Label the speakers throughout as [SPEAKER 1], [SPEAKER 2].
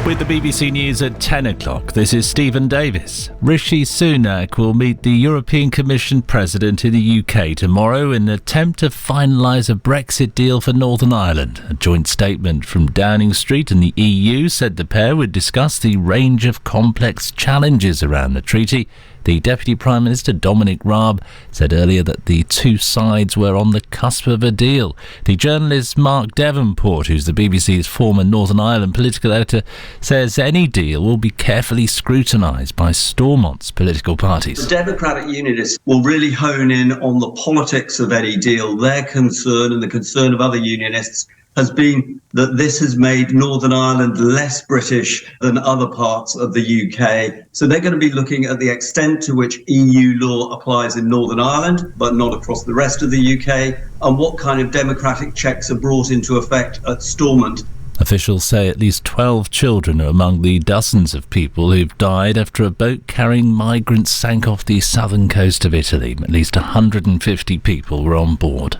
[SPEAKER 1] With the BBC News at 10 o'clock, this is Stephen Davis. Rishi Sunak will meet the European Commission President in the UK tomorrow in an attempt to finalise a Brexit deal for Northern Ireland. A joint statement from Downing Street and the EU said the pair would discuss the range of complex challenges around the treaty. The Deputy Prime Minister, Dominic Raab, said earlier that the two sides were on the cusp of a deal. The journalist Mark Devonport, who's the BBC's former Northern Ireland political editor, says any deal will be carefully scrutinised by Stormont's political parties.
[SPEAKER 2] The Democratic Unionists will really hone in on the politics of any deal. Their concern and the concern of other Unionists has been that this has made Northern Ireland less British than other parts of the UK. So they're going to be looking at the extent to which EU law applies in Northern Ireland, but not across the rest of the UK, and what kind of democratic checks are brought into effect at Stormont.
[SPEAKER 1] Officials say at least 12 children are among the dozens of people who've died after a boat carrying migrants sank off the southern coast of Italy. At least 150 people were on board.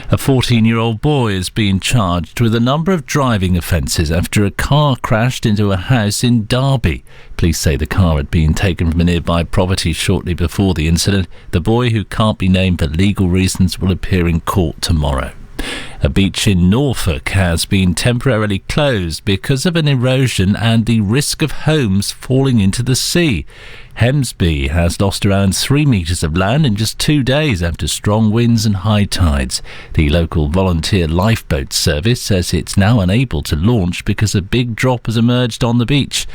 [SPEAKER 1] A 14-year-old boy is being charged with a number of driving offences after a car crashed into a house in Derby. Police say the car had been taken from a nearby property shortly before the incident. The boy, who can't be named for legal reasons, will appear in court tomorrow. A beach in Norfolk has been temporarily closed because of an erosion and the risk of homes falling into the sea. Hemsby has lost around 3 metres of land in just 2 days after strong winds and high tides. The local volunteer lifeboat service says it's now unable to launch because a big drop has emerged on the beach.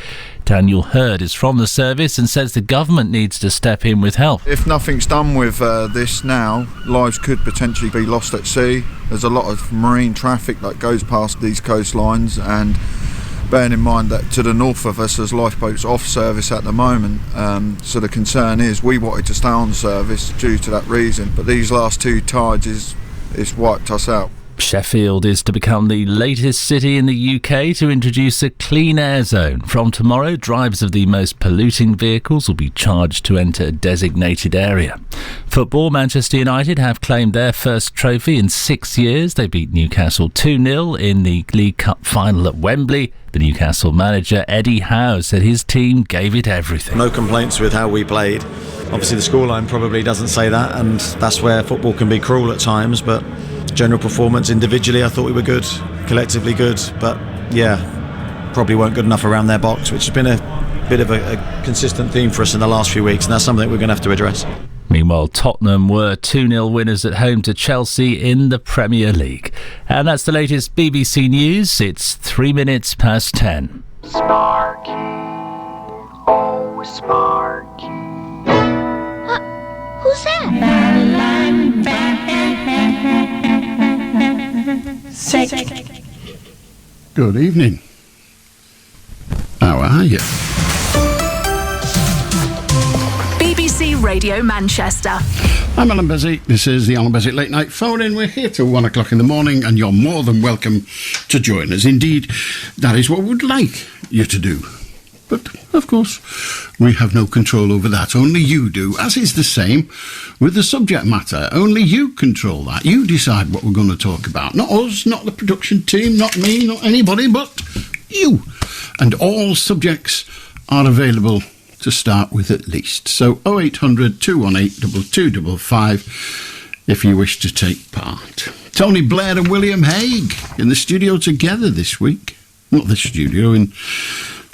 [SPEAKER 1] Daniel Hurd is from the service and says the government needs to step in with help.
[SPEAKER 3] If nothing's done with this now, lives could potentially be lost at sea. There's a lot of marine traffic that goes past these coastlines, and bearing in mind that to the north of us there's lifeboats off service at the moment, so the concern is we wanted to stay on service due to that reason, but these last two tides it's wiped us out.
[SPEAKER 1] Sheffield is to become the latest city in the UK to introduce a clean air zone. From tomorrow, drivers of the most polluting vehicles will be charged to enter a designated area. Football, Manchester United have claimed their first trophy in 6 years. They beat Newcastle 2-0 in the League Cup final at Wembley. The Newcastle manager, Eddie Howe, said his team gave it everything.
[SPEAKER 4] No complaints with how we played. Obviously the scoreline probably doesn't say that, and that's where football can be cruel at times, but general performance individually I thought we were good, collectively good, but yeah, probably weren't good enough around their box, which has been a bit of a consistent theme for us in the last few weeks, and that's something we're going to have to address.
[SPEAKER 1] Meanwhile, Tottenham were 2-0 winners at home to Chelsea in the Premier League. And that's the latest BBC News. It's 3 minutes past 10.
[SPEAKER 5] Sparky, oh Sparky.
[SPEAKER 6] Who's that?
[SPEAKER 7] Good evening. How are you?
[SPEAKER 8] BBC Radio Manchester.
[SPEAKER 7] I'm Allan Beswicks. This is the Allan Beswicks Late Night Phone-In. We're here till 1 o'clock in the morning, and you're more than welcome to join us. Indeed, that is what we'd like you to do. But, of course, we have no control over that. Only you do, as is the same with the subject matter. Only you control that. You decide what we're going to talk about. Not us, not the production team, not me, not anybody, but you. And all subjects are available to start with at least. So 0800 218 2255 if you wish to take part. Tony Blair and William Hague in the studio together this week. Not this studio, in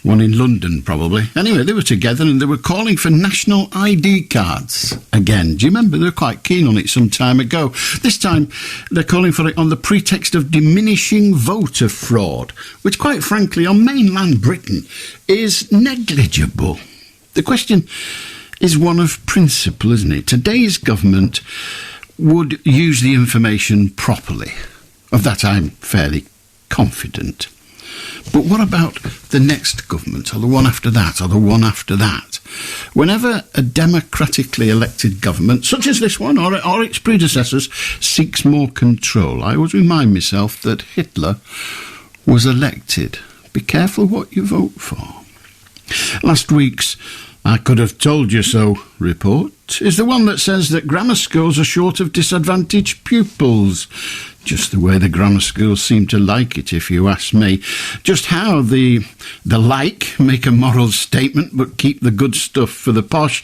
[SPEAKER 7] one in London probably. Anyway, they were together and they were calling for national ID cards again. Do you remember? They were quite keen on it some time ago. This time they're calling for it on the pretext of diminishing voter fraud, which quite frankly on mainland Britain is negligible. The question is one of principle, isn't it? Today's government would use the information properly. Of that I'm fairly confident. But what about the next government, or the one after that, or the one after that? Whenever a democratically elected government, such as this one, or its predecessors, seeks more control, I always remind myself that Hitler was elected. Be careful what you vote for. Last week's I Could Have Told You So report is the one that says that grammar schools are short of disadvantaged pupils. Just the way the grammar schools seem to like it, if you ask me. Just how the make a moral statement but keep the good stuff for the posh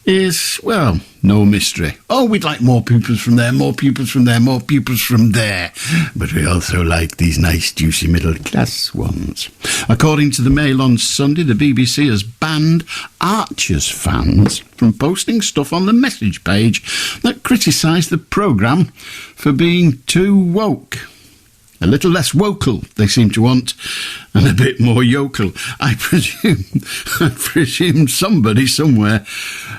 [SPEAKER 7] is, well, no mystery. Oh, we'd like more pupils from there, more pupils from there, more pupils from there. But we also like these nice, juicy middle-class ones. According to the Mail on Sunday, the BBC has banned Archers fans from posting stuff on the message page that criticise the programme for being too woke. A little less wokel, they seem to want, and a bit more yokel. I presume somebody somewhere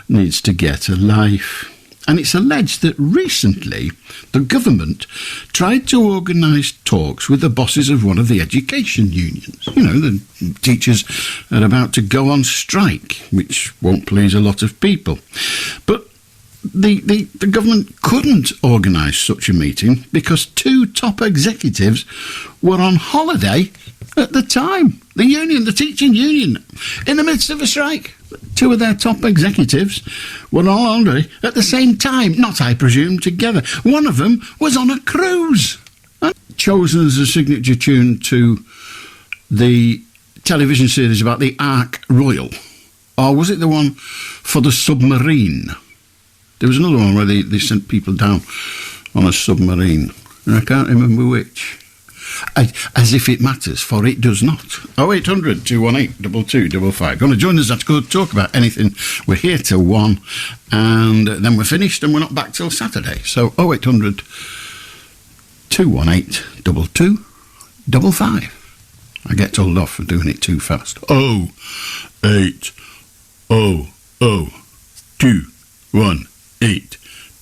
[SPEAKER 7] needs to get a life. And it's alleged that recently the government tried to organise talks with the bosses of one of the education unions. You know, the teachers are about to go on strike, which won't please a lot of people. But the government couldn't organise such a meeting because two top executives were on holiday at the time. The union, the teaching union, in the midst of a strike. Two of their top executives were on holiday at the same time, not, I presume, together. One of them was on a cruise. Chosen as a signature tune to the television series about the Ark Royal. Or was it the one for the submarine? There was another one where they sent people down on a submarine, and I can't remember which. As if it matters, for it does not. 0800 218 2255. Going to join us, that's good. Talk about anything. We're here till 1, and then we're finished, and we're not back till Saturday. So 0800 218 2255. I get told off for doing it too fast. 0800 218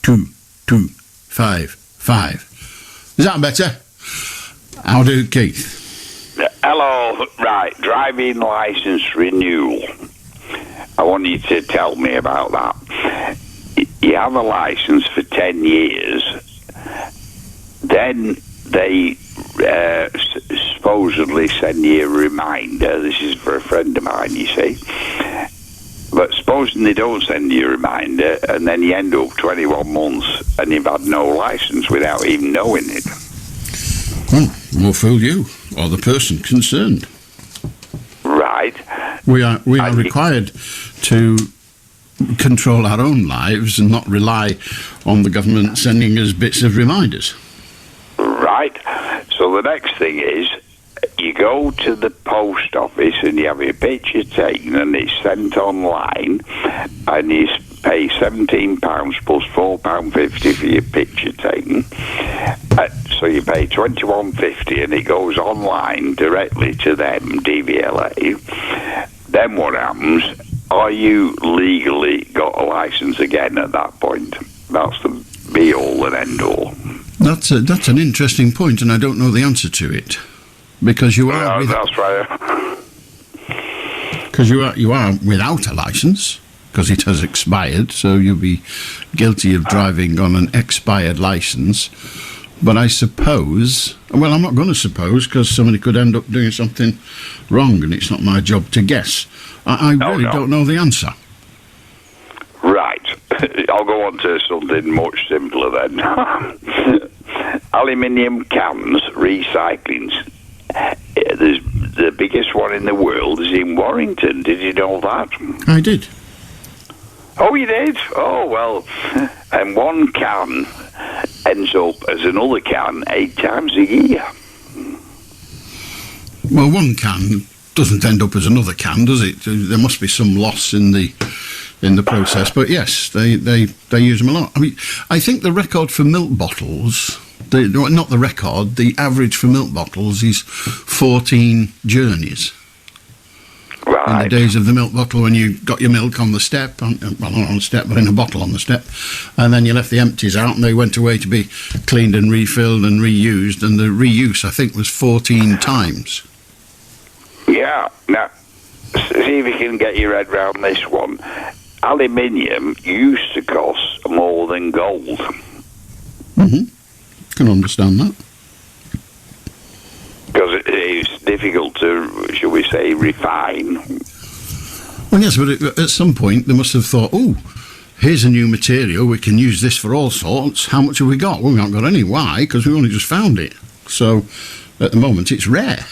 [SPEAKER 7] 2255. Is that better? How do, Keith?
[SPEAKER 6] Hello, right, driving licence renewal. I want you to tell me about that. You have a licence for 10 years, then they supposedly send you a reminder. This is for a friend of mine, you see. But supposing they don't send you a reminder, and then you end up 21 months and you've had no licence without even knowing it.
[SPEAKER 7] Well, more fool you, or the person concerned.
[SPEAKER 6] Right.
[SPEAKER 7] We are required to control our own lives and not rely on the government sending us bits of reminders.
[SPEAKER 6] Right. So the next thing is, you go to the post office and you have your picture taken and it's sent online, and you pay £17 plus £4.50 for your picture taken. So you pay £21.50 and it goes online directly to them, DVLA. Then what happens? Are you legally got a licence again at that point? That's the be-all and end-all.
[SPEAKER 7] That's an interesting point, and I don't know the answer to it. Because you are...
[SPEAKER 6] that's right.
[SPEAKER 7] Because you are without a licence, because it has expired, so you'll be guilty of driving on an expired licence. But I suppose... Well, I'm not going to suppose, because somebody could end up doing something wrong, and it's not my job to guess. I really don't know the answer.
[SPEAKER 6] Right. I'll go on to something much simpler then. Aluminium cans, recycling... the biggest one in the world is in Warrington. Did you know that?
[SPEAKER 7] I did.
[SPEAKER 6] Oh, you did? Oh, well. And one can ends up as another can 8 times a year.
[SPEAKER 7] Well, one can doesn't end up as another can, does it? There must be some loss in the process. But yes, they use them a lot. I mean, I think the record for milk bottles... not the record, the average for milk bottles is 14 journeys.
[SPEAKER 6] Right.
[SPEAKER 7] In the days of the milk bottle, when you got your milk on the step, well, not on the step, but in a bottle on the step, and then you left the empties out and they went away to be cleaned and refilled and reused, and the reuse, I think, was 14 times.
[SPEAKER 6] Yeah. Now, see if you can get your head around this one. Aluminium used to cost more than gold.
[SPEAKER 7] Mm-hmm. Can understand that.
[SPEAKER 6] Because it's difficult to, shall we say, refine.
[SPEAKER 7] Well, yes, but at some point they must have thought, here's a new material, we can use this for all sorts. How much have we got? Well, we haven't got any. Why? Because we only just found it. So, at the moment, it's rare.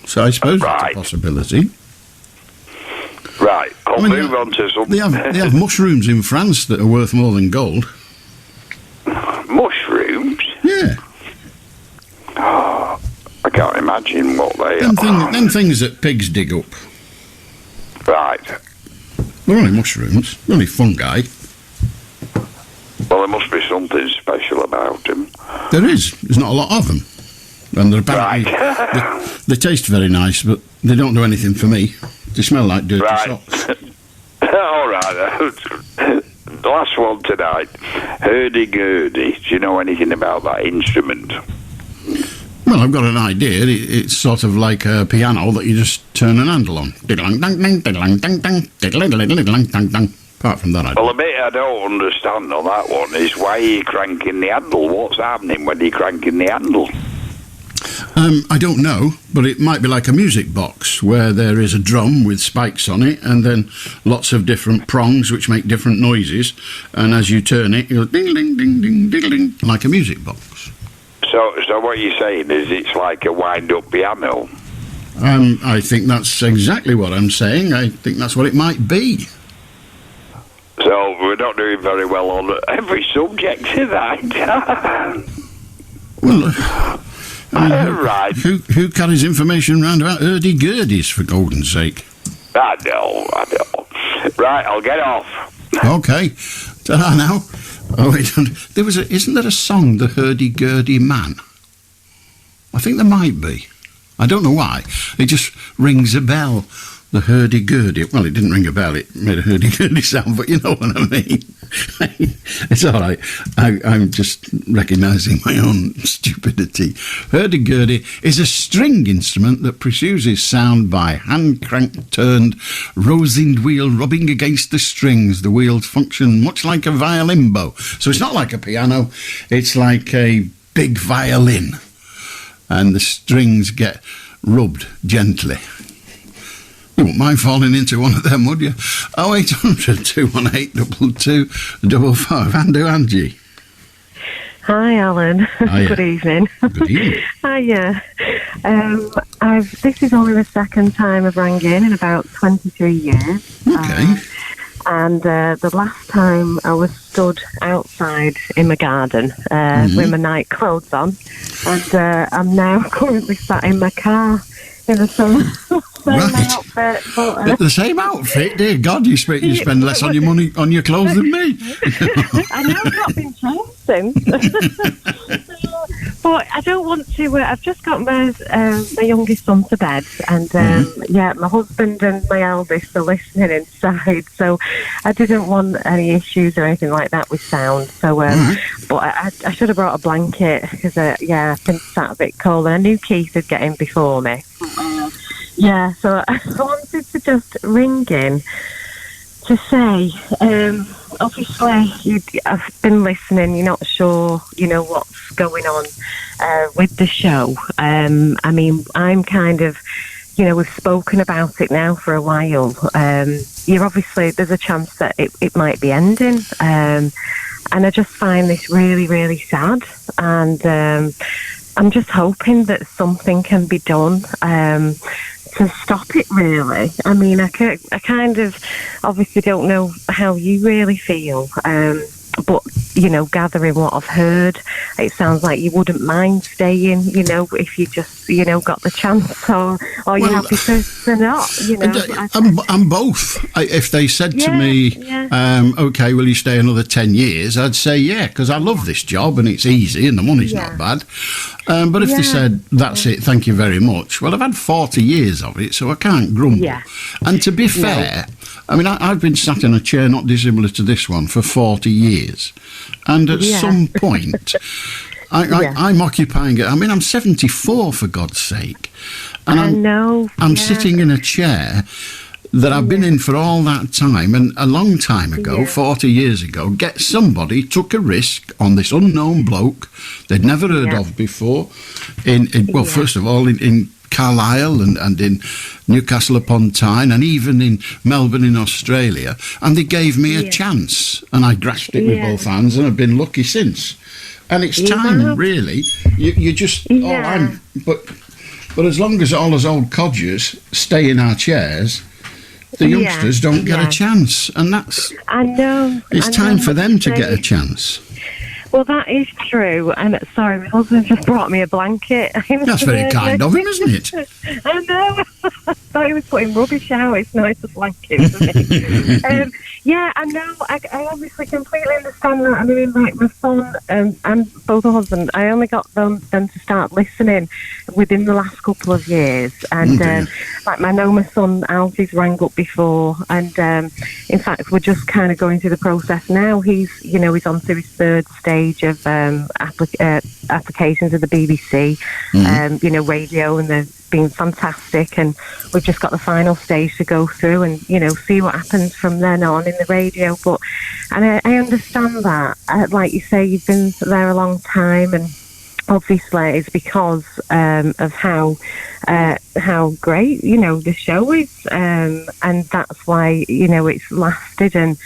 [SPEAKER 7] So I suppose that's a possibility.
[SPEAKER 6] Right, I'll move on to something.
[SPEAKER 7] They have mushrooms in France that are worth more than gold.
[SPEAKER 6] Mushrooms?
[SPEAKER 7] Yeah.
[SPEAKER 6] Oh, I can't imagine what they are.
[SPEAKER 7] Them things that pigs dig up.
[SPEAKER 6] Right.
[SPEAKER 7] They're only mushrooms. They're only fungi.
[SPEAKER 6] Well, there must be something special about them.
[SPEAKER 7] There is. There's not a lot of them. And they're apparently... they taste very nice, but they don't do anything for me. They smell like dirty socks.
[SPEAKER 6] All right. The last one tonight. Hurdy-gurdy. Do you know anything about that instrument?
[SPEAKER 7] Well, I've got an idea. It's sort of like a piano that you just turn an handle on. Apart from that, I don't.
[SPEAKER 6] Well, the bit I don't understand on that one is why you're cranking the handle. What's happening when you're cranking the handle?
[SPEAKER 7] I don't know, but it might be like a music box where there is a drum with spikes on it and then lots of different prongs which make different noises, and as you turn it, you'll ding, ding, ding, ding, ding, ding, like a music box.
[SPEAKER 6] So what you're saying is it's like a wind-up piano?
[SPEAKER 7] I think that's exactly what I'm saying. I think that's what it might be.
[SPEAKER 6] So we're not doing very well on every subject tonight.
[SPEAKER 7] Well,
[SPEAKER 6] right.
[SPEAKER 7] Who carries information round about hurdy-gurdies, for golden's sake?
[SPEAKER 6] I know. Right, I'll get off.
[SPEAKER 7] Okay. Ta-da now. Oh, wait, isn't there a song, The Hurdy-Gurdy Man? I think there might be. I don't know why. It just rings a bell. The hurdy-gurdy. Well, it didn't ring a bell. It made a hurdy-gurdy sound, but you know what I mean. It's all right. I'm just recognising my own stupidity. Hurdy-gurdy is a string instrument that produces sound by hand-cranked, turned, rosined wheel rubbing against the strings. The wheels function much like a violin bow. So it's not like a piano. It's like a big violin. And the strings get rubbed gently. You wouldn't mind falling into one of them, would you? 0800 218 2255. Andrew, Angie.
[SPEAKER 9] Hi, Alan. Good evening.
[SPEAKER 7] Good evening.
[SPEAKER 9] Hiya. This is only the second time I've rang in about 23 years.
[SPEAKER 7] Okay.
[SPEAKER 9] And the last time I was stood outside in my garden with my night clothes on, and I'm now currently sat in my car in the same outfit. But,
[SPEAKER 7] the same outfit? Dear God, you spend less on your money on your clothes than me.
[SPEAKER 9] I know I've not been changed since. But I don't want to. I've just got my youngest son to bed, and my husband and my eldest are listening inside. So I didn't want any issues or anything like that with sound. So, but I should have brought a blanket because I've been sat a bit cold, and I knew Keith would get in before me. So I wanted to just ring in to say, obviously, I've been listening, you're not sure, what's going on with the show. I mean, I'm kind of, we've spoken about it now for a while. You're obviously, there's a chance that it might be ending. And I just find this really, really sad. And I'm just hoping that something can be done to stop it, really. I mean, I kind of obviously don't know how you really feel, but, gathering what I've heard, it sounds like you wouldn't mind staying, if you just, got the chance, or you're happy to not,
[SPEAKER 7] I'm both. If they said to me, okay, will you stay another 10 years, I'd say yeah, because I love this job and it's easy and the money's not bad. But if they said, that's it, thank you very much, well, I've had 40 years of it, so I can't grumble. Yeah. And to be fair, I mean, I've been sat in a chair not dissimilar to this one for 40 years. And at some point, I'm occupying it. I mean, I'm 74, for God's sake. And
[SPEAKER 9] I know.
[SPEAKER 7] I'm sitting in a chair that I've been in for all that time, and a long time ago, 40 years ago, somebody took a risk on this unknown bloke they'd never heard of before, first of all, in Carlisle and in Newcastle upon Tyne and even in Melbourne in Australia, and they gave me a chance, and I grasped it with both hands, and I've been lucky since. And it's time, really. You just but as long as all us old codgers stay in our chairs, the youngsters don't get a chance, and that's.
[SPEAKER 9] I know.
[SPEAKER 7] It's time for them to get a chance.
[SPEAKER 9] Well, that is true. And sorry, my husband just brought me a blanket.
[SPEAKER 7] That's very kind of him, isn't it?
[SPEAKER 9] I know. I thought he was putting rubbish out. It's nice a blanket for me. Yeah, I know. I obviously completely understand that. I mean, like my son and both the husband, I only got them to start listening within the last couple of years. And like I know my son Alfie's rang up before, and in fact, we're just kind of going through the process now. He's on to his third stage of applications of the BBC, radio, and they've been fantastic, and we've just got the final stage to go through and see what happens from then on in the radio. But I understand that, like you say, you've been there a long time, and obviously it's because of how great the show is, and that's why it's lasted. And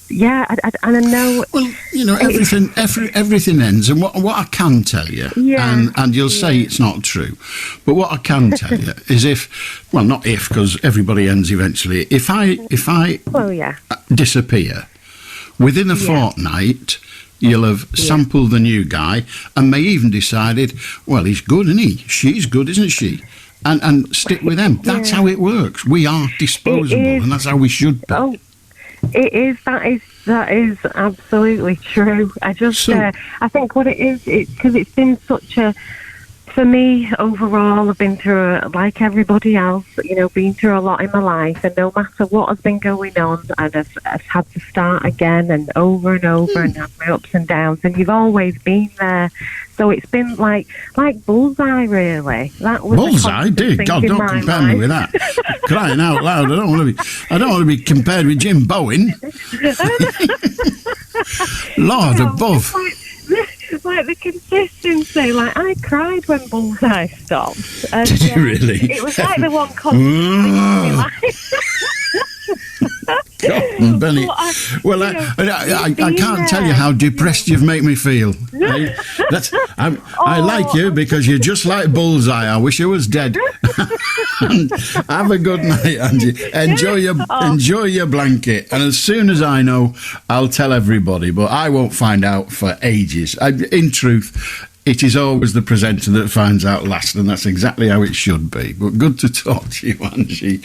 [SPEAKER 9] I know. Well,
[SPEAKER 7] everything ends, and what I can tell you, and you'll say it's not true, but what I can tell you is not if, because everybody ends eventually. If I disappear within a fortnight, you'll have sampled the new guy, and may even decided, well, he's good, isn't he? She's good, isn't she? And stick with them. That's how it works. We are disposable, and that's how we should be.
[SPEAKER 9] Oh. It is. That is absolutely true. I just, I think what it is, because it's been such a, for me overall, I've been through, like everybody else, been through a lot in my life, and no matter what has been going on, I've had to start again and over and have my ups and downs, and you've always been there. So it's been like Bullseye, really. That was
[SPEAKER 7] Bullseye, dear God, don't compare me with that. Crying out loud, I don't want to be compared with Jim Bowen. Lord above.
[SPEAKER 9] Like the consistency, like I cried when Bullseye stopped. And,
[SPEAKER 7] did you really?
[SPEAKER 9] It was like the one constant.
[SPEAKER 7] God, Benny. I can't tell you how depressed you've made me feel. I like you because you're just like Bullseye. I wish I was dead. Have a good night, Angie. Enjoy your blanket. And as soon as I know, I'll tell everybody. But I won't find out for ages. In truth, it is always the presenter that finds out last, and that's exactly how it should be. But good to talk to you, Angie.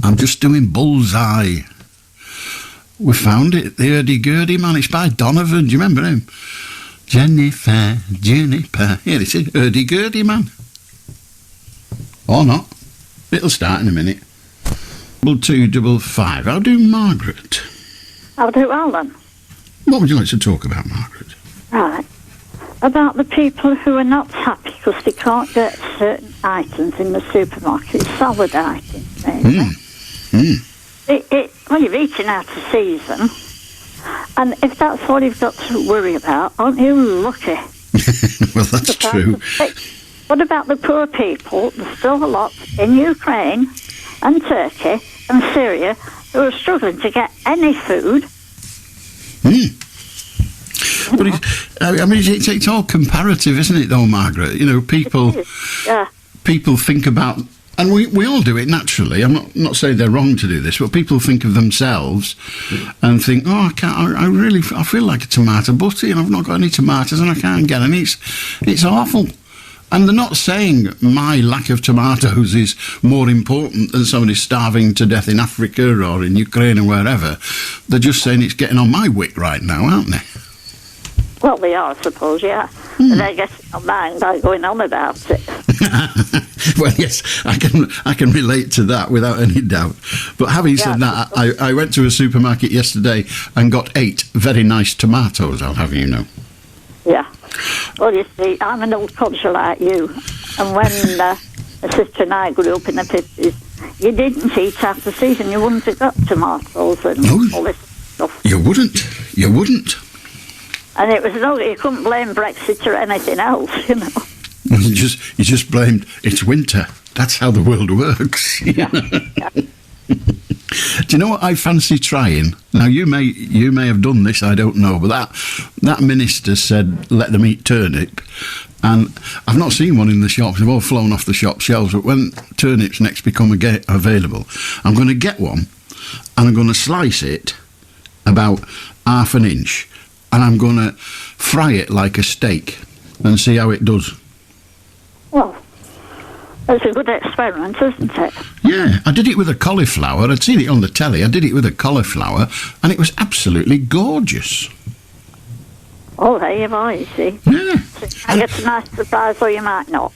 [SPEAKER 7] I'm just doing Bullseye. We found it, the hurdy-gurdy man. It's by Donovan. Do you remember him? Jennifer. Here it is, hurdy-gurdy man. Or not. It'll start in a minute. 255. I'll do Margaret.
[SPEAKER 10] I'll do Allan.
[SPEAKER 7] What would you like to talk about, Margaret?
[SPEAKER 10] Right. About the people who are not happy because they can't get certain items in the supermarket, salad items, mainly. Well, you're eating out of season, and if that's all you've got to worry about, aren't you lucky?
[SPEAKER 7] Well, that's true.
[SPEAKER 10] What about the poor people? There's still a lot in Ukraine and Turkey and Syria who are struggling to get any food.
[SPEAKER 7] But it's all comparative, isn't it, though, Margaret? People think about, and we all do it naturally. I'm not saying they're wrong to do this, but people think of themselves and think, I feel like a tomato butty, and I've not got any tomatoes, and I can't get any. It's awful. And they're not saying my lack of tomatoes is more important than somebody starving to death in Africa or in Ukraine or wherever. They're just saying it's getting on my wick right now, aren't they?
[SPEAKER 10] Well, they are, I suppose, yeah. And I guess on mine by going on about it.
[SPEAKER 7] Well, yes, I can relate to that without any doubt. But having said that, I went to a supermarket yesterday and got 8 very nice tomatoes, I'll have you know.
[SPEAKER 10] Yeah. Well, you see, I'm an old codger like you. And when my sister and I grew up in the 50s, you didn't eat after season. You wouldn't have got tomatoes and all this stuff.
[SPEAKER 7] You wouldn't.
[SPEAKER 10] And it was you couldn't blame Brexit or anything else,
[SPEAKER 7] You just blamed it's winter. That's how the world works.
[SPEAKER 10] Yeah.
[SPEAKER 7] Do you know what I fancy trying? Now you may have done this, I don't know, but that minister said let them eat turnip, and I've not seen one in the shops. They've all flown off the shop shelves. But when turnips next become available, I'm going to get one, and I'm going to slice it about half an inch, and I'm going to fry it like a steak and see how it does.
[SPEAKER 10] Well, it's a good experiment, isn't it?
[SPEAKER 7] Yeah, I did it with a cauliflower. I'd seen it on the telly. I did it with a cauliflower, and it was absolutely gorgeous.
[SPEAKER 10] Oh, there you are, you see.
[SPEAKER 7] Yeah.
[SPEAKER 10] So you might get a nice surprise, or you might not.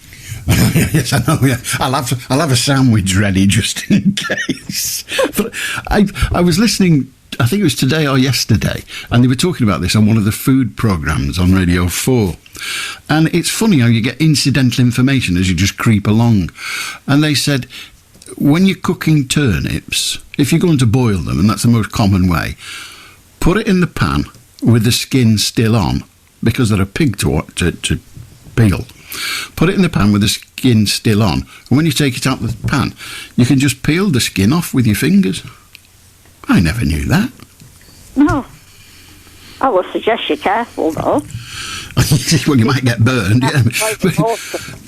[SPEAKER 7] Yes, I know. Yeah, I'll have a sandwich ready just in case. But I was listening. I think it was today or yesterday, and they were talking about this on one of the food programmes on Radio 4. And it's funny how you get incidental information as you just creep along. And they said, when you're cooking turnips, if you're going to boil them, and that's the most common way, put it in the pan with the skin still on, because they're a pig to peel. Put it in the pan with the skin still on, and when you take it out of the pan, you can just peel the skin off with your fingers. I never knew that.
[SPEAKER 10] No. I would suggest you're careful, though.
[SPEAKER 7] Well, you might get burned, yeah.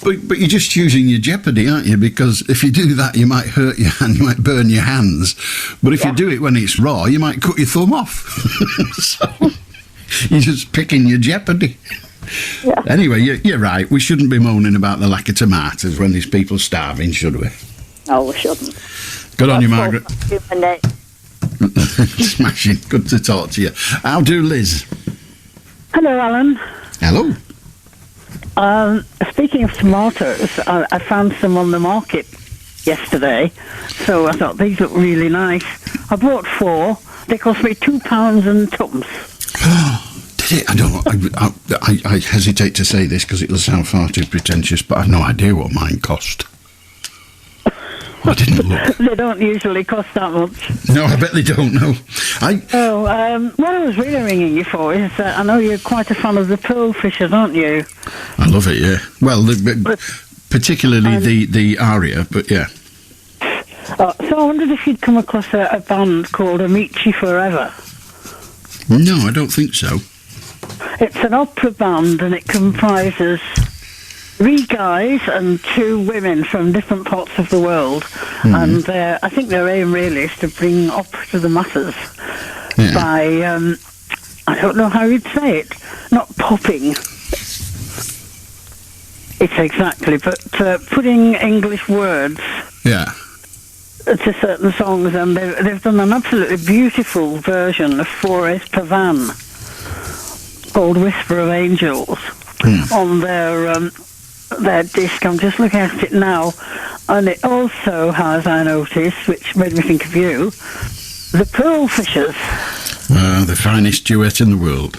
[SPEAKER 7] But you're just choosing your jeopardy, aren't you? Because if you do that, you might hurt your hand, you might burn your hands. But if you do it when it's raw, you might cut your thumb off. So you're just picking your jeopardy.
[SPEAKER 10] Yeah.
[SPEAKER 7] Anyway, you're right. We shouldn't be moaning about the lack of tomatoes when there's people starving, should we?
[SPEAKER 10] No, we shouldn't.
[SPEAKER 7] Good on you, Margaret. Smashing. Good to talk to you. How do, Liz?
[SPEAKER 11] Hello, Alan.
[SPEAKER 7] Hello.
[SPEAKER 11] Speaking of tomatoes, I found some on the market yesterday, so I thought these look really nice. I bought 4. They cost me £2 and twopence.
[SPEAKER 7] Did it? I don't know. I hesitate to say this because it'll sound far too pretentious, but I've no idea what mine cost. I didn't look.
[SPEAKER 11] They don't usually cost that much.
[SPEAKER 7] No, I bet they don't, no.
[SPEAKER 11] What I was really ringing you for is I know you're quite a fan of the pearl fishers, aren't you?
[SPEAKER 7] I love it, yeah. Well, particularly the aria, but yeah.
[SPEAKER 11] So I wondered if you'd come across a band called Amici Forever.
[SPEAKER 7] No, I don't think so.
[SPEAKER 11] It's an opera band, and it comprises 3 guys and 2 women from different parts of the world. And I think their aim really is to bring opera to the masses by, I don't know how you'd say it, not popping it exactly, but putting English words to certain songs, and they've done an absolutely beautiful version of Forest Pavan called Whisper of Angels on their disc. I'm just looking at it now, and it also has, I noticed, which made me think of you, the Pearl Fishers.
[SPEAKER 7] The finest duet in the world.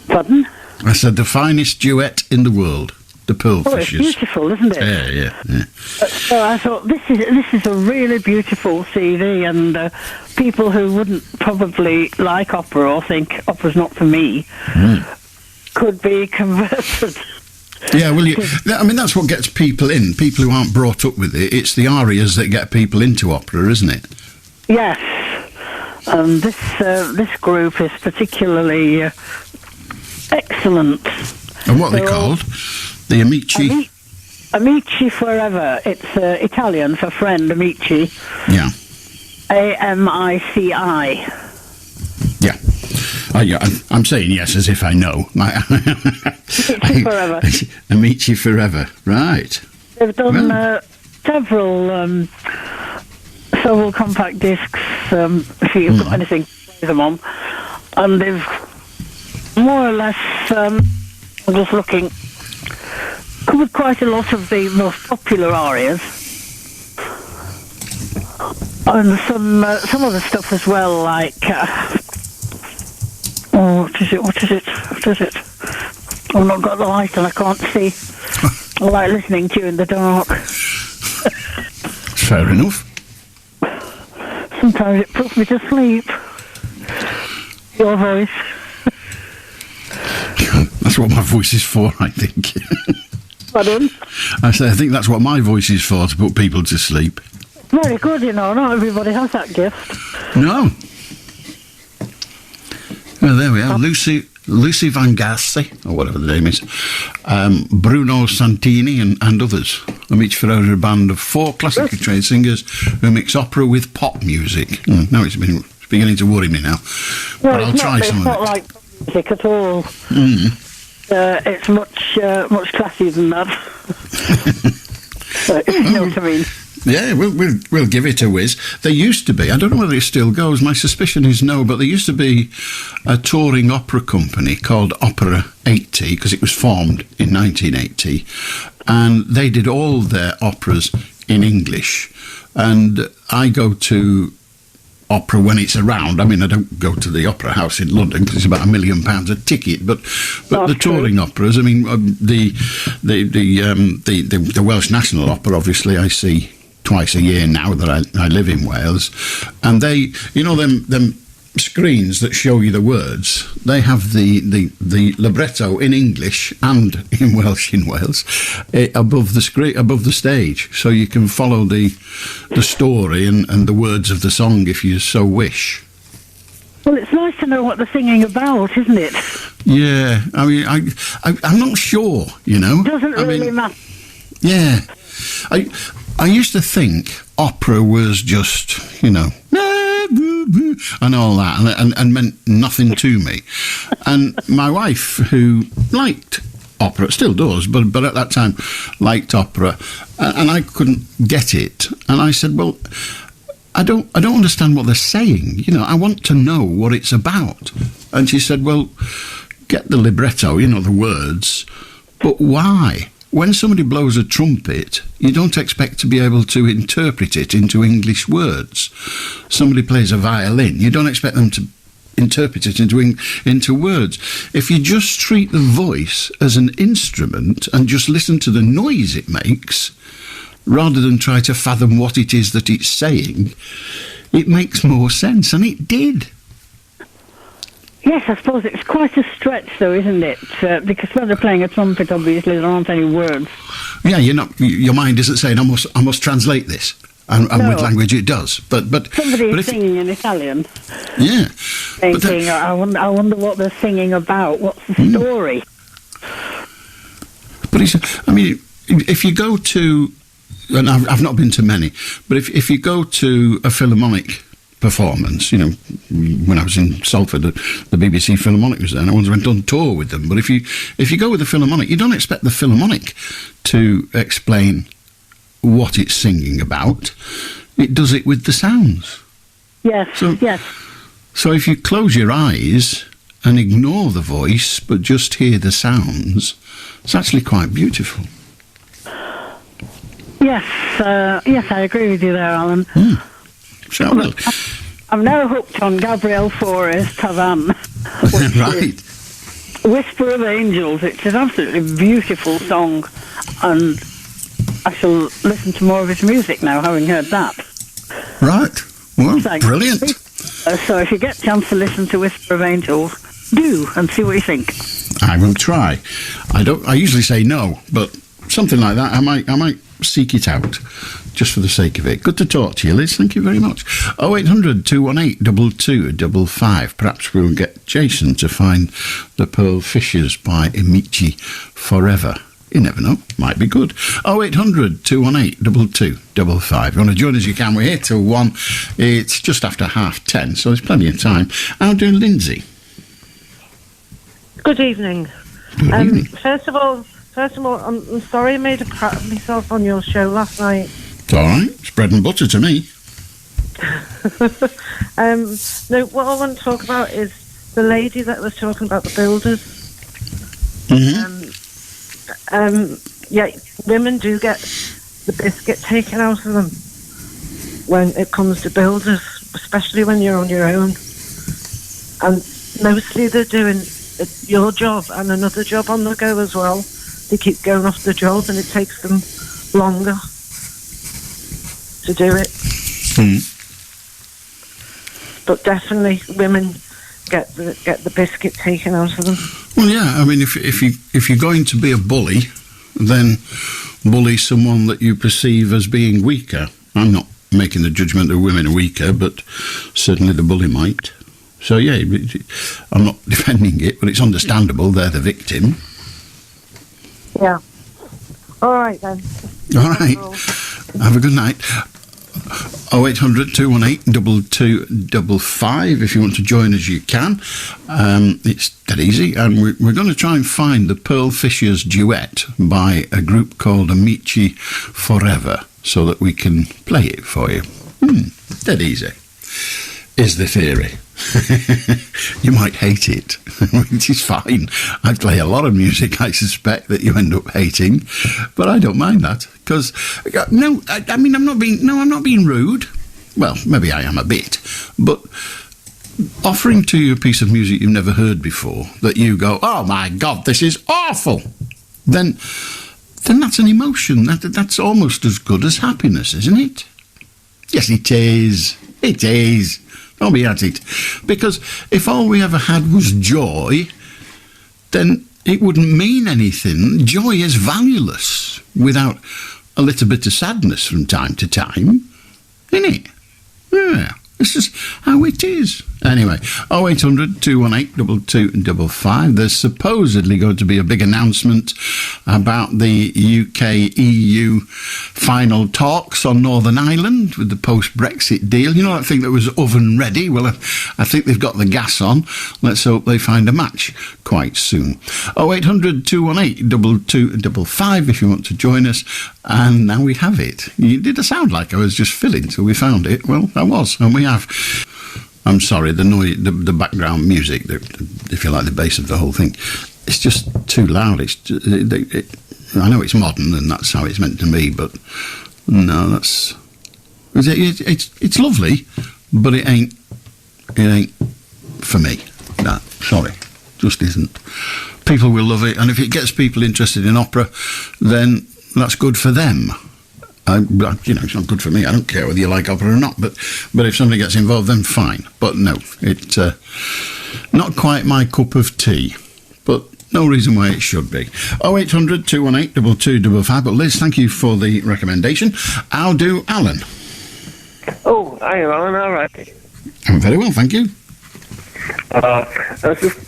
[SPEAKER 11] Pardon?
[SPEAKER 7] I said the finest duet in the world, the Pearl Fishers.
[SPEAKER 11] It's beautiful, isn't it?
[SPEAKER 7] Yeah.
[SPEAKER 11] So I thought this is a really beautiful CD, and people who wouldn't probably like opera or think opera's not for me could be converted.
[SPEAKER 7] Yeah, well, I mean, that's what gets people in. People who aren't brought up with it. It's the arias that get people into opera, isn't it?
[SPEAKER 11] Yes. This group is particularly excellent.
[SPEAKER 7] And what are they called? The Amici?
[SPEAKER 11] Amici Forever. It's Italian for friend, Amici.
[SPEAKER 7] Yeah.
[SPEAKER 11] Amici.
[SPEAKER 7] Yeah. I'm saying yes as if I know.
[SPEAKER 11] Amici Forever.
[SPEAKER 7] Amici Forever, right.
[SPEAKER 11] They've done several compact discs, if you've got anything to play them on. And they've more or less, I'm just looking, covered quite a lot of the most popular arias. And some other stuff as well, like... what is it? I've not got the light and I can't see. I like listening to you in the dark.
[SPEAKER 7] Fair enough.
[SPEAKER 11] Sometimes it puts me to sleep. Your voice.
[SPEAKER 7] what my voice is for, I think.
[SPEAKER 11] Pardon?
[SPEAKER 7] I think that's what my voice is for, to put people to sleep.
[SPEAKER 11] Very good, not everybody has that gift.
[SPEAKER 7] No. Well, there we are. Lucy Van Gassi, or whatever the name is, Bruno Santini and others. I'm each for a band of 4 classically trained singers who mix opera with pop music. Now it's beginning to worry me now. But I'll try some of it.
[SPEAKER 11] It's not like music at all. It's much classier than that. If you know what I mean.
[SPEAKER 7] Yeah, we'll give it a whiz. There used to be, I don't know whether it still goes, my suspicion is no, but there used to be a touring opera company called Opera 80, because it was formed in 1980, and they did all their operas in English. And I go to opera when it's around. I mean, I don't go to the Opera House in London because it's about £1 million a ticket. But the touring operas, I mean, the Welsh National Opera, obviously, I see twice a year now that I live in Wales, and they, them screens that show you the words, they have the libretto in English and in Welsh in Wales above the screen, above the stage, so you can follow the story and the words of the song if you so wish.
[SPEAKER 11] Well, it's nice to know what they're singing about, isn't it?
[SPEAKER 7] Yeah, I mean, I'm not sure,
[SPEAKER 11] Doesn't really matter.
[SPEAKER 7] Yeah, I used to think opera was just, and all that, and meant nothing to me. And my wife, who liked opera, still does, but at that time liked opera, and I couldn't get it. And I said, well, I don't understand what they're saying. I want to know what it's about. And she said, well, get the libretto, the words, but why? When somebody blows a trumpet, you don't expect to be able to interpret it into English words. Somebody plays a violin, you don't expect them to interpret it into words. If you just treat the voice as an instrument and just listen to the noise it makes, rather than try to fathom what it is that it's saying, it makes more sense, and it did.
[SPEAKER 11] Yes, I suppose it's quite a stretch, though, isn't it? Because when they're playing a trumpet, obviously there aren't any words. Yeah,
[SPEAKER 7] your mind isn't saying I must translate this, and no. With language it does. But
[SPEAKER 11] somebody's singing in Italian.
[SPEAKER 7] Yeah,
[SPEAKER 11] thinking, I wonder what they're singing about. What's the story?
[SPEAKER 7] But if you go to, and I've not been to many, but if you go to a Philharmonic performance, when I was in Salford, the BBC Philharmonic was there, and I once went on tour with them. But if you go with the Philharmonic, you don't expect the Philharmonic to explain what it's singing about. It does it with the sounds.
[SPEAKER 11] Yes.
[SPEAKER 7] So if you close your eyes and ignore the voice, but just hear the sounds, it's actually quite beautiful.
[SPEAKER 11] Yes, I agree with you there, Alan.
[SPEAKER 7] Shall we?
[SPEAKER 11] I'm now hooked on Gabriel Fauré Tavan.
[SPEAKER 7] Right.
[SPEAKER 11] Whisper of Angels. It's an absolutely beautiful song, and I shall listen to more of his music now, having heard that.
[SPEAKER 7] Right. Well, brilliant.
[SPEAKER 11] So if you get a chance to listen to Whisper of Angels, do, and see what you think.
[SPEAKER 7] I will try. I usually say no, but something like that, I might seek it out, just for the sake of it. Good to talk to you, Liz. Thank you very much. 0800 218 2255. Perhaps we'll get Jason to find The Pearl Fishers by Amici Forever. You never know. Might be good. 0800 218 2255. If you want to join us, you can. We're here till 1. It's just after 10:30, so there's plenty of time. How do Lindsay?
[SPEAKER 12] Good evening.
[SPEAKER 7] Good evening.
[SPEAKER 12] First of all, I'm sorry I made a prat of myself on your show last night.
[SPEAKER 7] It's all right. It's bread and butter to me.
[SPEAKER 12] No, what I want to talk about is the lady that was talking about the builders. Yeah, women do get the biscuit taken out of them when it comes to builders, especially when you're on your own. And mostly they're doing your job and another job on the go as well. They keep going off the job and it takes them longer to do it. But definitely women get the biscuit taken out of them.
[SPEAKER 7] Well, yeah. I mean, if you're going to be a bully, then bully someone that you perceive as being weaker. I'm not making the judgment that women are weaker, but certainly the bully might. So yeah, I'm not defending it, but it's understandable. They're the victim.
[SPEAKER 12] Yeah. All right then.
[SPEAKER 7] All right. Have a good night. 0800 218 2255. If you want to join us, you can. It's dead easy, and we're going to try and find the Pearl Fishers duet by a group called Amici Forever, so that we can play it for you. Dead easy is the theory. You might hate it, which is fine. I play a lot of music I suspect that you end up hating, but I don't mind that, because I'm not being rude. Well, maybe I am a bit, but offering to you a piece of music you've never heard before, that you go, oh my God, this is awful, then that's an emotion. That's almost as good as happiness, isn't it? Yes, it is. It is. Don't be at it. Because if all we ever had was joy, then it wouldn't mean anything. Joy is valueless without a little bit of sadness from time to time, isn't it? Yeah. It's just how it is. Anyway, 0800 218 2255. There's supposedly going to be a big announcement about the UK-EU final talks on Northern Ireland with the post-Brexit deal. You know that thing that was oven-ready? Well, I think they've got the gas on. Let's hope they find a match quite soon. 0800 218 2255 if you want to join us. And now we have it. You did sound like I was just filling till we found it. Well, I was, and we have. I'm sorry, the noise, the background music, if you like, the bass of the whole thing, it's just too loud. I know it's modern and that's how it's meant to be, but no, it's lovely, but it ain't for me. No, sorry, just isn't. People will love it, and if it gets people interested in opera, then that's good for them. It's not good for me. I don't care whether you like opera or not, but if somebody gets involved, then fine. But no, it's not quite my cup of tea, but no reason why it should be. 0800 218 2255. But Liz, thank you for the recommendation. How do Alan?
[SPEAKER 13] Oh, hi Alan, all right.
[SPEAKER 7] I'm very well, thank you.
[SPEAKER 13] I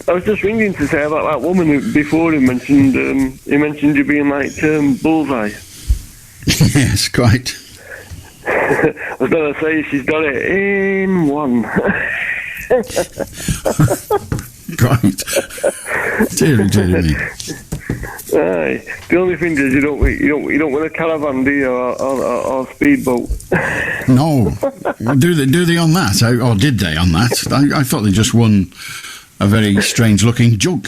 [SPEAKER 13] was just ringing to say about that woman who before he mentioned you being like Bullseye.
[SPEAKER 7] Yes, quite.
[SPEAKER 13] I was going to say she's got it in one.
[SPEAKER 7] Right. Dear me.
[SPEAKER 13] Aye. The only thing is you don't win a caravan, do you, or speedboat?
[SPEAKER 7] No. Do they on that? Or did they on that? I thought they just won a very strange-looking jug.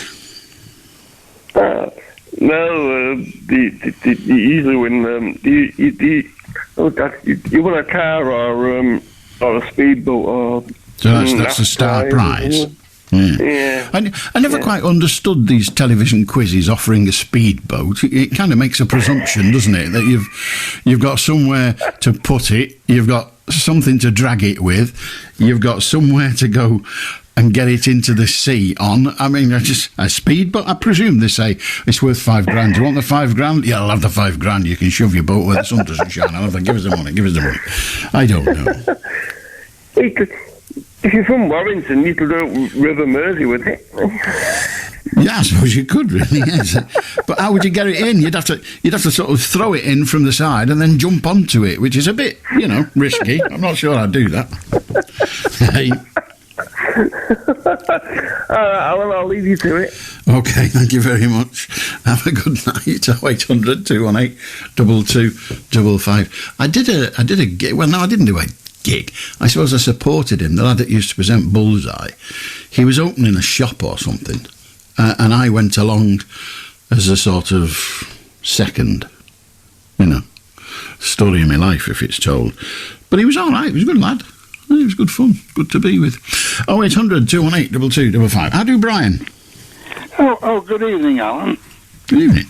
[SPEAKER 13] No, you usually win. You win a car or a speedboat or.
[SPEAKER 7] So that's a star prize. Yeah. I never quite understood these television quizzes offering a speedboat. It kind of makes a presumption, doesn't it, that you've got somewhere to put it, you've got something to drag it with, you've got somewhere to go and get it into the sea on. I mean, just a speedboat. I presume they say it's worth $5,000. You want the $5,000? Yeah, I'll have the $5,000. You can shove your boat where the sun doesn't shine. I'll have to give us the money. Give us the money. I don't know.
[SPEAKER 13] If you're from Warrington, you could go River Mersey with it.
[SPEAKER 7] Yeah, I suppose you could, really, yes. But how would you get it in? You'd have to sort of throw it in from the side and then jump onto it, which is a bit, risky. I'm not sure I'd do that. Hey.
[SPEAKER 13] I'll leave you to it.
[SPEAKER 7] Okay, thank you very much. Have a good night. 0800 218 2255. I did a gig. Well, no, I didn't do a gig. I suppose I supported him. The lad that used to present Bullseye. He was opening a shop or something, and I went along as a sort of second, story of my life, if it's told. But he was all right. He was a good lad. It was good fun. Good to be with. 0800 218 2255. How do Brian?
[SPEAKER 14] Oh, good evening, Alan.
[SPEAKER 7] Good evening.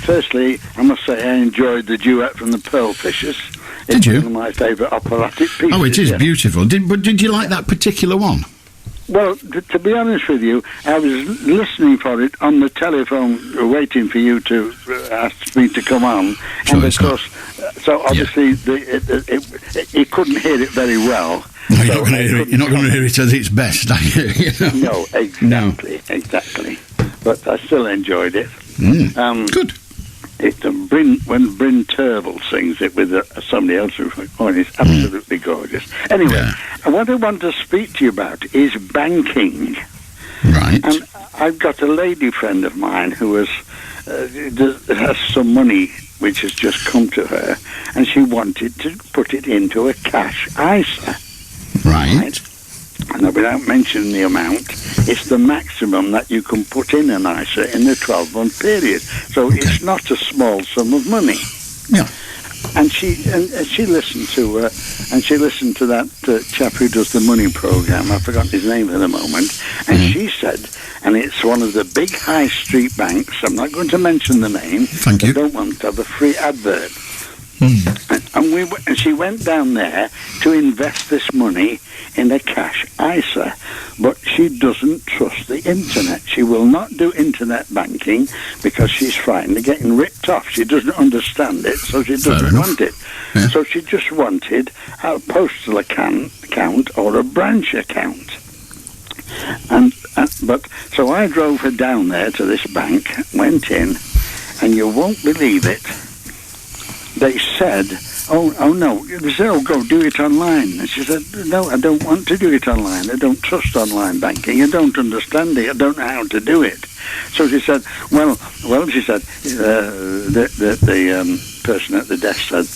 [SPEAKER 14] Firstly, I must say I enjoyed the duet from the Pearl Fishers.
[SPEAKER 7] Did you?
[SPEAKER 14] It's one of my favourite operatic pieces.
[SPEAKER 7] Oh, it is beautiful. Did you like that particular one?
[SPEAKER 14] Well, to be honest with you, I was listening for it on the telephone, waiting for you to ask me to come on, and of course, so obviously you couldn't hear it very well.
[SPEAKER 7] No, you're not going to hear it at its best, are you?
[SPEAKER 14] No, exactly. But I still enjoyed it.
[SPEAKER 7] Good.
[SPEAKER 14] When Bryn Tervel sings it with somebody else, it's absolutely gorgeous. Anyway, what I want to speak to you about is banking.
[SPEAKER 7] Right.
[SPEAKER 14] And I've got a lady friend of mine who has some money which has just come to her, and she wanted to put it into a cash ISA.
[SPEAKER 7] Right.
[SPEAKER 14] And without mentioning the amount, it's the maximum that you can put in an ISA in the 12-month period. So it's not a small sum of money.
[SPEAKER 7] Yeah.
[SPEAKER 14] And she listened to that chap who does the money program. I've forgotten his name at the moment. And she said, and it's one of the big high street banks. I'm not going to mention the name.
[SPEAKER 7] Thank you.
[SPEAKER 14] I don't want to have a free advert. And she went down there to invest this money in a cash ISA, but she doesn't trust the internet. She will not do internet banking because she's frightened of getting ripped off. She doesn't understand it, so she doesn't want it. Yeah. So she just wanted a postal account or a branch account. But so I drove her down there to this bank, went in, and you won't believe it. They said, oh no, they said, oh, go do it online. And she said, no, I don't want to do it online. I don't trust online banking. I don't understand it. I don't know how to do it. So she said, well, she said, the person at the desk said,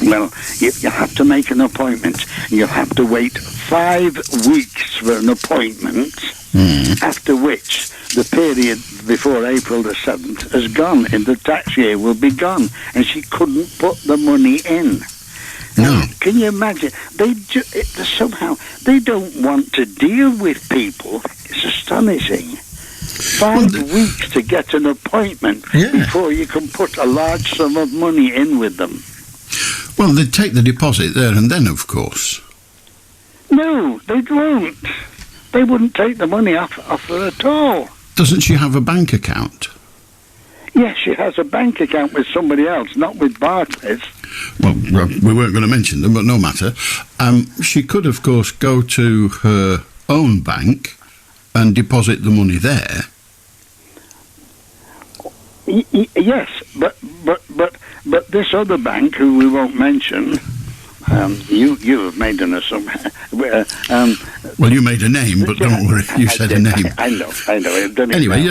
[SPEAKER 14] well, you have to make an appointment. You have to wait 5 weeks for an appointment, after which the period before April the 7th has gone, and the tax year will be gone, and she couldn't put the money in.
[SPEAKER 7] No.
[SPEAKER 14] Can you imagine? Somehow they don't want to deal with people. It's astonishing. 5 weeks to get an appointment before you can put a large sum of money in with them.
[SPEAKER 7] Well, they'd take the deposit there and then, of course.
[SPEAKER 14] No, they won't. They wouldn't take the money off her at all.
[SPEAKER 7] Doesn't she have a bank account?
[SPEAKER 14] Yes, she has a bank account with somebody else, not with Barclays.
[SPEAKER 7] Well, we weren't going to mention them, but no matter. She could, of course, go to her own bank and deposit the money there.
[SPEAKER 14] Yes, but this other bank, who we won't mention, you have made an assumption.
[SPEAKER 7] Well, you made a name, but don't worry, you said a name.
[SPEAKER 14] I know. I've done it.
[SPEAKER 7] Anyway,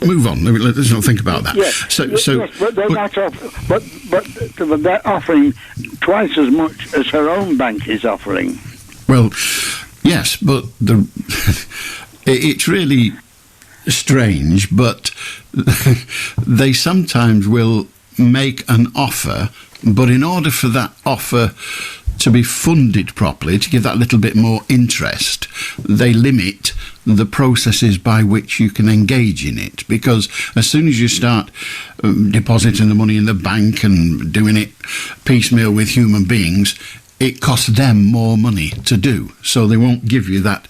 [SPEAKER 7] move on. Let's not think about that.
[SPEAKER 14] Yes, but they're not but they're offering twice as much as her own bank is offering.
[SPEAKER 7] Well, yes, but it's really strange, but they sometimes will make an offer, but in order for that offer to be funded properly, to give that little bit more interest, they limit the processes by which you can engage in it, because as soon as you start depositing the money in the bank and doing it piecemeal with human beings, it costs them more money to do, so they won't give you that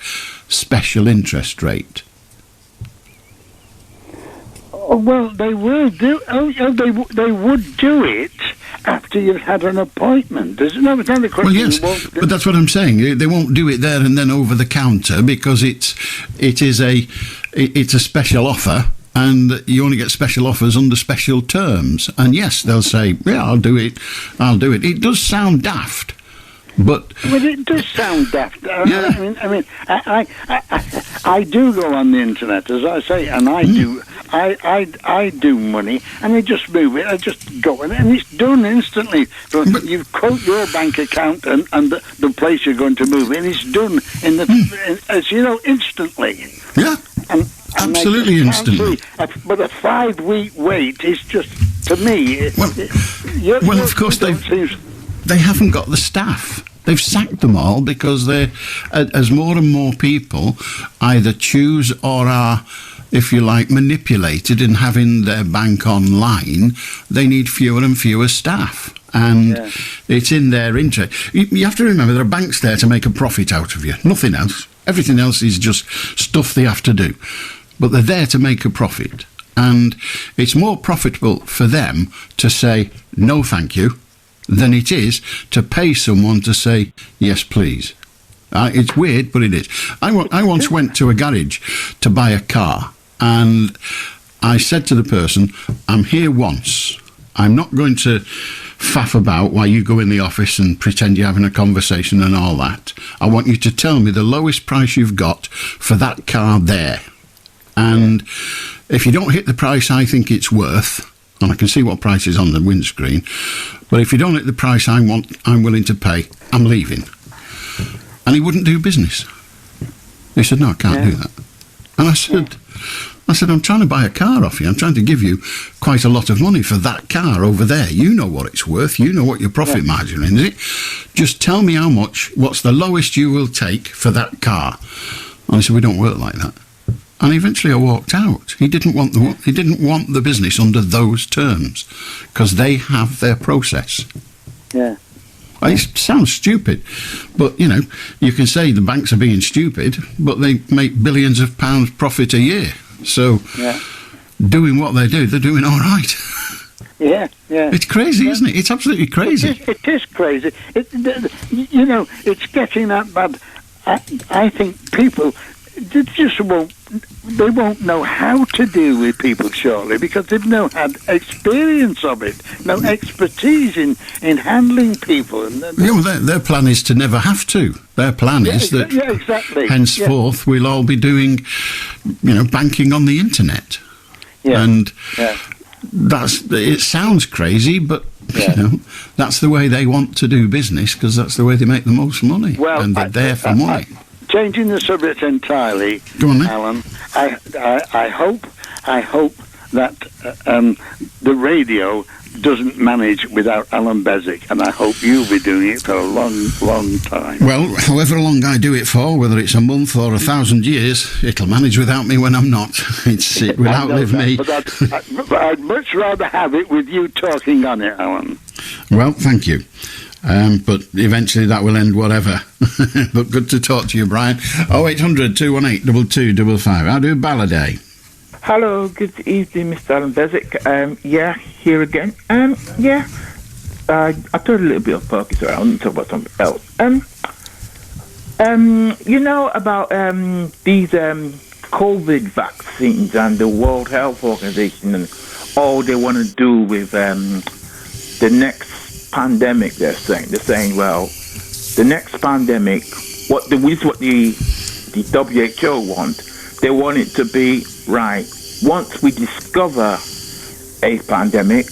[SPEAKER 7] special interest rate.
[SPEAKER 14] Oh, well, they will do. They would do it after you've had an appointment. There's no question.
[SPEAKER 7] Well, yes, but that's what I'm saying. They won't do it there and then over the counter, because it's a special offer, and you only get special offers under special terms. And yes, they'll say, "Yeah, I'll do it. It does sound daft. But
[SPEAKER 14] well, it does sound daft.
[SPEAKER 7] Yeah.
[SPEAKER 14] I do go on the internet, as I say, and I do. I do money, and I just move it. I just go in, and it's done instantly. So you quote your bank account and the place you're going to move in. It's done in the as you know, instantly.
[SPEAKER 7] Yeah, absolutely instantly.
[SPEAKER 14] But a 5-week wait is just, to me.
[SPEAKER 7] Of course they haven't got the staff. They've sacked them all because as more and more people either choose or are, if you like, manipulated in having their bank online, they need fewer and fewer staff. And it's in their interest. You have to remember there are banks there to make a profit out of you, nothing else. Everything else is just stuff they have to do. But they're there to make a profit. And it's more profitable for them to say, no thank you, than it is to pay someone to say, yes please. It's weird, but it is. I once went to a garage to buy a car, and I said to the person, I'm here once. I'm not going to faff about while you go in the office and pretend you're having a conversation and all that. I want you to tell me the lowest price you've got for that car there. And if you don't hit the price I think it's worth, and I can see what price is on the windscreen, but if you don't hit the price I'm willing to pay, I'm leaving. And he wouldn't do business. He said, no, I can't do that. And I said, I'm trying to buy a car off you. I'm trying to give you quite a lot of money for that car over there. You know what it's worth. You know what your profit margin is, it? Just tell me how much, what's the lowest you will take for that car. And I said, we don't work like that. And eventually I walked out. He didn't want the business under those terms, because they have their process.
[SPEAKER 14] Yeah.
[SPEAKER 7] It sounds stupid, but, you know, you can say the banks are being stupid, but they make billions of pounds profit a year. So, doing what they do, they're doing all right.
[SPEAKER 14] Yeah.
[SPEAKER 7] It's crazy, isn't it? It's absolutely crazy.
[SPEAKER 14] It is crazy. You know, it's getting that bad. I think people just won't know how to deal with people shortly, because they've no had experience of it, no expertise in handling people.
[SPEAKER 7] Their plan is to never have to. Their plan is that
[SPEAKER 14] exactly.
[SPEAKER 7] henceforth we'll all be doing, banking on the internet. And it sounds crazy, but that's the way they want to do business, because that's the way they make the most money.
[SPEAKER 14] Well,
[SPEAKER 7] and they're there for money.
[SPEAKER 14] Changing the subject entirely,
[SPEAKER 7] go on, then.
[SPEAKER 14] Alan. I hope that the radio doesn't manage without Allan Beswicks, and I hope you'll be doing it for a long, long time.
[SPEAKER 7] Well, however long I do it for, whether it's a month or 1,000 years, it'll manage without me when I'm not. It will outlive me.
[SPEAKER 14] But I'd much rather have it with you talking on it, Alan.
[SPEAKER 7] Well, thank you. But eventually that will end whatever. But good to talk to you, Brian. 0800 218 2255. How do Balad?
[SPEAKER 15] Hello, good evening, Mr. Allan Beswicks. Here again. I thought a little bit of focus around and talk about something else. You know about these COVID vaccines and the World Health Organization and all they want to do with the next pandemic. They're saying, well, the next pandemic, what the WHO want, they want it to be right. Once we discover a pandemic,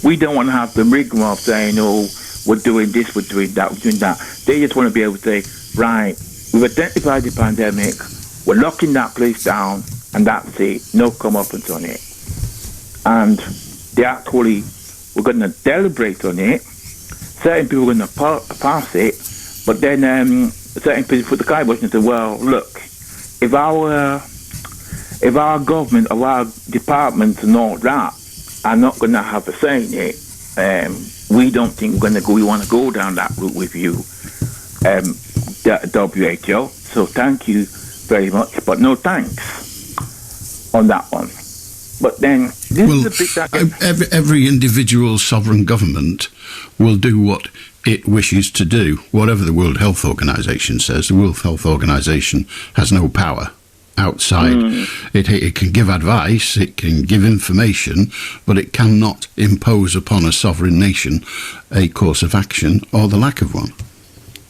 [SPEAKER 15] we don't want to have the rigmarole of saying, oh, we're doing this, we're doing that, we're doing that. They just want to be able to say, right, we've identified the pandemic, we're locking that place down, and that's it. No comeuppance on it. And they actually, we're going to deliberate on it. Certain people are going to pass it, but then certain people put the kibosh and say, well, look, if our government or our departments and all that are not going to have a say in it, we don't think we want to go down that route with you, WHO. So thank you very much, but no thanks on that one. But then this is a bit
[SPEAKER 7] every individual sovereign government will do what it wishes to do, whatever the World Health Organization says. The World Health Organization has no power outside. It can give advice, it can give information, but it cannot impose upon a sovereign nation a course of action or the lack of one.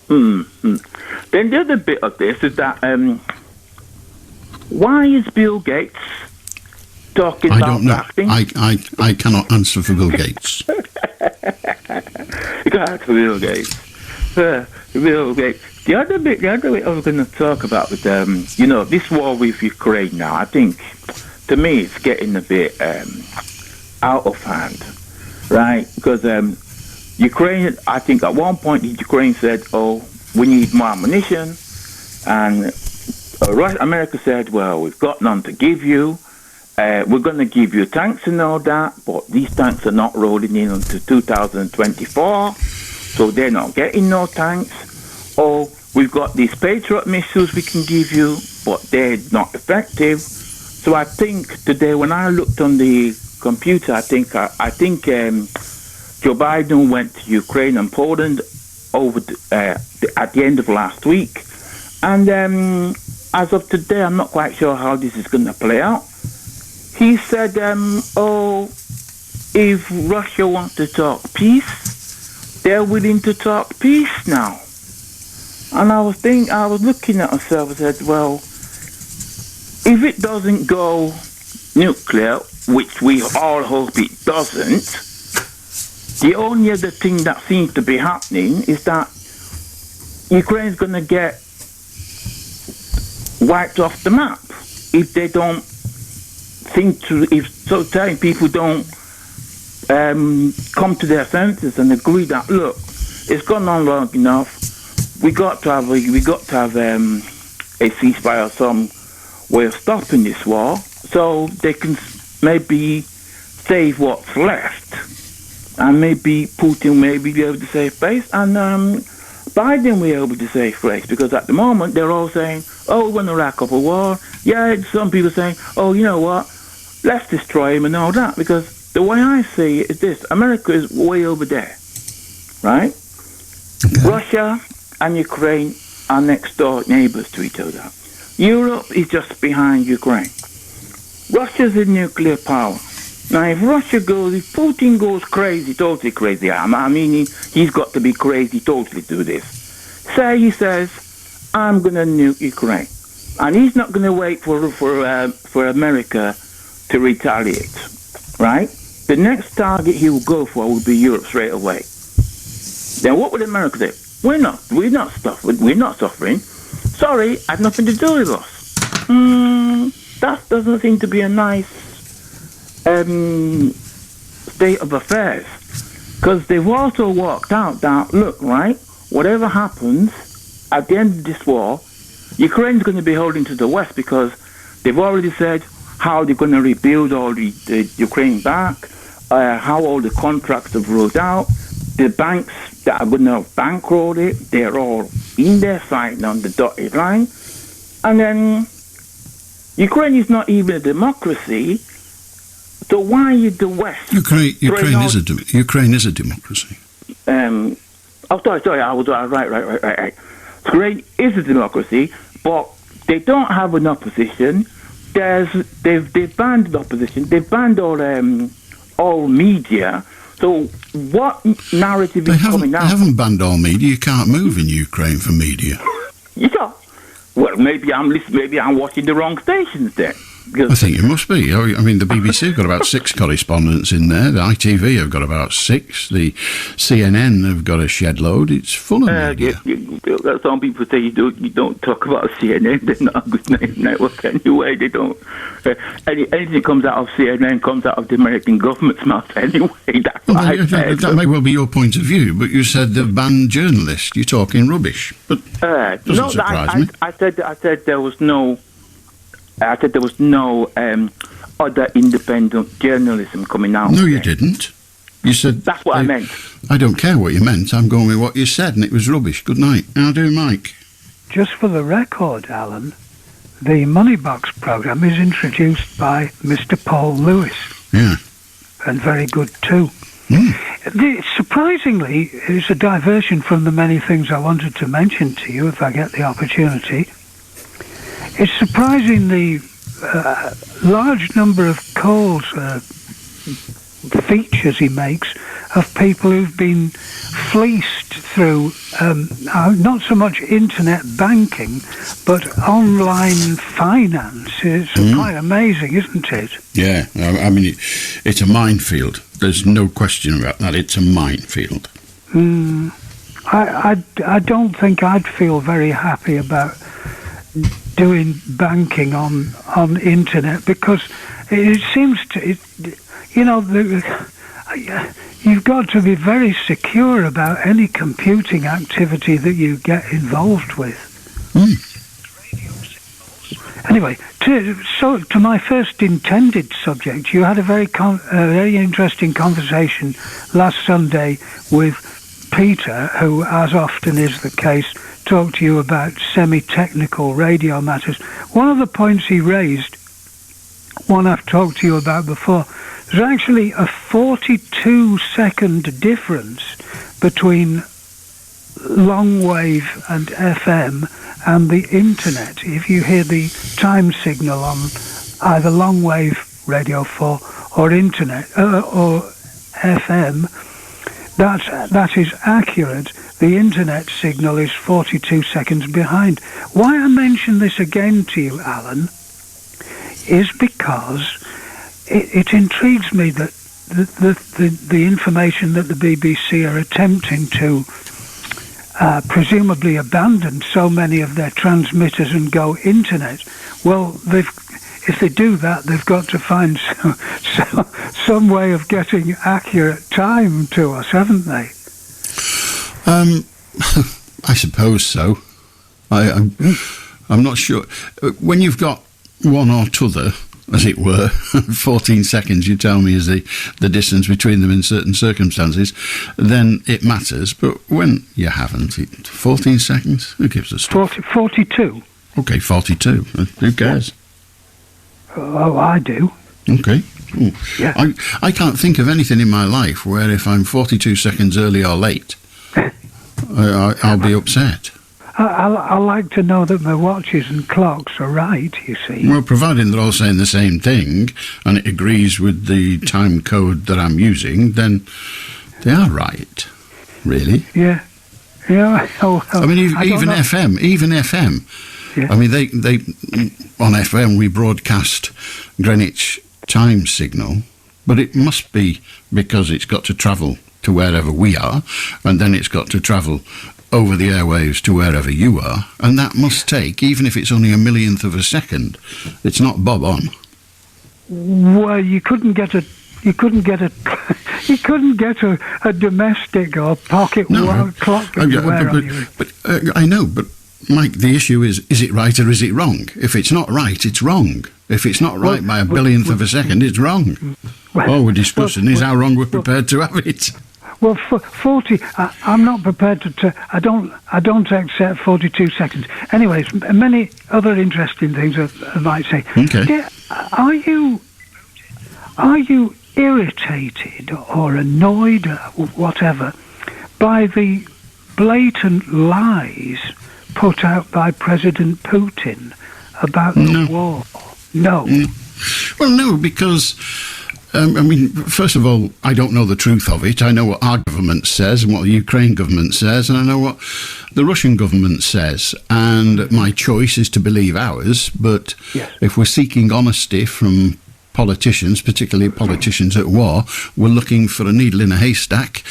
[SPEAKER 15] Then the other bit of this is that why is Bill Gates talking about
[SPEAKER 7] vaccines? I cannot answer for Bill Gates.
[SPEAKER 15] You can ask for Bill Gates. Bill Gates. The other bit I was going to talk about with this war with Ukraine now. I think, to me, it's getting a bit out of hand, right? Because Ukraine, I think at one point Ukraine said, "Oh, we need more ammunition," and America said, "Well, we've got none to give you." we're going to give you tanks and all that, but these tanks are not rolling in until 2024, so they're not getting no tanks. Or we've got these Patriot missiles we can give you, but they're not effective. So I think today, when I looked on the computer, I think Joe Biden went to Ukraine and Poland over at the end of last week, and as of today, I'm not quite sure how this is going to play out. He said, if Russia wants to talk peace, they're willing to talk peace now. And I was looking at myself and said, well, if it doesn't go nuclear, which we all hope it doesn't, the only other thing that seems to be happening is that Ukraine's going to get wiped off the map if they don't if people don't come to their senses and agree that, look, it's gone on long enough. We got to have a ceasefire, some way of stopping this war, so they can maybe save what's left, and maybe Putin may be able to save face, and Biden will be able to save face, because at the moment they're all saying, oh, we're going to rack up a war. Yeah, some people saying, oh, you know what, let's destroy him and all that, because the way I see it is this: America is way over there, right? Okay. Russia and Ukraine are next door neighbors to each other. Europe is just behind Ukraine. Russia's a nuclear power. Now, if Putin goes crazy, totally crazy, I mean, he's got to be crazy totally to do this. Say he says, I'm going to nuke Ukraine. And he's not going to wait for America to retaliate, right? The next target he will go for will be Europe straight away. Then what would America say? We're not suffering. Sorry, had nothing to do with us. That doesn't seem to be a nice state of affairs, because they've also worked out that, look, right, whatever happens at the end of this war, Ukraine's going to be holding to the West, because they've already said how they're going to rebuild all the Ukraine back, how all the contracts have rolled out, the banks that are going to bankroll it, they're all in their side on the dotted line. And then Ukraine is not even a democracy, so why is the West... Ukraine
[SPEAKER 7] is a democracy.
[SPEAKER 15] Sorry, I was right. Ukraine is a democracy, but they don't have an opposition. They've banned the opposition. They've banned all media. So what narrative is coming out?
[SPEAKER 7] They haven't banned all media. You can't move in Ukraine for media.
[SPEAKER 15] Yeah. Well, maybe I'm watching the wrong stations then.
[SPEAKER 7] I think it must be. I mean, the BBC have got about 6 correspondents in there. The ITV have got about 6. The CNN have got a shed load. It's full of media.
[SPEAKER 15] Some people say you don't talk about CNN. They're not a good network anyway. They don't. Anything that comes out of CNN comes out of the American government's mouth anyway. That's what I said.
[SPEAKER 7] That may well be your point of view, but you said they've banned journalists. You're talking rubbish. But doesn't surprise me.
[SPEAKER 15] I said there was no. I said there was no other independent journalism coming out.
[SPEAKER 7] No, you didn't. You said...
[SPEAKER 15] That's what I meant.
[SPEAKER 7] I don't care what you meant. I'm going with what you said, and it was rubbish. Good night. How do, Mike?
[SPEAKER 16] Just for the record, Alan, the Moneybox programme is introduced by Mr. Paul Lewis.
[SPEAKER 7] Yeah.
[SPEAKER 16] And very good, too. Surprisingly, it's a diversion from the many things I wanted to mention to you, if I get the opportunity. It's surprising the large number of calls, features he makes of people who've been fleeced through not so much internet banking, but online finance. It's quite amazing, isn't it?
[SPEAKER 7] Yeah, I mean, it's a minefield. There's no question about that. It's a minefield.
[SPEAKER 16] I don't think I'd feel very happy about doing banking on internet, because it seems to, you've got to be very secure about any computing activity that you get involved with. Anyway, to my first intended subject, you had a very interesting conversation last Sunday with Peter, who, as often is the case, talked to you about semi-technical radio matters. One of the points he raised, one I've talked to you about before, there's actually a 42-second difference between long wave and FM and the internet. If you hear the time signal on either long wave Radio 4 or internet or FM, that is accurate. The internet signal is 42 seconds behind. Why I mention this again to you, Alan, is because it intrigues me that the information that the BBC are attempting to presumably abandon so many of their transmitters and go internet. Well, if they do that, they've got to find some way of getting accurate time to us, haven't they?
[SPEAKER 7] I suppose so. I'm not sure. When you've got one or t'other, as it were, 14 seconds, you tell me, is the distance between them in certain circumstances, then it matters. But when you haven't, 14 seconds, who gives a stuff?
[SPEAKER 16] 42.
[SPEAKER 7] Okay, 42. Who cares?
[SPEAKER 16] Oh, I do.
[SPEAKER 7] Okay. Ooh.
[SPEAKER 16] Yeah.
[SPEAKER 7] I can't think of anything in my life where if I'm 42 seconds early or late, I'll be upset.
[SPEAKER 16] I like to know that my watches and clocks are right, you see.
[SPEAKER 7] Well, providing they're all saying the same thing and it agrees with the time code that I'm using, then they are right, really.
[SPEAKER 16] Yeah. Yeah.
[SPEAKER 7] I mean, even FM.
[SPEAKER 16] Yeah.
[SPEAKER 7] I mean, they on FM we broadcast Greenwich time signal, but it must be because it's got to travel to wherever we are, and then it's got to travel over the airwaves to wherever you are, and that must take, even if it's only a millionth of a second, it's not bob on.
[SPEAKER 16] Well, you couldn't get a domestic or pocket clock.
[SPEAKER 7] But I know, but Mike, the issue is it right or is it wrong? If it's not right, it's wrong. If it's not right by a billionth of a second, it's wrong. All we're discussing is how wrong we're prepared to have it.
[SPEAKER 16] Well, 40. I'm not prepared to. I don't accept 42 seconds. Anyways, many other interesting things I might say.
[SPEAKER 7] Okay.
[SPEAKER 16] Are you irritated or annoyed or whatever by the blatant lies put out by President Putin about the war? No.
[SPEAKER 7] Well, no, because. I mean, first of all, I don't know the truth of it. I know what our government says and what the Ukraine government says, and I know what the Russian government says. And my choice is to believe ours, but if we're seeking honesty from politicians, particularly politicians at war, we're looking for a needle in a haystack,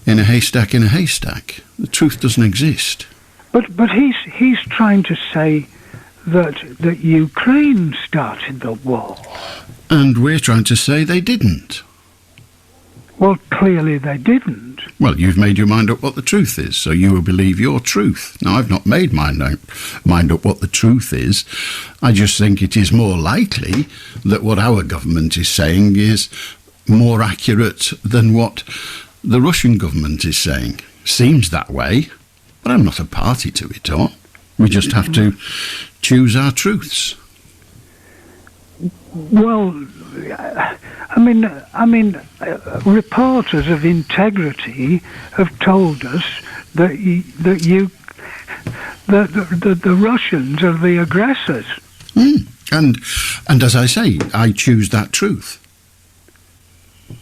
[SPEAKER 7] in a haystack, in a haystack. The truth doesn't exist.
[SPEAKER 16] But he's trying to say that Ukraine started the war.
[SPEAKER 7] And we're trying to say they didn't.
[SPEAKER 16] Well, clearly they didn't.
[SPEAKER 7] Well, you've made your mind up what the truth is, so you will believe your truth. Now, I've not made my mind up what the truth is. I just think it is more likely that what our government is saying is more accurate than what the Russian government is saying. Seems that way, but I'm not a party to it all. We just have to choose our truths.
[SPEAKER 16] Well, I mean, reporters of integrity have told us that the Russians are the aggressors.
[SPEAKER 7] And as I say, I choose that truth.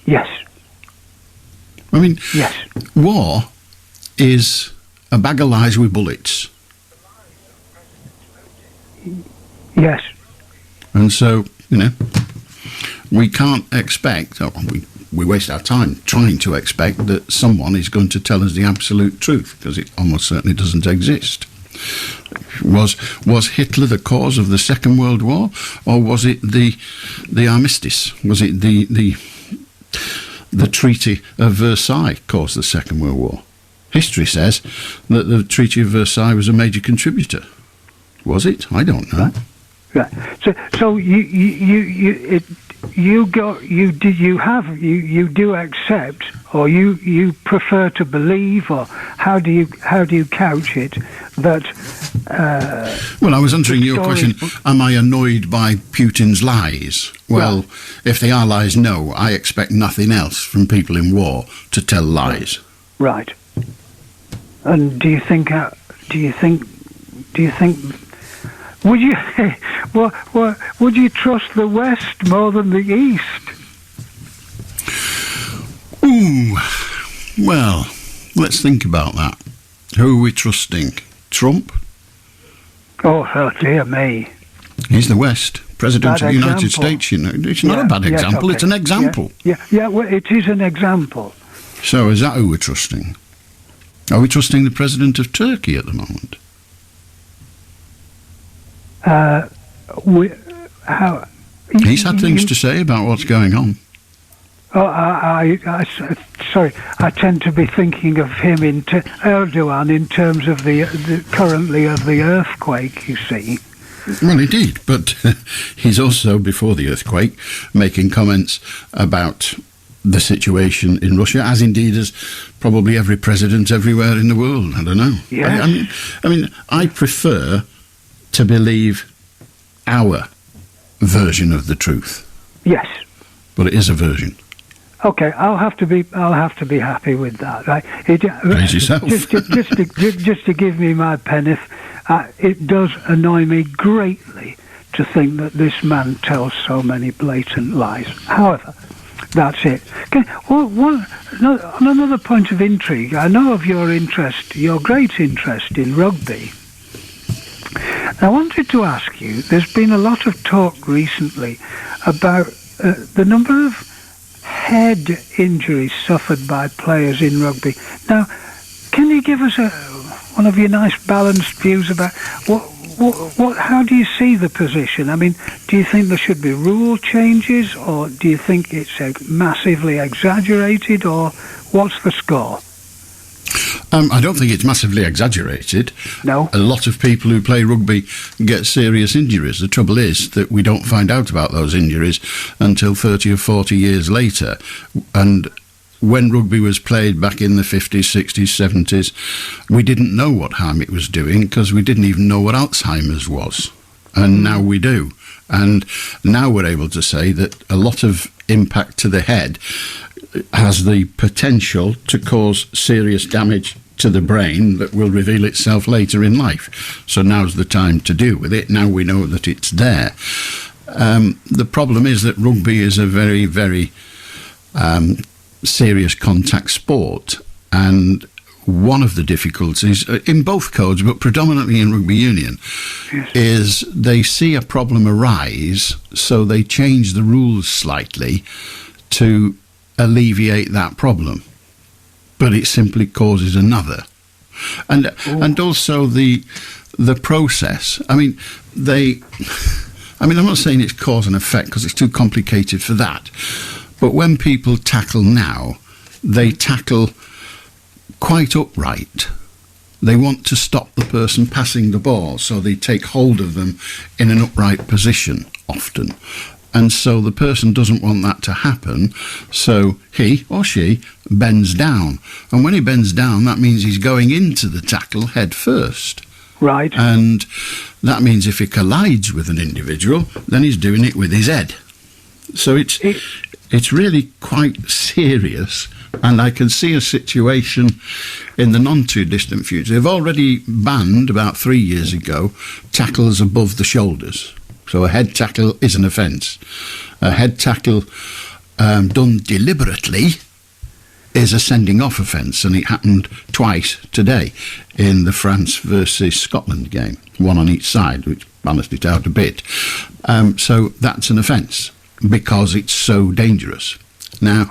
[SPEAKER 16] Yes.
[SPEAKER 7] I mean,
[SPEAKER 16] yes.
[SPEAKER 7] War is a bag of lies with bullets.
[SPEAKER 16] Yes.
[SPEAKER 7] And so, we can't expect, we waste our time trying to expect that someone is going to tell us the absolute truth, because it almost certainly doesn't exist. Was Hitler the cause of the Second World War, or was it the armistice? Was it the Treaty of Versailles caused the Second World War? History says that the Treaty of Versailles was a major contributor. Was it? I don't know.
[SPEAKER 16] Right. So you do accept, or you prefer to believe, or how do you couch it that?
[SPEAKER 7] Well, I was answering your question. Am I annoyed by Putin's lies? Well, if they are lies, no. I expect nothing else from people in war to tell lies.
[SPEAKER 16] Right. And do you think? Would you would you trust the West more than the East?
[SPEAKER 7] Ooh, well, let's think about that. Who are we trusting? Trump?
[SPEAKER 16] Oh dear me.
[SPEAKER 7] He's the West, President of the United States. You know, it's not a bad example. It's an example.
[SPEAKER 16] Yeah. Well, it is an example.
[SPEAKER 7] So, is that who we're trusting? Are we trusting the President of Turkey at the moment? He's had things to say about what's going on.
[SPEAKER 16] Oh, sorry. I tend to be thinking of him Erdogan in terms of the currently of the earthquake. You see.
[SPEAKER 7] Well, indeed, but he's also, before the earthquake, making comments about the situation in Russia, as indeed as probably every president everywhere in the world. I don't know.
[SPEAKER 16] Yes.
[SPEAKER 7] I mean, I prefer to believe our version of the truth.
[SPEAKER 16] Yes.
[SPEAKER 7] But it is a version.
[SPEAKER 16] Okay, I'll have to be happy with that. Right?
[SPEAKER 7] Praise yourself.
[SPEAKER 16] Just to give me my penny, it does annoy me greatly to think that this man tells so many blatant lies. However, that's it. Okay. On another point of intrigue, I know of your great interest in rugby. I wanted to ask you, there's been a lot of talk recently about the number of head injuries suffered by players in rugby. Now, can you give us one of your nice balanced views about how do you see the position? I mean, do you think there should be rule changes, or do you think it's massively exaggerated, or what's the score?
[SPEAKER 7] I don't think it's massively exaggerated.
[SPEAKER 16] No.
[SPEAKER 7] A lot of people who play rugby get serious injuries. The trouble is that we don't find out about those injuries until 30 or 40 years later. And when rugby was played back in the 50s, 60s, 70s, we didn't know what harm it was doing because we didn't even know what Alzheimer's was. And now we do. And now we're able to say that a lot of impact to the head has the potential to cause serious damage to the brain that will reveal itself later in life. So now's the time to deal with it. Now we know that it's there. The problem is that rugby is a very, very serious contact sport, and one of the difficulties in both codes, but predominantly in rugby union, is they see a problem arise, so they change the rules slightly to alleviate that problem, but it simply causes another. And also the process. I mean, I'm not saying it's cause and effect because it's too complicated for that, but when people tackle now, they tackle quite upright. They want to stop the person passing the ball, so they take hold of them in an upright position often. And so the person doesn't want that to happen, so he or she bends down. And when he bends down, that means he's going into the tackle head first.
[SPEAKER 16] Right.
[SPEAKER 7] And that means if he collides with an individual, then he's doing it with his head. So it's really quite serious, and I can see a situation in the non-too-distant future. They've already banned, about 3 years ago, tackles above the shoulders. So a head tackle is an offence. A head tackle done deliberately is a sending off offence, and it happened twice today in the France versus Scotland game, one on each side, which balanced it out a bit. So that's an offence because it's so dangerous. Now,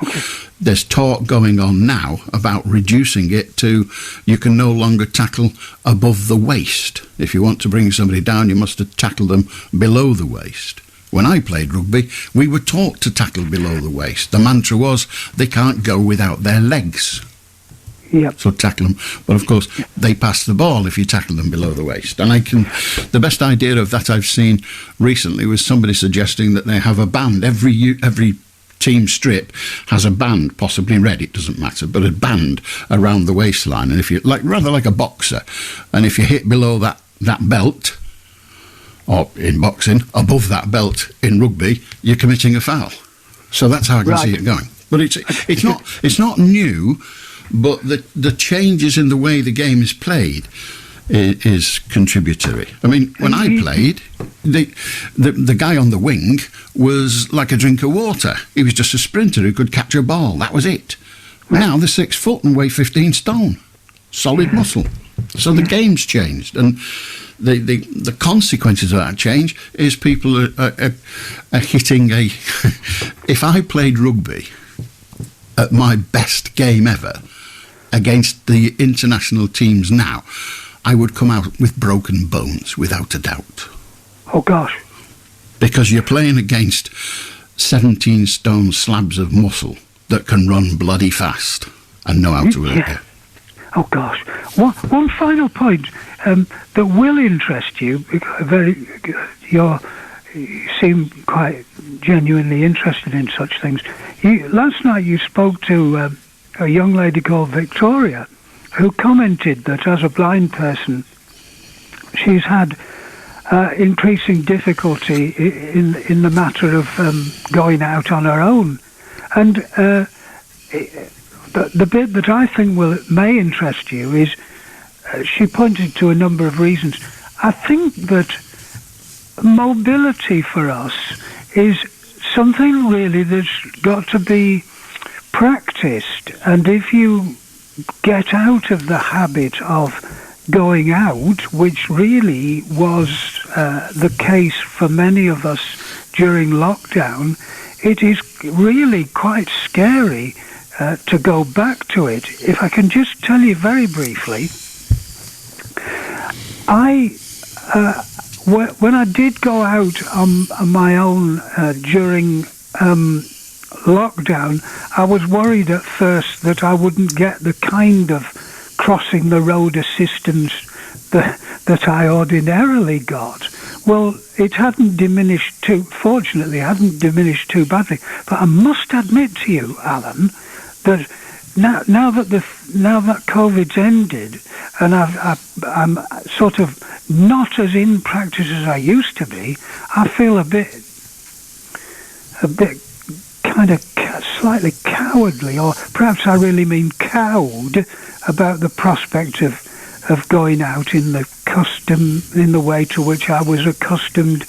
[SPEAKER 7] there's talk going on now about reducing it to you can no longer tackle above the waist. If you want to bring somebody down, you must tackle them below the waist. When I played rugby, we were taught to tackle below the waist. The mantra was, they can't go without their legs. So tackle them. But of course, they pass the ball if you tackle them below the waist. And the best idea of that I've seen recently was somebody suggesting that they have a band. Every team strip has a band, possibly red, it doesn't matter, but a band around the waistline. And if you rather like a boxer, and if you hit below that belt, or in boxing, above that belt in rugby, you're committing a foul. So that's how I can see it going. But it's not new, but the changes in the way the game is played is contributory. I mean, when I played, the guy on the wing was like a drink of water. He was just a sprinter who could catch a ball. That was it. Now they're 6 foot and weigh 15 stone. Solid muscle. So the game's changed, and the consequences of that change is people are hitting a... If I played rugby at my best game ever against the international teams now, I would come out with broken bones, without a doubt.
[SPEAKER 16] Oh, gosh.
[SPEAKER 7] Because you're playing against 17-stone slabs of muscle that can run bloody fast and know how to work it.
[SPEAKER 16] Oh, gosh. One final point that will interest you. You seem quite genuinely interested in such things. Last night you spoke to a young lady called Victoria, who commented that as a blind person, she's had increasing difficulty in the matter of going out on her own. And the bit that I think may interest you is she pointed to a number of reasons. I think that mobility for us is something really that's got to be practiced, and if you get out of the habit of going out, which really was the case for many of us during lockdown, it is really quite scary to go back to it. If I can just tell you very briefly, when I did go out on my own during lockdown, I was worried at first that I wouldn't get the kind of crossing the road assistance that I ordinarily got. Well, it hadn't diminished fortunately, it hadn't diminished too badly. But I must admit to you, Alan, that now that COVID's ended, and I'm sort of not as in practice as I used to be, I feel a bit kind of slightly cowardly, or perhaps I really mean cowed, about the prospect of going out in the way to which I was accustomed,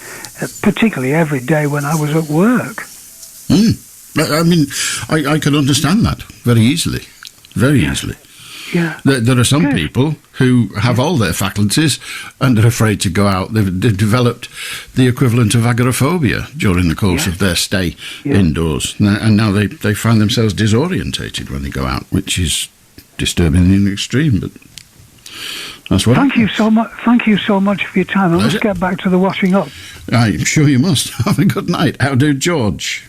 [SPEAKER 16] particularly every day when I was at work.
[SPEAKER 7] I mean, I can understand that very easily. Very easily.
[SPEAKER 16] Yeah.
[SPEAKER 7] There are some people who have all their faculties and are afraid to go out. They've developed the equivalent of agoraphobia during the course of their stay indoors. And now they find themselves disorientated when they go out, which is disturbing in the extreme, but that's what
[SPEAKER 16] Thank you so much for your time. I must get back to the washing up.
[SPEAKER 7] I'm sure you must. Have a good night. How do George?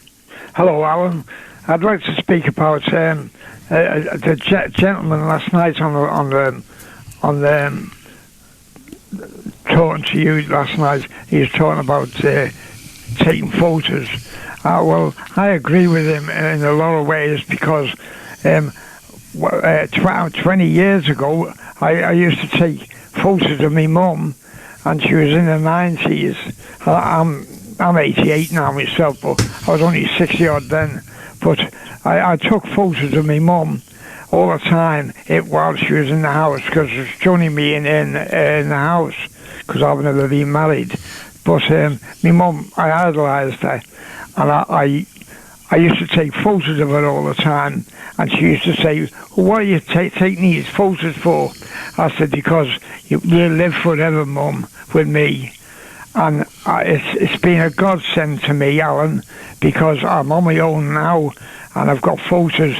[SPEAKER 17] Hello, Alan. I'd like to speak about the gentleman last night on the talking to you last night. He was talking about taking photos. Well, I agree with him in a lot of ways, because 20 years ago I used to take photos of my mum, and she was in her 90s. I'm 88 now myself, but I was only 60 odd then. But I took photos of my mum all the time while she was in the house, because it was only me in the house, because I've never been married. But my mum, I idolised her, and I used to take photos of her all the time. And she used to say, "What are you taking these photos for?" I said, "Because you live forever, Mum, with me." And it's been a godsend to me, Alan, because I'm on my own now, and I've got photos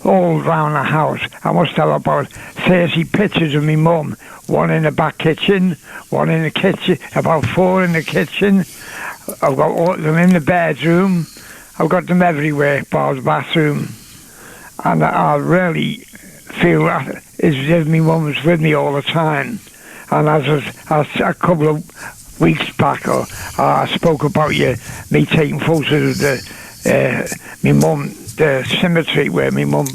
[SPEAKER 17] all around the house. I must have about 30 pictures of my mum, one in the back kitchen, one in the kitchen, about 4 in the kitchen. I've got all of them in the bedroom. I've got them everywhere, bar the bathroom. And I really feel that is if my mum was with me all the time. And as a couple of weeks back, I spoke about me taking photos of my mum, the cemetery where my mum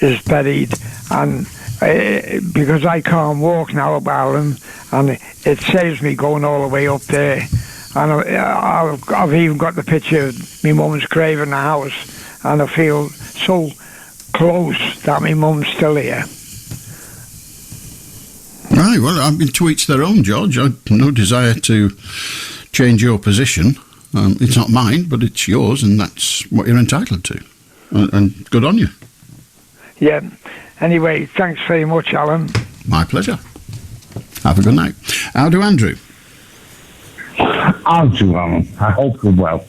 [SPEAKER 17] is buried, and because I can't walk now, Alan, and it saves me going all the way up there. And I've even got the picture of my mum's grave in the house, and I feel so close that my mum's still here.
[SPEAKER 7] Right, well, I mean, to each their own, George. I've no desire to change your position. It's not mine, but it's yours, and that's what you're entitled to. And good on you.
[SPEAKER 17] Yeah. Anyway, thanks very much, Alan.
[SPEAKER 7] My pleasure. Have a good night. How do Andrew?
[SPEAKER 18] I'll do, Alan. I hope you're well.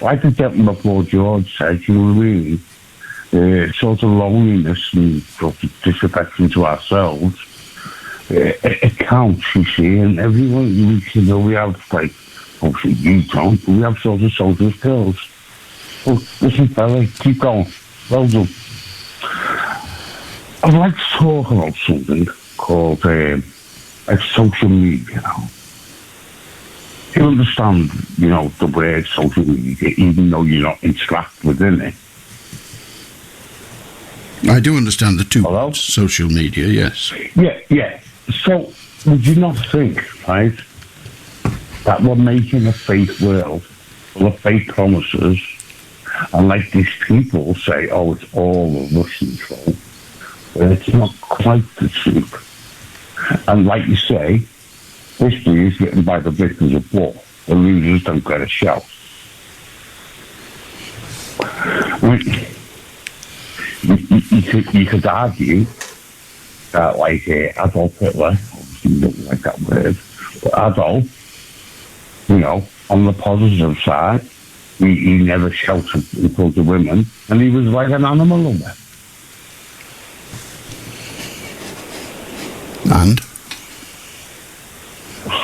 [SPEAKER 18] Like the gentleman before George said, you really sort of loneliness and sort of disaffection to ourselves. It counts, you see, and everyone, we have, like, obviously you don't, but we have sort of social skills. Well, listen, fella, keep going. Well done. I'd like to talk about something called like social media now. You understand, the word social media, even though you're not interact within it.
[SPEAKER 7] I do understand the two words, social media, yes.
[SPEAKER 18] Yeah. So, would you not think, right, that we're making a fake world full of fake promises, and like these people say, oh, it's all the Russians' fault, but it's not quite the truth. And like you say, history is written by the victims of war. The losers don't get a shout. You could argue that, like, Adolf Hitler, obviously you don't like that word, but Adolf, on the positive side, he never shouted in front of women, and he was like an animal lover.
[SPEAKER 7] And?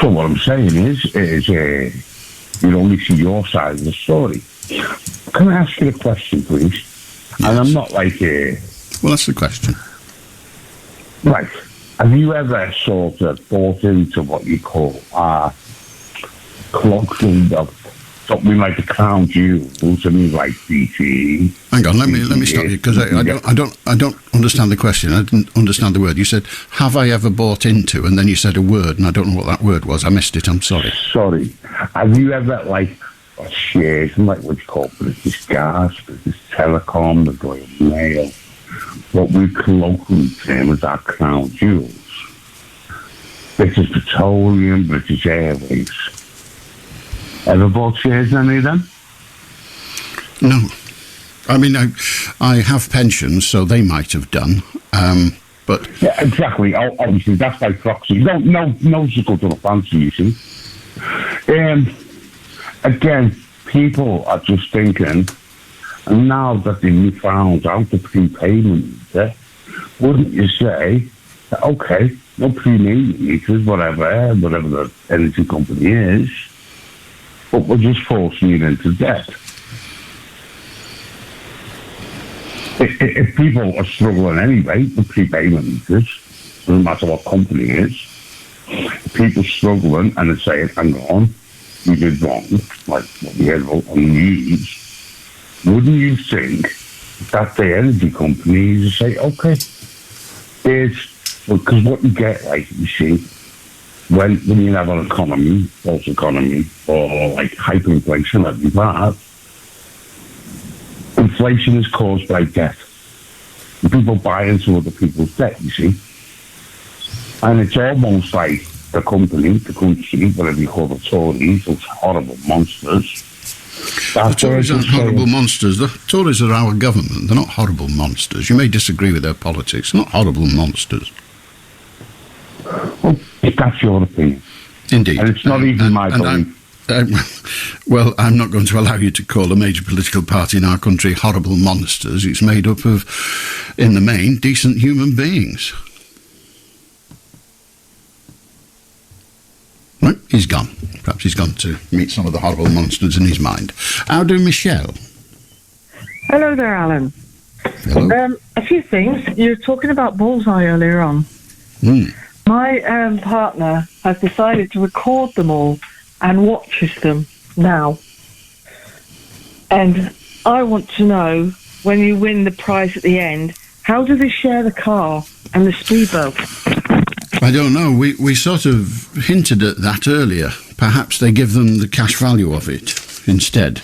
[SPEAKER 18] So what I'm saying is you only see your side of the story. Can I ask you a question, please? Yes. And I'm not like
[SPEAKER 7] well, that's the question.
[SPEAKER 18] Right. Have you ever sort of bought into what you call colloquially of something like the crown jewels, something like BT?
[SPEAKER 7] Hang on, let me stop you, because I don't understand the question. I didn't understand the word. You said, have I ever bought into, and then you said a word, and I don't know what that word was. I missed it, I'm sorry.
[SPEAKER 18] Sorry. Have you ever, like, got shares in, like, what you call British Gas, British Telecom, the Royal Mail, what we colloquially term as our crown jewels? British Petroleum, British Airways. Ever bought shares in any of them?
[SPEAKER 7] No. I mean, I have pensions, so they might have done, but...
[SPEAKER 18] Yeah, exactly. Obviously, that's by proxy. No go to the fancy, you see. Again, people are just thinking, and now that they've found out the prepayment meter, wouldn't you say, okay, no prepayment meters, whatever the energy company is, but we're just forcing you into debt. If people are struggling anyway, the prepayment meters, doesn't matter what company it is, if people struggling and they're saying, hang on, we did wrong, like what we heard about on the news, wouldn't you think that the energy companies say, okay, because what you get, like, you see, when you have an economy, false economy, or like hyperinflation like we've had, inflation is caused by debt. And people buy into other people's debt, you see. And it's almost like the company, the country, whatever you call the Tories, those horrible monsters.
[SPEAKER 7] The Tories aren't horrible monsters. The Tories are our government. They're not horrible monsters. You may disagree with their politics. They're not horrible monsters.
[SPEAKER 18] Well, that's your opinion.
[SPEAKER 7] Indeed.
[SPEAKER 18] And it's not even my belief.
[SPEAKER 7] Well, I'm not going to allow you to call a major political party in our country horrible monsters. It's made up of, in the main, decent human beings. Right, he's gone. Perhaps he's gone to meet some of the horrible monsters in his mind. How do Michelle?
[SPEAKER 19] Hello there, Alan.
[SPEAKER 7] Hello.
[SPEAKER 12] A few things. You were talking about Bullseye earlier on. My partner has decided to record them all and watches them now. And I want to know, when you win the prize at the end, how do they share the car and the speedboat?
[SPEAKER 7] I don't know. We sort of hinted at that earlier. Perhaps they give them the cash value of it instead.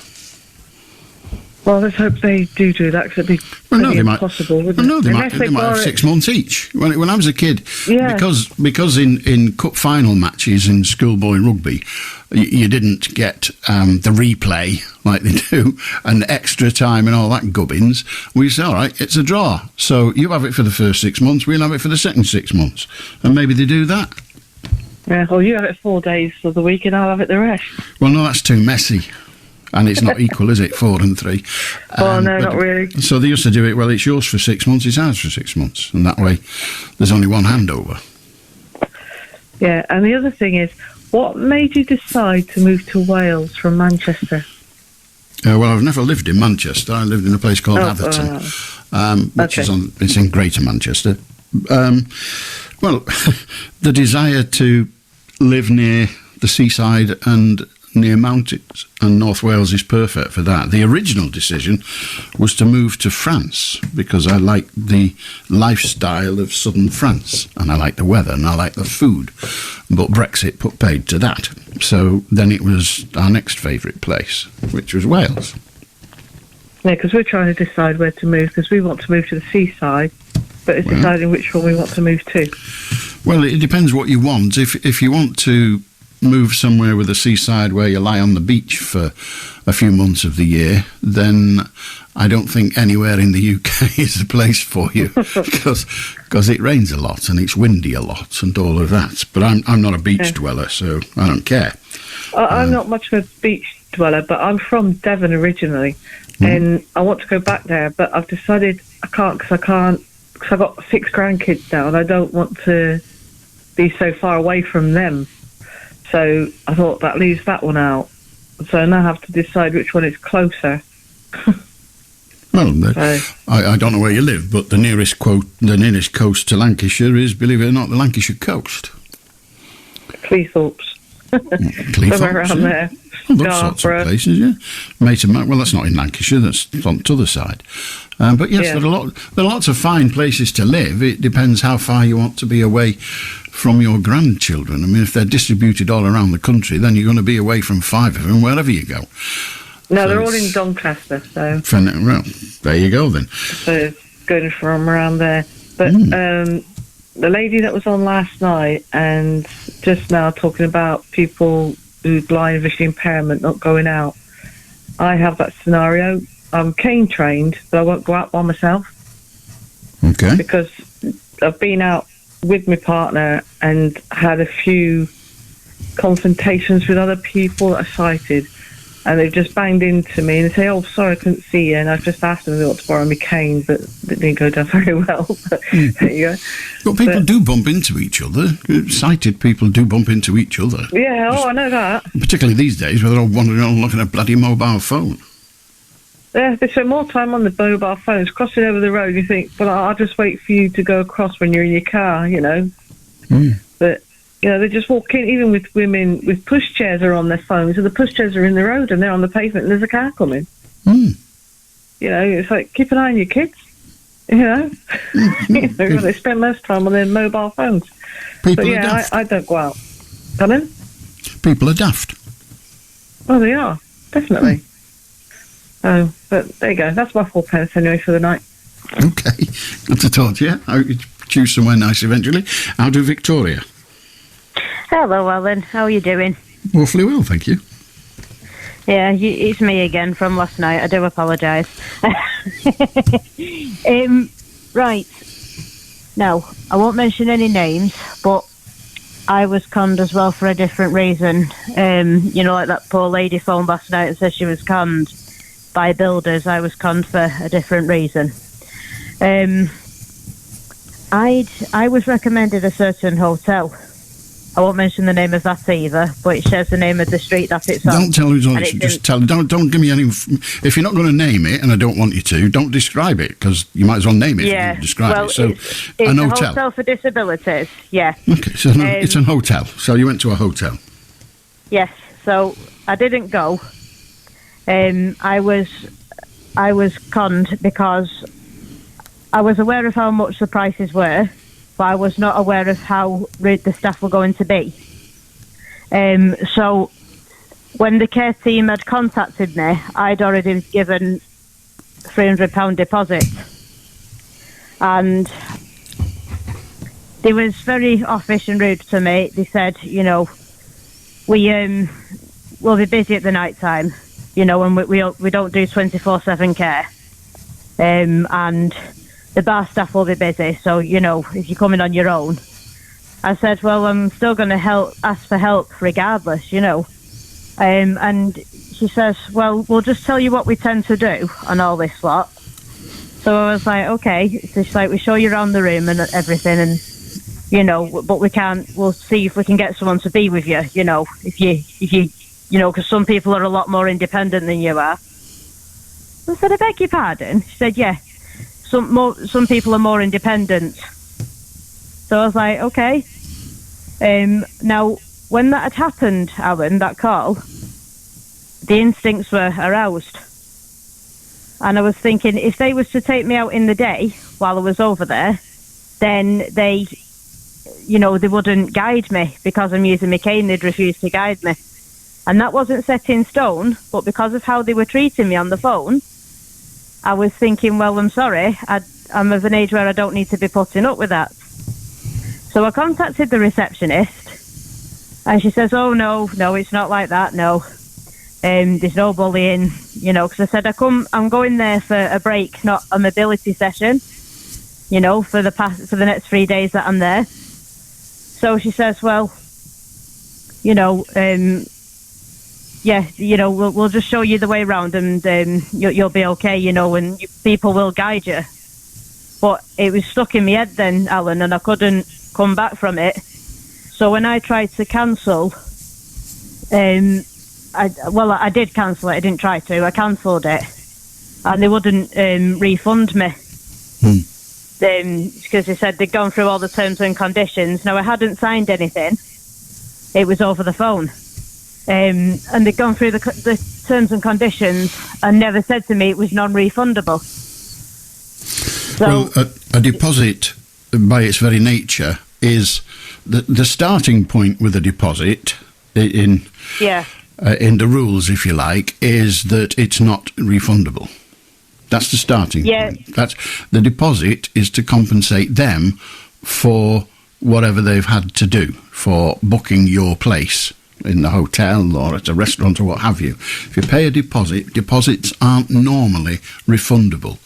[SPEAKER 12] Well, let's hope they do that, because it'd be impossible, wouldn't it?
[SPEAKER 7] They might have 6 months each. When I was a kid, because in cup final matches in schoolboy rugby, you didn't get the replay like they do, and extra time and all that gubbins. We said, all right, it's a draw. So you have it for the first 6 months, we'll have it for the second 6 months. And maybe they do that.
[SPEAKER 12] Yeah, well, you have it 4 days of the week and I'll have it the rest.
[SPEAKER 7] Well, no, that's too messy. And it's not equal, is it? 4 and 3.
[SPEAKER 12] Well, no, not really.
[SPEAKER 7] So they used to do it, well, it's yours for 6 months, it's ours for 6 months. And that way, there's only one handover.
[SPEAKER 12] Yeah, and the other thing is, what made you decide to move to Wales from Manchester?
[SPEAKER 7] Well, I've never lived in Manchester. I lived in a place called Atherton, which is it's in Greater Manchester. Well, the desire to live near the seaside and near mountains, and North Wales is perfect for that. The original decision was to move to France because I like the lifestyle of southern France, and I like the weather, and I like the food. But Brexit put paid to that. So then it was our next favourite place, which was Wales.
[SPEAKER 12] Yeah, because we're trying to decide where to move, because we want to move to the seaside, but it's deciding which one we want to move to.
[SPEAKER 7] Well, it depends what you want. If you want to move somewhere with a seaside where you lie on the beach for a few months of the year, then I don't think anywhere in the UK is the place for you because it rains a lot and it's windy a lot and all of that. But I'm not a beach dweller, so I don't care.
[SPEAKER 12] I'm not much of a beach dweller, but I'm from Devon originally, and I want to go back there, but I've decided I can't because I've got 6 grandkids now and I don't want to be so far away from them. So I thought that leaves that one out. So now I have to decide which one is closer.
[SPEAKER 7] Well, I don't know where you live, but the nearest coast to Lancashire is, believe it or not, the Lancashire coast.
[SPEAKER 12] Cleethorpes. Somewhere around there.
[SPEAKER 7] Well, those sorts of places, yeah. Well, that's not in Lancashire, that's on the other side. But yes, there are lots of fine places to live. It depends how far you want to be away from your grandchildren. I mean, if they're distributed all around the country, then you're going to be away from 5 of them wherever you go.
[SPEAKER 12] No, they're all in Doncaster, so...
[SPEAKER 7] Well, there you go, then.
[SPEAKER 12] So going from around there. But the lady that was on last night and just now talking about people with blind vision impairment not going out, I have that scenario. I'm cane trained, but I won't go out by myself.
[SPEAKER 7] Okay.
[SPEAKER 12] Because I've been out with my partner and had a few confrontations with other people that are sighted, and they've just banged into me and they say, oh, sorry, I couldn't see you, and I've just asked them if they want to borrow my cane, but it didn't go down very well. But there you go.
[SPEAKER 7] But people do bump into each other. Sighted people do bump into each other.
[SPEAKER 12] Yeah, I know that.
[SPEAKER 7] Particularly these days where they're all wandering around looking at a bloody mobile phone.
[SPEAKER 12] Yeah, they spend more time on the mobile phones, crossing over the road. You think, well, I'll just wait for you to go across when you're in your car, you know. But, you know, they just walk in, even with women with pushchairs are on their phones, and the pushchairs are in the road and they're on the pavement and there's a car coming. You know, it's like, keep an eye on your kids, you know. They spend most time on their mobile phones.
[SPEAKER 7] People are daft.
[SPEAKER 12] I don't go out. Pardon?
[SPEAKER 7] People are daft.
[SPEAKER 12] Well, they are, definitely. Oh, but there you go. That's my 4 pence anyway for the night.
[SPEAKER 7] Okay, good to talk to you. I hope you choose somewhere nice eventually. I'll do Victoria.
[SPEAKER 19] Hello, Alan. How are you doing?
[SPEAKER 7] Awfully well, thank you.
[SPEAKER 19] Yeah, it's me again from last night. I do apologise. Right. Now, I won't mention any names, but I was conned as well for a different reason. You know, like that poor lady phoned last night and said she was conned by builders. I was conned for a different reason. I was recommended a certain hotel, I won't mention the name of that either, but it shares the name of the street that it's on.
[SPEAKER 7] Don't tell who's on
[SPEAKER 19] And
[SPEAKER 7] it.
[SPEAKER 19] it's
[SPEAKER 7] Just
[SPEAKER 19] in-
[SPEAKER 7] tell. Don't give me any. If you're not going to name it, and I don't want you to, don't describe it, because you might as well name it. If
[SPEAKER 19] Yeah,
[SPEAKER 7] you describe
[SPEAKER 19] well,
[SPEAKER 7] it. So,
[SPEAKER 19] it's
[SPEAKER 7] an
[SPEAKER 19] a
[SPEAKER 7] hotel.
[SPEAKER 19] hotel for disabilities. Yeah.
[SPEAKER 7] Okay, so it's an hotel. So you went to a hotel.
[SPEAKER 19] Yes. So I didn't go. I was conned because I was aware of how much the prices were, but I was not aware of how rude the staff were going to be. So when the care team had contacted me, I'd already given £300 deposit, and they was very offish and rude to me. They said, we'll be busy at the night time, and we don't do 24/7 care, and the bar staff will be busy. So if you're coming on your own. I said, well, I'm still going to ask for help regardless, and she says, well, we'll just tell you what we tend to do on all this lot. So I was like, okay. So she's like, we show you around the room and everything, and but we'll see if we can get someone to be with you, if you because some people are a lot more independent than you are. I said, I beg your pardon? She said, yeah, some people are more independent. So I was like, okay. Now, when that had happened, Alan, that call, the instincts were aroused. And I was thinking, if they was to take me out in the day while I was over there, then they wouldn't guide me because I'm using my cane. They'd refuse to guide me. And that wasn't set in stone, but because of how they were treating me on the phone, I was thinking, well, I'm sorry, I'm of an age where I don't need to be putting up with that. So I contacted the receptionist, and she says, oh, no, it's not like that, no. There's no bullying, because I said, I'm going there for a break, not a mobility session, for the next 3 days that I'm there. So she says, well, we'll just show you the way around, and you'll be okay, and people will guide you. But it was stuck in my head then, Alan, and I couldn't come back from it. So when I tried to cancel, I did cancel it. I didn't try to. I cancelled it, and they wouldn't refund me because they said they'd gone through all the terms and conditions. Now, I hadn't signed anything. It was over the phone. And they'd gone through the terms and conditions and never said to me it was non-refundable. So,
[SPEAKER 7] well, a deposit, by its very nature, is the starting point with a deposit in the rules, if you like, is that it's not refundable. That's the starting point. That's the deposit is to compensate them for whatever they've had to do for booking your place in the hotel or at a restaurant or what have you. If you pay a deposit, deposits aren't normally refundable.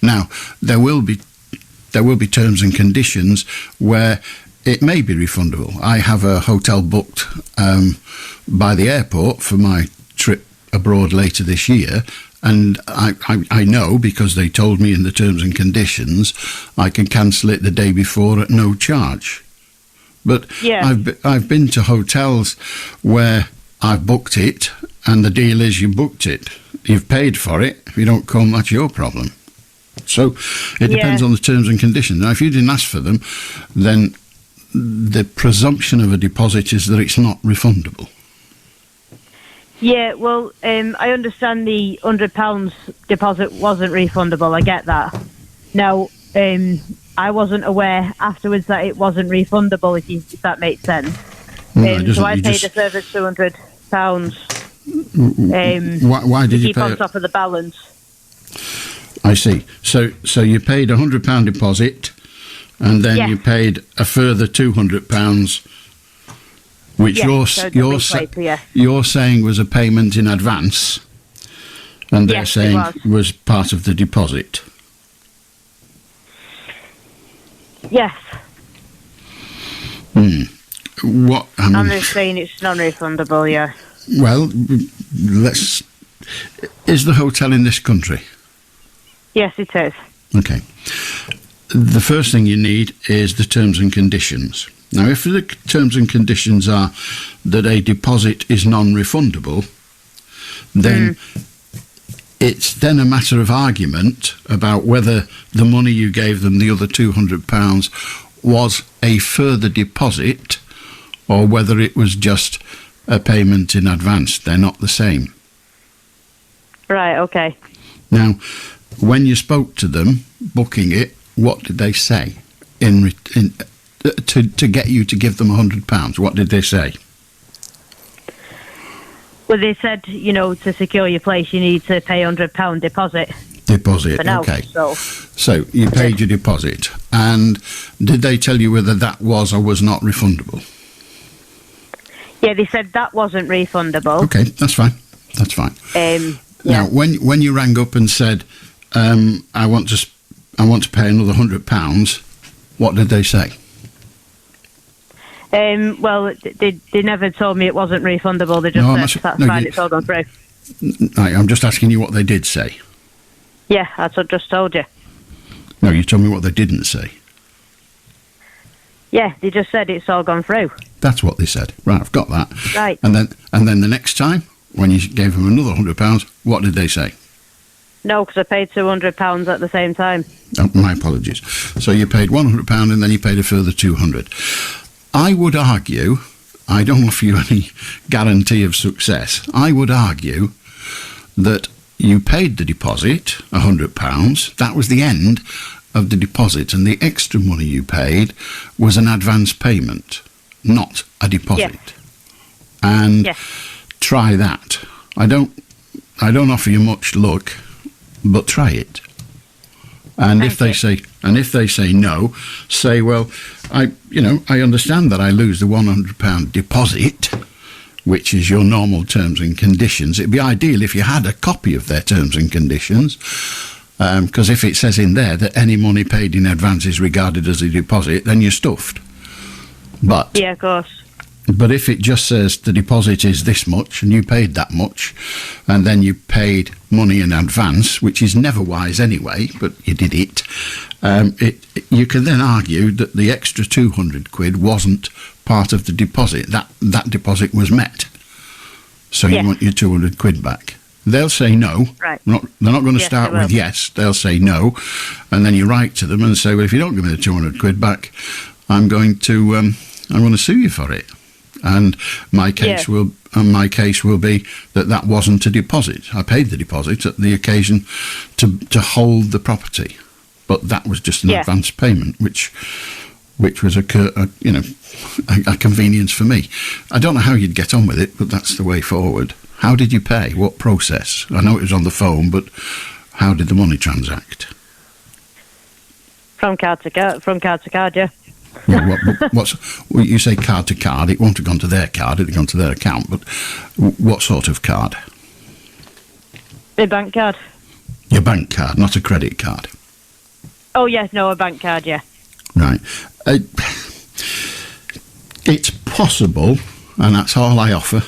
[SPEAKER 7] Now, there will be terms and conditions where it may be refundable. I have a hotel booked by the airport for my trip abroad later this year, and I know, because they told me in the terms and conditions, I can cancel it the day before at no charge. But I've been to hotels where I've booked it, and the deal is you booked it. You've paid for it. If you don't come, that's your problem. So it depends on the terms and conditions. Now, if you didn't ask for them, then the presumption of a deposit is that it's not refundable.
[SPEAKER 19] Yeah, well, I understand the £100 deposit wasn't refundable. I get that. Now, I wasn't aware afterwards that it wasn't refundable, if that makes sense. So I paid a further £200.
[SPEAKER 7] Why did
[SPEAKER 19] to
[SPEAKER 7] you
[SPEAKER 19] keep
[SPEAKER 7] pay
[SPEAKER 19] on top of the balance?
[SPEAKER 7] I see. So you paid a £100 deposit, and then you paid a further £200, which you're saying was a payment in advance, and they're saying was part of the deposit.
[SPEAKER 19] Yes.
[SPEAKER 7] What?
[SPEAKER 19] I'm just saying it's non-refundable. Yeah.
[SPEAKER 7] Well, is the hotel in this country?
[SPEAKER 19] Yes, it is.
[SPEAKER 7] Okay. The first thing you need is the terms and conditions. Now, if the terms and conditions are that a deposit is non-refundable, then it's then a matter of argument about whether the money you gave them, the other £200, was a further deposit or whether it was just a payment in advance. They're not the same.
[SPEAKER 19] Right, okay.
[SPEAKER 7] Now, when you spoke to them, booking it, what did they say to get you to give them £100? What did they say?
[SPEAKER 19] Well, they said, to secure your place, you need to pay £100 deposit.
[SPEAKER 7] Deposit,
[SPEAKER 19] for now,
[SPEAKER 7] okay.
[SPEAKER 19] So
[SPEAKER 7] you paid your deposit. And did they tell you whether that was or was not refundable?
[SPEAKER 19] Yeah, they said that wasn't refundable.
[SPEAKER 7] Okay, that's fine. That's fine. Now, when you rang up and said, I want to pay another £100, what did they say?
[SPEAKER 19] Well, they never told me it wasn't refundable. They just said, that's fine, it's all gone through.
[SPEAKER 7] Right, I'm just asking you what they did say.
[SPEAKER 19] Yeah, that's what I just told you.
[SPEAKER 7] No, you told me what they didn't say.
[SPEAKER 19] Yeah, they just said it's all gone through.
[SPEAKER 7] That's what they said. Right, I've got that.
[SPEAKER 19] Right.
[SPEAKER 7] And then the next time, when you gave them another £100, what did they say?
[SPEAKER 19] No, because I paid £200 at the same time.
[SPEAKER 7] Oh, my apologies. So you paid £100 and then you paid a further £200. I would argue, I don't offer you any guarantee of success, I would argue that you paid the deposit, £100, that was the end of the deposit, and the extra money you paid was an advance payment, not a deposit.
[SPEAKER 19] Yes.
[SPEAKER 7] And try that. I don't offer you much luck, but try it. And if they say no, say, well, I understand that I lose the £100 deposit, which is your normal terms and conditions. It'd be ideal if you had a copy of their terms and conditions, because if it says in there that any money paid in advance is regarded as a deposit, then you're stuffed. But
[SPEAKER 19] yeah, of course.
[SPEAKER 7] But if it just says the deposit is this much and you paid that much, and then you paid money in advance, which is never wise anyway, but you did it, you can then argue that the extra £200 wasn't part of the deposit. That deposit was met. So you want your £200 back. They'll say no.
[SPEAKER 19] Right.
[SPEAKER 7] They're not going to start with yes. They'll say no. And then you write to them and say, well, if you don't give me the £200 back, I'm going to sue you for it. And my case will be that wasn't a deposit. I paid the deposit at the occasion to hold the property, but that was just an advance payment, which was a convenience for me. I don't know how you'd get on with it, but that's the way forward. How did you pay? What process? I know it was on the phone, but how did the money transact?
[SPEAKER 19] From card to card, yeah.
[SPEAKER 7] Well, you say card to card. It won't have gone to their card. It'd have gone to their account. But what sort of card?
[SPEAKER 19] A bank card.
[SPEAKER 7] Your bank card, not a credit card.
[SPEAKER 19] Oh yes, no, a bank card, yeah.
[SPEAKER 7] Right. It's possible, and that's all I offer,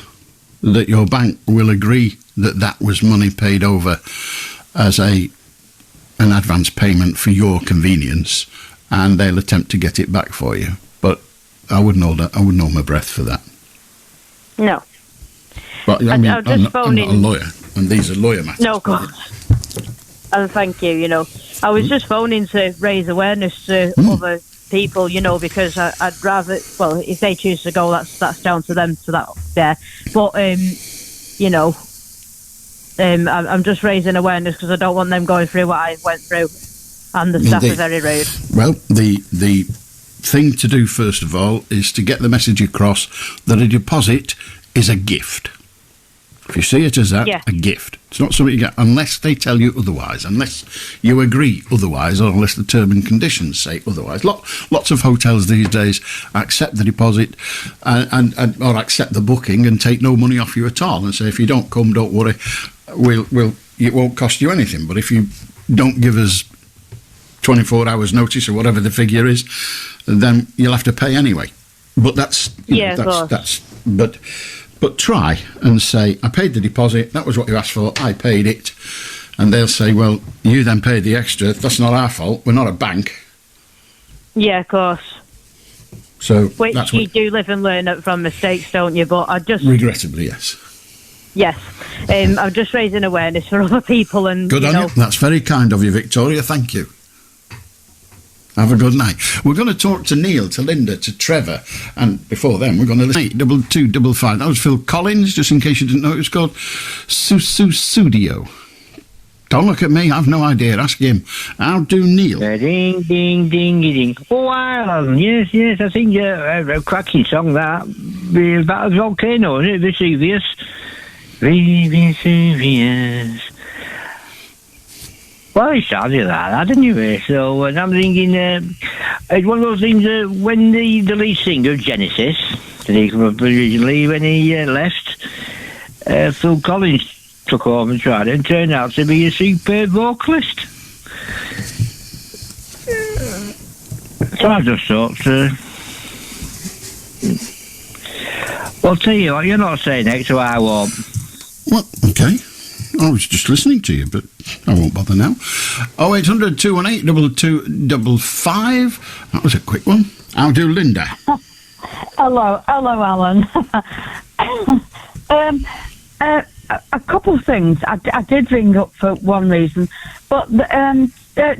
[SPEAKER 7] that your bank will agree that was money paid over as an advance payment for your convenience, and they'll attempt to get it back for you. But I wouldn't hold my breath for that.
[SPEAKER 19] No.
[SPEAKER 7] But I'm not a lawyer, and these are lawyer matters.
[SPEAKER 19] No, of course. And thank you. I was just phoning to raise awareness to other people, because I'd rather. Well, if they choose to go, that's down to them. So that there. But I'm just raising awareness because I don't want them going through what I went through. And the staff are very rude.
[SPEAKER 7] Well, the thing to do, first of all, is to get the message across that a deposit is a gift. If you see it as that, a gift. It's not something you get unless they tell you otherwise, unless you agree otherwise, or unless the term and conditions say otherwise. Lots of hotels these days accept the deposit or accept the booking and take no money off you at all, and say, if you don't come, don't worry, it won't cost you anything. But if you don't give us 24 hours notice or whatever the figure is, then you'll have to pay anyway. But but try and say, I paid the deposit, that was what you asked for, I paid it, and they'll say, well, you then paid the extra, that's not our fault, we're not a bank.
[SPEAKER 19] Yeah, of course.
[SPEAKER 7] So
[SPEAKER 19] Which
[SPEAKER 7] that's
[SPEAKER 19] you
[SPEAKER 7] what...
[SPEAKER 19] do live and learn from mistakes, don't you? But I just...
[SPEAKER 7] Regrettably, yes.
[SPEAKER 19] Yes. I'm just raising awareness for other people and...
[SPEAKER 7] Good on you. That's very kind of you, Victoria. Thank you. Have a good night. We're going to talk to Neil, to Linda, to Trevor, and before then we're going to listen 82255. That was Phil Collins, just in case you didn't know it was called Sussudio. Don't look at me, I've no idea. Ask him. How do Neil?
[SPEAKER 20] Ding, ding, ding, ding. Oh, Alan, yes, I think a cracking song that. About a volcano, isn't it? Vesuvius. Well, it started like that, didn't you? So, and I'm thinking, it's one of those things when the lead singer of Genesis, did he come up originally when he left, Phil Collins took over and tried it and turned out to be a superb vocalist. So I just thought, well, tell you what, you're not saying next, so I won't.
[SPEAKER 7] Well, okay. I was just listening to you, but I won't bother now. 0800 218 2255. That was a quick one. How do Linda?
[SPEAKER 11] Hello, Alan. A couple of things. I did ring up for one reason, but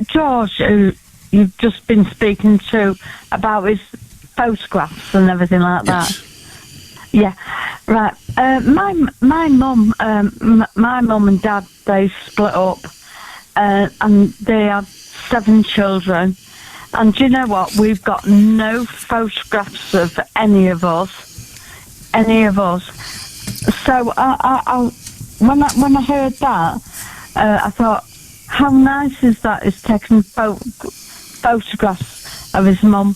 [SPEAKER 11] George, who you've just been speaking to about his photographs and everything like that. Yeah, right. My mum and dad, they split up, and they had 7 children. And do you know what? We've got no photographs of any of us. So when I heard that, I thought, how nice is that? He's taking photographs of his mum.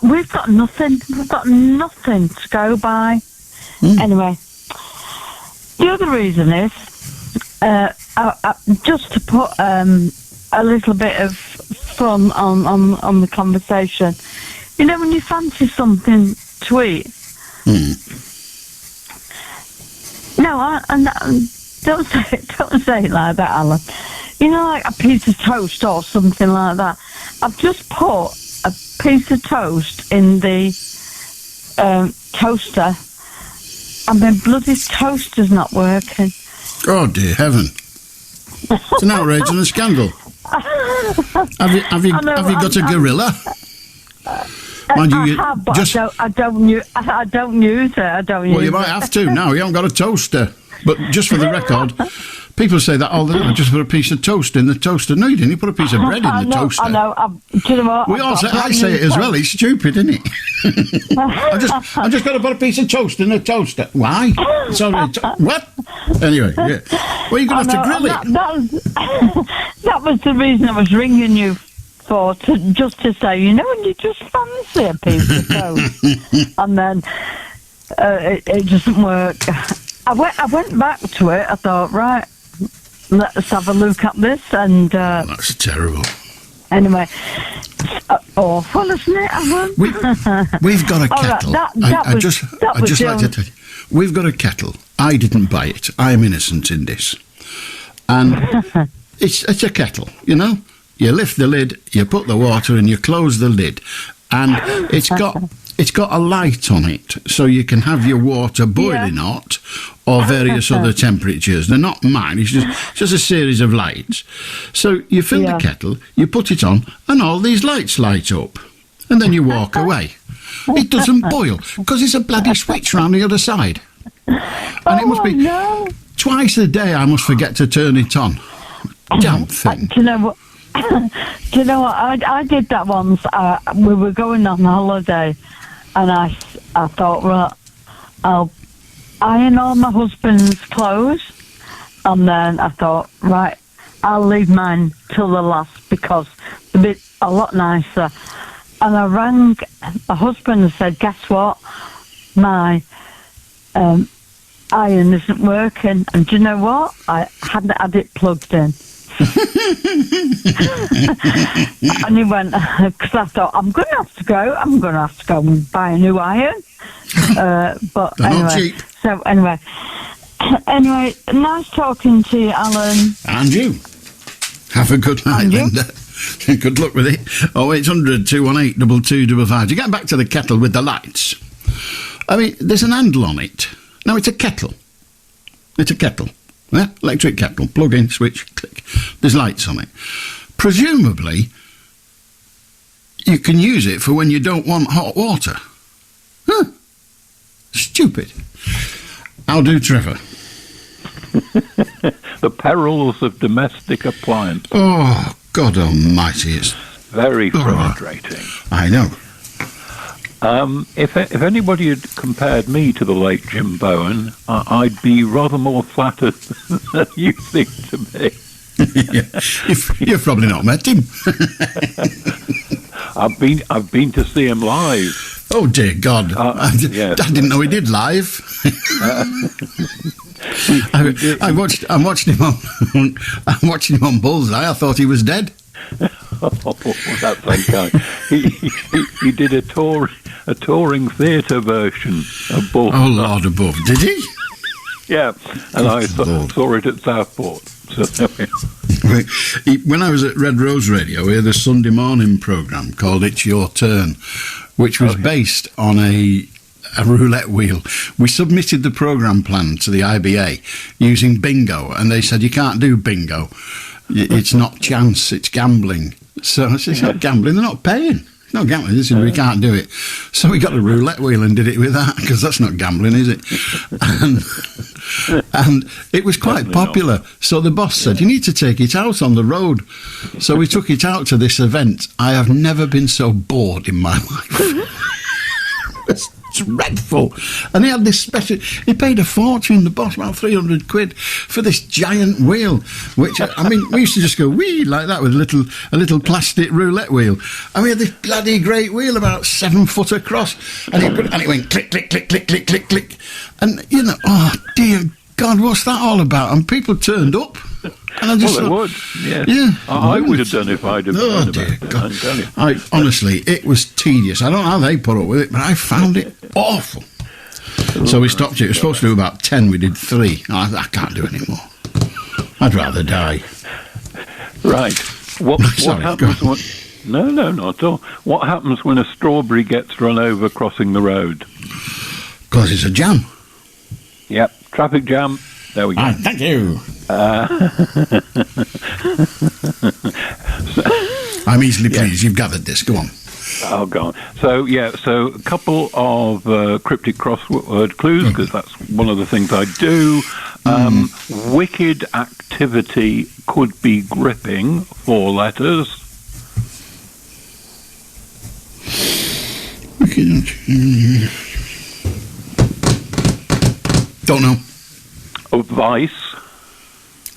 [SPEAKER 11] We've got nothing. We've got nothing to go by. Anyway, the other reason is just to put a little bit of fun on the conversation. You know, when you fancy something to eat. No, don't say it like that, Alan. You know, like a piece of toast or something like that. I've just put a piece of toast in the toaster, and my bloody toaster's not working.
[SPEAKER 7] Oh dear heaven! It's an outrage and a scandal. Have you got a gorilla?
[SPEAKER 11] Mind you, I have, but I don't use it.
[SPEAKER 7] Well, you might have to now. You haven't got a toaster. But just for the record, people say that all the time. Just put a piece of toast in the toaster. No, you didn't. You put a piece of bread in the toaster.
[SPEAKER 11] I know. Do you know what?
[SPEAKER 7] I say it as well. It's stupid, isn't it? I'm just going to put a piece of toast in the toaster. Why? What? Anyway, yeah. Well, you're going to have to grill it.
[SPEAKER 11] That was the reason I was ringing you. Just to say, you know, when you just fancy a piece of toast and then it doesn't work. I went back to it. I thought, right, let's have a look at this, and
[SPEAKER 7] that's terrible.
[SPEAKER 11] Anyway, awful, isn't it, Alan?
[SPEAKER 7] We've got a kettle. I'd just like to tell you, we've got a kettle. I didn't buy it. I am innocent in this, and it's a kettle, you know. You lift the lid, you put the water in, you close the lid, and it's got a light on it, so you can have your water boiling hot or various other temperatures. They're not mine, it's just a series of lights. So you fill the kettle, you put it on, and all these lights light up. And then you walk away. It doesn't boil, because it's a bloody switch round the other side. And it must be twice a day I must forget to turn it on. Damn thing.
[SPEAKER 11] Do you know what? I did that once. We were going on holiday, and I thought, right, I'll iron all my husband's clothes, and then I thought, right, I'll leave mine till the last because it'll be a lot nicer. And I rang my husband and said, guess what? My iron isn't working. And do you know what? I hadn't had it plugged in. And he went, because I thought, I'm going to have to go and buy a new iron. But anyway, so anyway, nice talking to you, Alan.
[SPEAKER 7] And you. Have a good night, Linda. Good luck with it. 0800 218 2255. To get back to the kettle with the lights, I mean, there's an handle on it. Now, it's a kettle. It's a kettle. Yeah? Electric kettle. Plug in, switch, click. There's lights on it. Presumably, you can use it for when you don't want hot water. Huh? Stupid. I'll do Trevor.
[SPEAKER 21] The perils of domestic appliance.
[SPEAKER 7] Oh, God almighty, it's
[SPEAKER 21] very frustrating.
[SPEAKER 7] I know.
[SPEAKER 21] If anybody had compared me to the late Jim Bowen, I'd be rather more flattered than you think to me.
[SPEAKER 7] You've probably not met him.
[SPEAKER 21] I've been to see him live.
[SPEAKER 7] Oh dear God! I didn't know he did live. I'm watching him on Bullseye. I thought he was dead.
[SPEAKER 21] Oh, that's okay. He did a touring theatre version of Bullseye.
[SPEAKER 7] Oh Lord above, did he?
[SPEAKER 21] Yeah, and I saw it at Southport. So
[SPEAKER 7] when I was at Red Rose Radio, we had a Sunday morning programme called It's Your Turn, which was based on a roulette wheel. We submitted the programme plan to the IBA using bingo, and they said, you can't do bingo. It's not chance, it's gambling. So I said, it's not gambling, they're not paying. It's not gambling, they said, we can't do it. So we got a roulette wheel and did it with that, because that's not gambling, is it? And it was quite popular. So the boss said, you need to take it out on the road. So we took it out to this event. I have never been so bored in my life. It's dreadful. And he had this special, he paid a fortune, the boss, about 300 quid for this giant wheel, which, I mean, we used to just go wee like that with a little plastic roulette wheel. And we had this bloody great wheel about 7 foot across, and it went click, click, click, click, click, click, click. And, you know, oh dear God, what's that all about? And people turned up. And I just
[SPEAKER 21] they would. Yes. Yeah. I would have done if I'd have known about it. I tell you.
[SPEAKER 7] Honestly, it was tedious. I don't know how they put up with it, but I found it awful. So we stopped it. It was supposed to do about 10. We did 3. I can't do any more. I'd rather die.
[SPEAKER 21] Right. What happens No, not at all. What happens when a strawberry gets run over crossing the road?
[SPEAKER 7] Because it's a jam.
[SPEAKER 21] Yep. Traffic jam. There we go.
[SPEAKER 7] Thank you. I'm easily pleased. You've gathered this. Go on.
[SPEAKER 21] Oh, go on. So a couple of cryptic crossword clues, because that's one of the things I do. Wicked activity could be gripping, 4 letters.
[SPEAKER 7] Wicked activity. Don't know.
[SPEAKER 21] Of vice.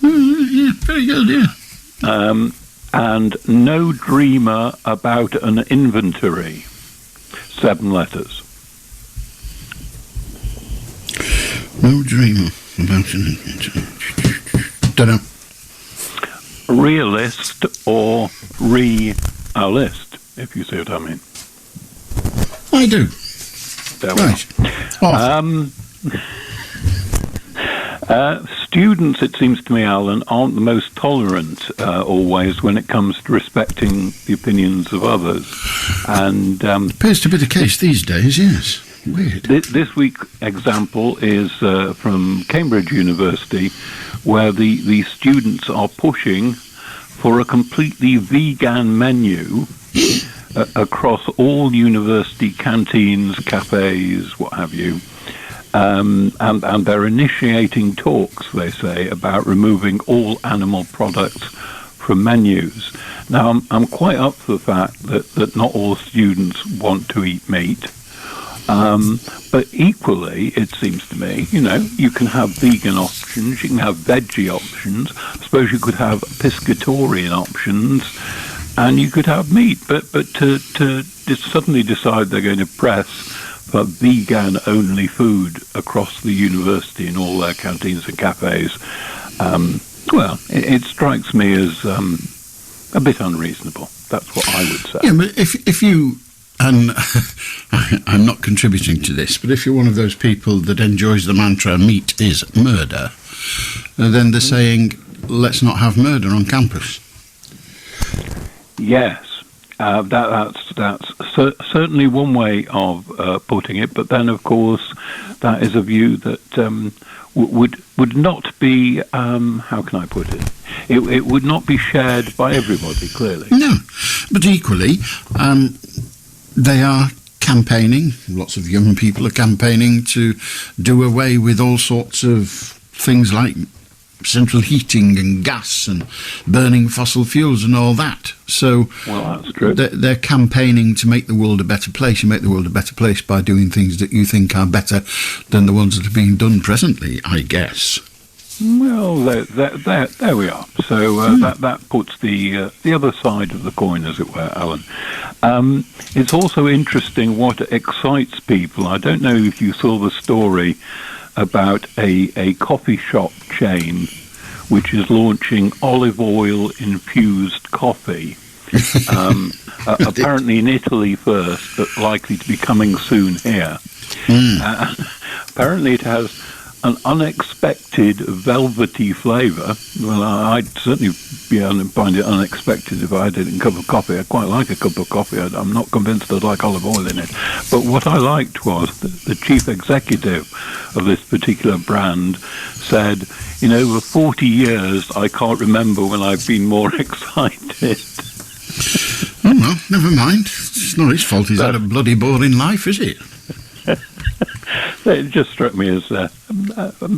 [SPEAKER 7] Yeah, very good, yeah.
[SPEAKER 21] And no dreamer about an inventory. 7 letters.
[SPEAKER 7] No dreamer about an inventory. Don't know.
[SPEAKER 21] Realist or realist, if you see what I mean.
[SPEAKER 7] I do.
[SPEAKER 21] There students, it seems to me, Alan, aren't the most tolerant always when it comes to respecting the opinions of others. And
[SPEAKER 7] appears to be the case these days, yes. Weird.
[SPEAKER 21] This week's example is from Cambridge University, where the students are pushing for a completely vegan menu across all university canteens, cafes, what have you. And they're initiating talks, they say, about removing all animal products from menus. Now, I'm quite up for the fact that not all students want to eat meat. But equally, it seems to me, you can have vegan options, you can have veggie options. I suppose you could have piscatorian options, and you could have meat. But to suddenly decide they're going to press for vegan-only food across the university in all their canteens and cafes, it strikes me as a bit unreasonable. That's what I would say.
[SPEAKER 7] Yeah, but if you, and I'm not contributing to this, but if you're one of those people that enjoys the mantra meat is murder, then they're saying let's not have murder on campus.
[SPEAKER 21] Yes. That's certainly one way of putting it, but then of course that is a view that would not be how can I put it? It would not be shared by everybody, clearly.
[SPEAKER 7] No, but equally, they are campaigning. Lots of young people are campaigning to do away with all sorts of things like central heating and gas and burning fossil fuels and all that. So
[SPEAKER 21] well, that's true.
[SPEAKER 7] They're campaigning to make the world a better place. You make the world a better place by doing things that you think are better than the ones that are being done presently, I guess.
[SPEAKER 21] Well, there we are. So that puts the other side of the coin, as it were, Alan. It's also interesting what excites people. I don't know if you saw the story about a coffee shop chain which is launching olive oil infused coffee. Apparently in Italy first, but likely to be coming soon here. Apparently it has an unexpected velvety flavour. Well, I'd certainly find it unexpected if I had it in a cup of coffee. I quite like a cup of coffee. I'm not convinced I'd like olive oil in it. But what I liked was the chief executive of this particular brand said, in over 40 years, I can't remember when I've been more excited.
[SPEAKER 7] Oh, well, never mind. It's not his fault he's had a bloody boring life, is it?
[SPEAKER 21] It just struck me as an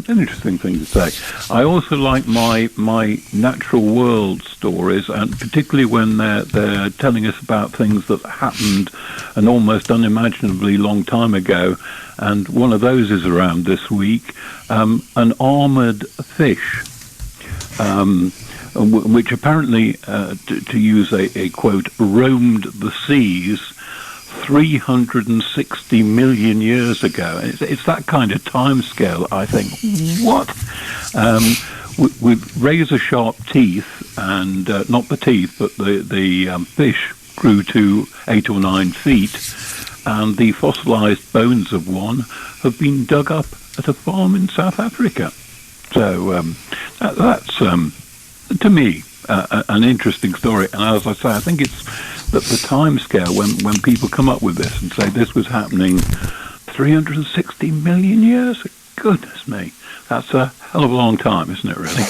[SPEAKER 21] interesting thing to say. I also like my natural world stories, and particularly when they're telling us about things that happened an almost unimaginably long time ago. And one of those is around this week, an armoured fish, which apparently, to use a quote, roamed the seas 360 million years ago. It's that kind of time scale, I think. What? With razor-sharp teeth, and not the teeth, but the fish grew to 8 or 9 feet, and the fossilised bones of one have been dug up at a farm in South Africa. So that's, to me, an interesting story. And as I say, I think it's the time scale when people come up with this and say this was happening 360 million years. Goodness me, that's a hell of a long time, isn't it? Really.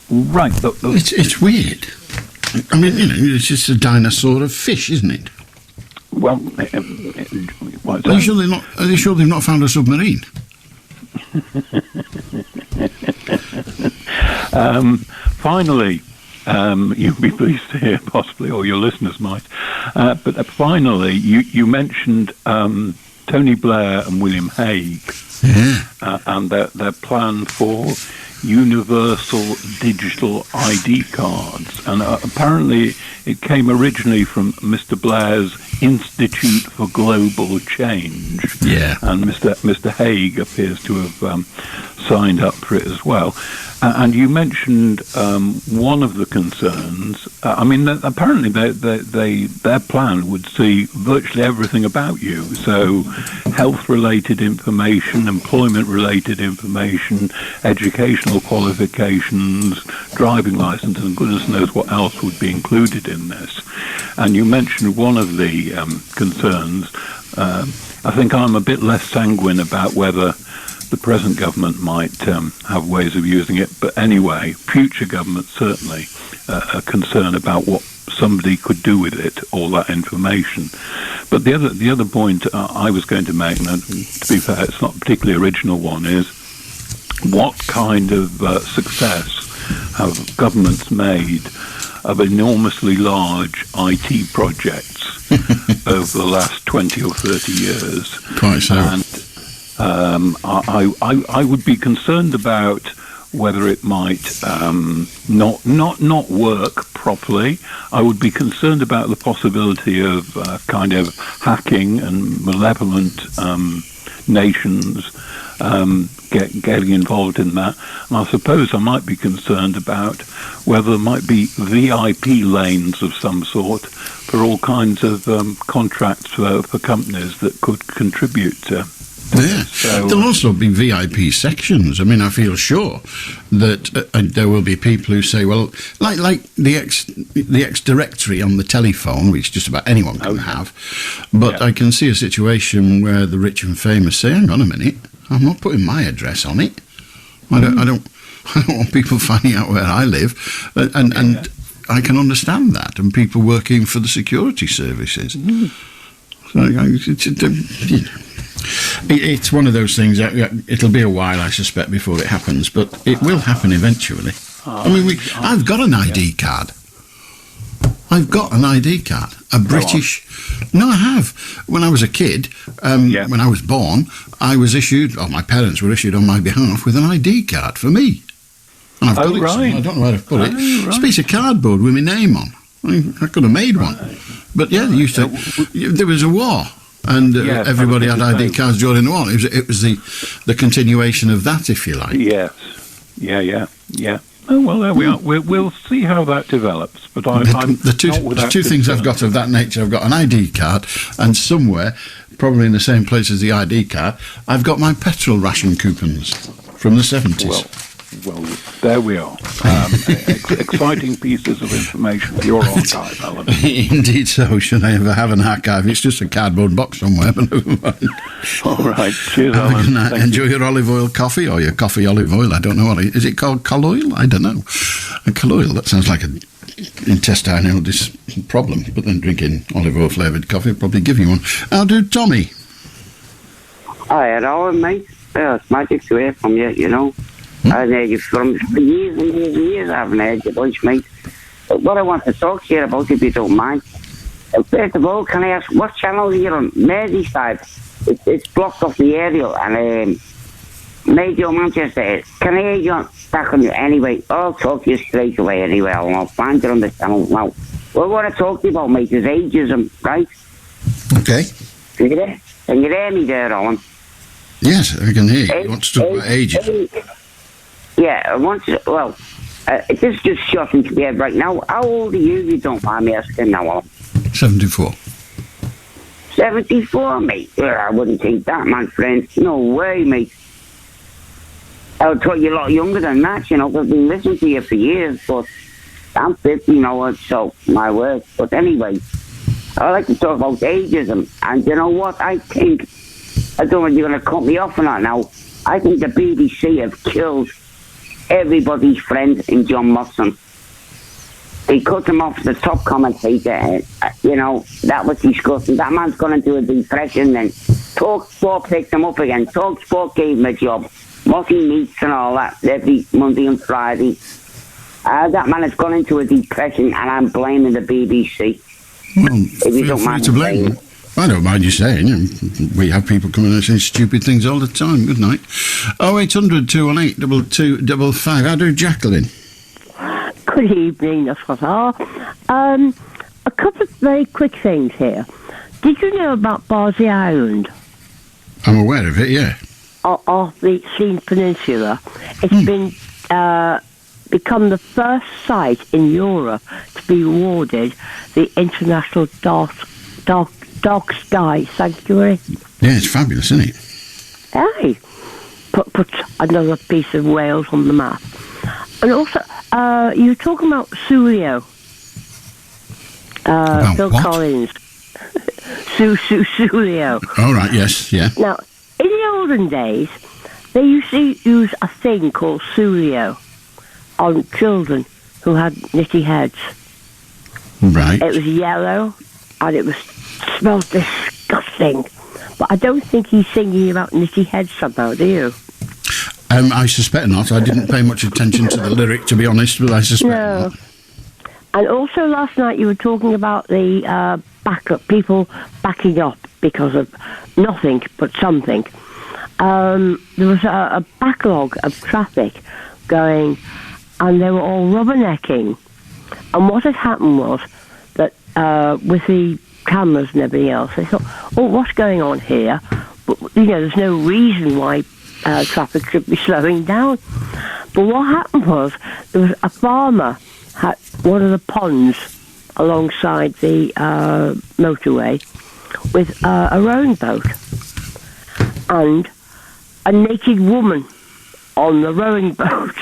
[SPEAKER 21] Right.
[SPEAKER 7] It's weird. I mean, it's just a dinosaur of fish, isn't it?
[SPEAKER 21] Well,
[SPEAKER 7] are you sure they've not found a submarine?
[SPEAKER 21] Finally, you'll be pleased to hear, possibly, or your listeners might, but finally, you mentioned Tony Blair and William Hague, and their plan for universal digital ID cards. And apparently it came originally from Mr. Blair's Institute for Global Change. And Mr. Hague appears to have signed up for it as well. And you mentioned one of the concerns. I mean, apparently their plan would see virtually everything about you. So health-related information, employment-related information, educational qualifications, driving license, and goodness knows what else would be included in this. And you mentioned one of the concerns. I think I'm a bit less sanguine about whether the present government might have ways of using it, but anyway, future governments certainly are concerned about what somebody could do with it, all that information. But the other point I was going to make, and to be fair, it's not a particularly original one, is what kind of success have governments made of enormously large IT projects over the last 20 or 30 years?
[SPEAKER 7] Quite so.
[SPEAKER 21] And I would be concerned about whether it might not work properly. I would be concerned about the possibility of kind of hacking and malevolent nations getting involved in that. And I suppose I might be concerned about whether there might be VIP lanes of some sort for all kinds of contracts for companies that could contribute
[SPEAKER 7] Yeah.
[SPEAKER 21] So,
[SPEAKER 7] there'll also be VIP sections. I mean, I feel sure that there will be people who say, well, like the X directory on the telephone, which just about anyone can have. But I can see a situation where the rich and famous say, hang on a minute, I'm not putting my address on it. I don't want people finding out where I live. And I can understand that. And people working for the security services. So, it's one of those things. It'll be a while, I suspect, before it happens, but it will happen eventually. I mean, I've got an ID card. I've got an ID card, a British. No, I have. When I was a kid, when I was born, I was issued. Oh, my parents were issued on my behalf with an ID card for me, and I've got it. Right. I don't know where to put it. Right. It's a piece of cardboard with my name on. I could have made one, but yeah, they used to. There was a war. And everybody had ID cards during the war. It was the continuation of that, if you like.
[SPEAKER 21] Yes. Yeah. Oh, well, there we are. We'll see how that develops. But
[SPEAKER 7] the two things I've got of that nature, I've got an ID card, and somewhere, probably in the same place as the ID card, I've got my petrol ration coupons from the 70s.
[SPEAKER 21] Well, there we are. Exciting pieces of information for your archive, Alan.
[SPEAKER 7] Indeed so. Should I ever have an archive? It's just a cardboard box somewhere, but never mind.
[SPEAKER 21] All right. Cheers,
[SPEAKER 7] Have
[SPEAKER 21] Alan.
[SPEAKER 7] a good night. Enjoy your olive oil coffee, or your coffee olive oil. I don't know what it is. Is it called colloil? I don't know. A colloil, that sounds like an intestinal problem, but then drinking olive oil flavoured coffee will probably give you one. I'll do Tommy.
[SPEAKER 2] Hi, hello, mate. Well, it's magic to hear from you, you know. I've heard you for years and years and years. I haven't heard your voice, mate. But what I want to talk to you about, if you don't mind, first of all, can I ask what channel are you on? Merseyside. It's blocked off the aerial, and Radio Manchester. Can I hear you back on you anyway? I'll talk to you straight away anyway. I'll find it on the channel now. Well, what I talk to you about, mate, is ageism, right?
[SPEAKER 7] Okay.
[SPEAKER 2] Can you hear me there, Alan?
[SPEAKER 7] Yes, I can hear you. You want to talk about ageism?
[SPEAKER 2] Yeah, I want to, this is just shot into my head right now. How old are you, if you don't mind me asking now, Alan?
[SPEAKER 7] 74.
[SPEAKER 2] 74, mate? Well, I wouldn't think that, my friend. No way, mate. I would thought you're a lot younger than that, you know. I've been listening to you for years, but I'm 50, you know, so my word. But anyway, I like to talk about ageism. And you know what? I think, I don't know if you're going to cut me off or not now, I think the BBC have killed everybody's friend in John Motson. They cut him off the top commentator. You know, that was disgusting. That man's gone into a depression then. Talk Sport picked him up again. Talk Sport gave him a job. Mossy meets and all that every Monday and Friday. That man has gone into a depression, and I'm blaming the BBC.
[SPEAKER 7] Well, feel free to blame them. I don't mind you saying. We have people coming and saying stupid things all the time. Good night. 0800 218 2255. How do Jacqueline?
[SPEAKER 22] Good evening, that's what I are. A couple of very quick things here. Did you know about Bullseye Island?
[SPEAKER 7] I'm aware of it, yeah.
[SPEAKER 22] Off the Scene Peninsula. It's been become the first site in Europe to be awarded the International Dark Sky Sanctuary.
[SPEAKER 7] Yeah, it's fabulous, isn't it?
[SPEAKER 22] Hey, put another piece of Wales on the map. And also, you were talking about Sussudio. Phil
[SPEAKER 7] what?
[SPEAKER 22] Collins. Sussudio.
[SPEAKER 7] All right, yes, yeah.
[SPEAKER 22] Now, in the olden days, they used to use a thing called Sussudio on children who had nitty heads.
[SPEAKER 7] Right.
[SPEAKER 22] It was yellow, and it smelled disgusting. But I don't think he's singing about nitty heads somehow, do you?
[SPEAKER 7] I suspect not. I didn't pay much attention to the lyric, to be honest, but I suspect not.
[SPEAKER 22] And also last night you were talking about the people backing up because of nothing but something. There was a backlog of traffic going, and they were all rubbernecking. And what had happened was that with the cameras and everything else, they thought, oh, what's going on here? But, there's no reason why traffic should be slowing down. But what happened was there was a farmer had one of the ponds alongside the motorway with a rowing boat. and a naked woman on the rowing boat.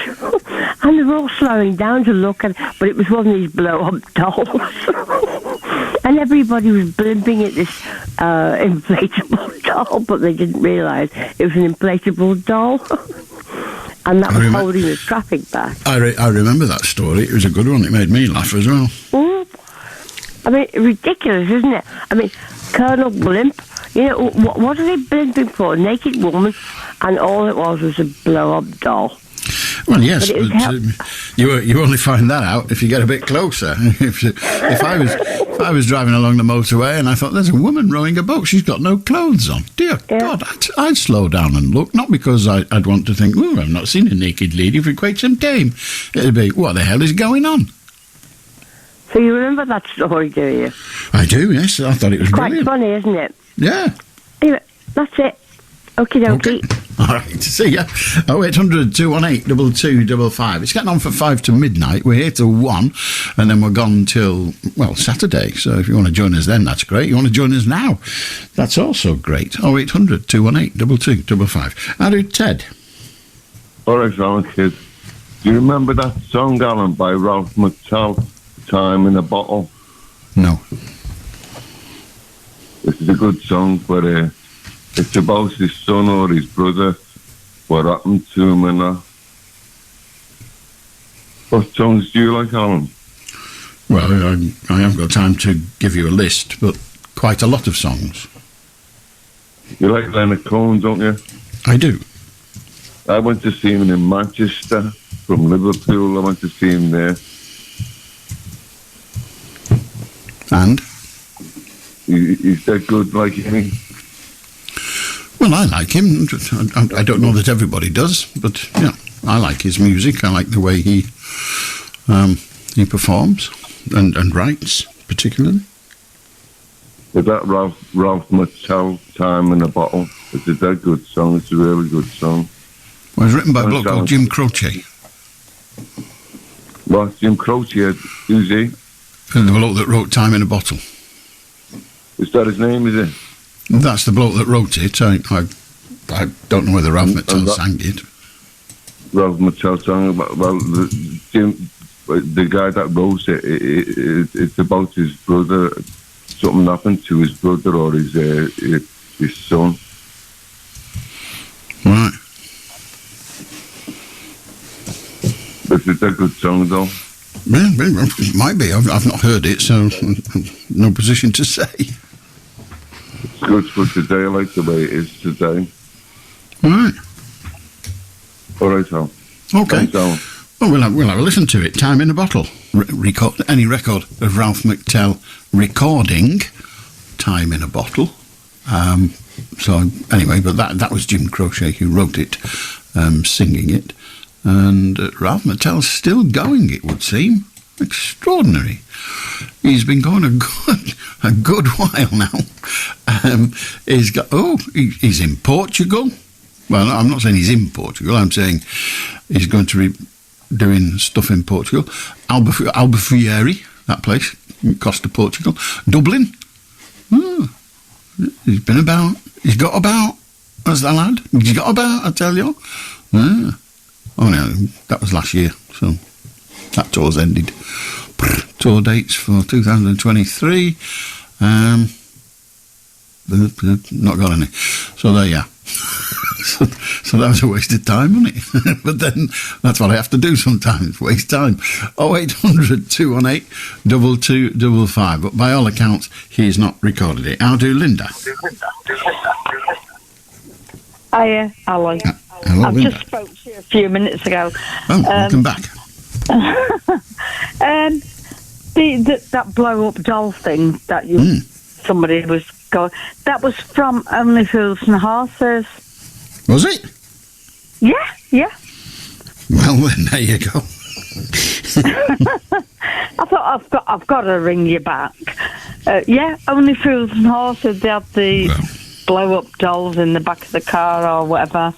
[SPEAKER 22] And they were all slowing down to look at it, but it was one of these blow-up dolls. And everybody was blimping at this inflatable doll, but they didn't realise it was an inflatable doll. And that was holding the traffic back.
[SPEAKER 7] I remember that story. It was a good one. It made me laugh as well.
[SPEAKER 22] I mean, ridiculous, isn't it? I mean, Colonel Blimp, you know, what are they blimping for? A naked woman, and all it was a blow-up doll.
[SPEAKER 7] Well, yes, but you only find that out if you get a bit closer. If I was driving along the motorway and I thought, there's a woman rowing a boat, she's got no clothes on. Dear God, I'd slow down and look, not because I'd want to think, oh, I've not seen a naked lady for quite some time. It'd be, what the hell is going on?
[SPEAKER 22] So you remember that story, do you?
[SPEAKER 7] I do, yes. I thought it was brilliant.
[SPEAKER 22] Quite funny, isn't it?
[SPEAKER 7] Yeah.
[SPEAKER 22] Anyway, that's it. Okie dokie.
[SPEAKER 7] Okay. All right, see ya. 0800 218 2255. It's getting on for 5 to midnight. We're here till 1, and then we're gone till, well, Saturday. So if you want to join us then, that's great. You want to join us now, that's also great. 0800 218 2255. How do Ted?
[SPEAKER 3] All right, Alan, kid. Do you remember that song, Alan, by Ralph McTell, Time in a Bottle?
[SPEAKER 7] No.
[SPEAKER 3] This is a good song, but it's about his son or his brother, what happened to him and that. What songs do you like, Alan?
[SPEAKER 7] Well, I haven't got time to give you a list, but quite a lot of songs.
[SPEAKER 3] You like Leonard Cohen, don't you?
[SPEAKER 7] I do.
[SPEAKER 3] I went to see him in Manchester from Liverpool. I went to see him there.
[SPEAKER 7] And?
[SPEAKER 3] He's that good, like me.
[SPEAKER 7] Well, I like him. I don't know that everybody does, but yeah, I like his music. I like the way he performs and writes, particularly.
[SPEAKER 3] Is that Ralph McTell, Time in a Bottle? It's a dead good song. It's a really good song.
[SPEAKER 7] Well, it's written by a bloke called Jim Croce.
[SPEAKER 3] What, Jim Croce? Who's he?
[SPEAKER 7] The bloke that wrote Time in a Bottle.
[SPEAKER 3] Is that his name, is it?
[SPEAKER 7] That's the bloke that wrote it. I don't know whether Ralph McTell sang it.
[SPEAKER 3] Ralph McTell sang about, well, the guy that wrote it, it's about his brother. Something happened to his brother or his son.
[SPEAKER 7] Right.
[SPEAKER 3] But it's a good song, though.
[SPEAKER 7] Yeah, it might be. I've not heard it, so no position to say.
[SPEAKER 3] It's good for today. I like the way it is today.
[SPEAKER 7] Right.
[SPEAKER 3] All right, Tom.
[SPEAKER 7] Okay.
[SPEAKER 3] Thanks,
[SPEAKER 7] well, we'll have a listen to it. Time in a Bottle. Any record of Ralph McTell recording Time in a Bottle. So anyway, but that was Jim Croce who wrote it, singing it. And Ralph McTell's still going, it would seem. Extraordinary. He's been going a good while now. He's in Portugal. Well, I'm not saying he's in Portugal. I'm saying he's going to be doing stuff in Portugal. Albufeira, that place, Costa, Portugal. Dublin. He's been about. He's got about. As the lad. He's got about, I tell you. Oh no, that was last year, so that tour's ended. Tour dates for 2023. Not got any. So there you are. So that was a waste of time, wasn't it? But then that's what I have to do sometimes, waste time. 0800 218 2255. But by all accounts, he's not recorded it. How do Linda?
[SPEAKER 11] Hiya, Alan.
[SPEAKER 7] Hello,
[SPEAKER 11] I've
[SPEAKER 7] Linda.
[SPEAKER 11] just spoke to you a few minutes ago.
[SPEAKER 7] Oh, welcome back.
[SPEAKER 11] That blow-up doll thing that somebody was going... That was from Only Fools and Horses.
[SPEAKER 7] Was it?
[SPEAKER 11] Yeah.
[SPEAKER 7] Well, then, there you go.
[SPEAKER 11] I thought I've got to ring you back. Only Fools and Horses. They had the blow-up dolls in the back of the car or whatever.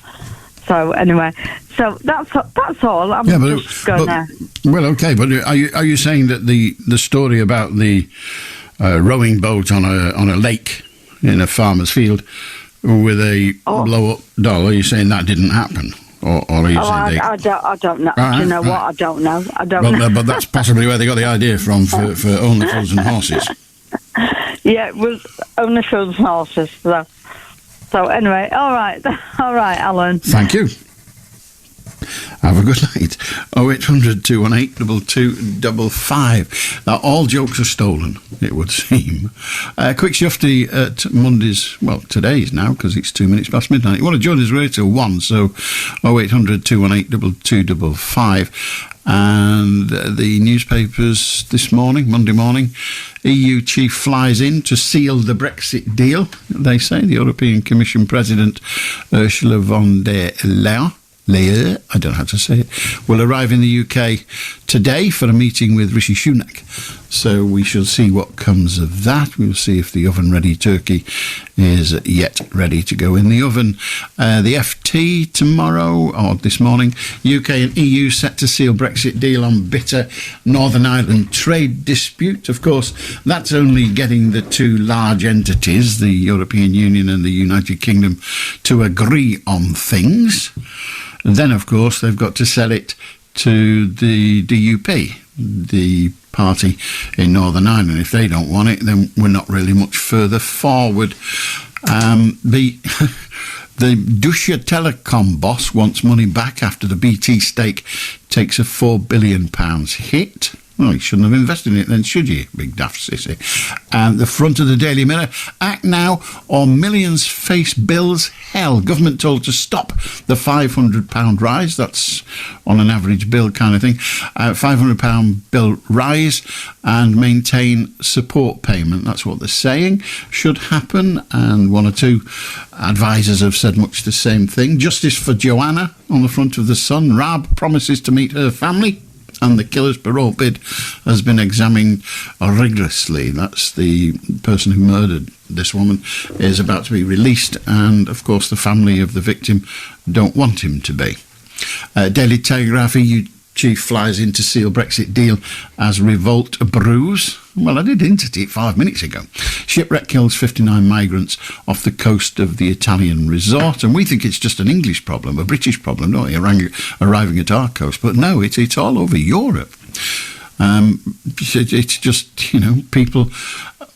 [SPEAKER 11] So anyway, that's all. I'm just gonna.
[SPEAKER 7] Well, okay, but are you saying that the story about the rowing boat on a lake in a farmer's field with a blow-up doll. Are you saying that didn't happen? Or are you saying
[SPEAKER 10] I don't know.
[SPEAKER 7] Right,
[SPEAKER 10] Do you know
[SPEAKER 7] right.
[SPEAKER 10] what? I don't know. I don't know.
[SPEAKER 7] But that's possibly where they got the idea from for Only Fools and Horses.
[SPEAKER 10] Yeah, it was Only Fools and Horses. So anyway, all right, Alan.
[SPEAKER 7] Thank you. Have a good night. 0800 218 2255. Now, all jokes are stolen, it would seem. Quick shufty at Mondays, well, today's now, because it's 2 minutes past midnight. You want to join us right till 1, so 0800 218 2255. And the newspapers this morning, Monday morning, EU chief flies in to seal the Brexit deal, they say. The European Commission President Ursula von der Leyen, I don't know how to say it, will arrive in the UK today for a meeting with Rishi Sunak. So we shall see what comes of that. We'll see if the oven-ready turkey is yet ready to go in the oven. The FT tomorrow, or this morning, UK and EU set to seal Brexit deal on bitter Northern Ireland trade dispute. Of course, that's only getting the two large entities, the European Union and the United Kingdom, to agree on things. And then, of course, they've got to sell it to the DUP, the party in Northern Ireland. If they don't want it, then we're not really much further forward. The Deutsche Telekom boss wants money back after the BT stake takes a £4 billion hit. Well, you shouldn't have invested in it then, should you, big daft sissy? And the front of the Daily Mirror, act now or millions face bills hell. Government told to stop the £500 rise. That's on an average bill kind of thing. £500 bill rise and maintain support payment. That's what they're saying should happen. And one or two advisors have said much the same thing. Justice for Joanna on the front of the Sun. Raab promises to meet her family. And the killer's parole bid has been examined rigorously. That's the person who murdered this woman is about to be released, and of course the family of the victim don't want him to be. Daily Telegraph, EU chief flies in to seal Brexit deal as revolt brews. Well, I did hint at it 5 minutes ago. Shipwreck kills 59 migrants off the coast of the Italian resort, and we think it's just an English problem, a British problem, don't we, arriving at our coast. But no, it's all over Europe. It's just, people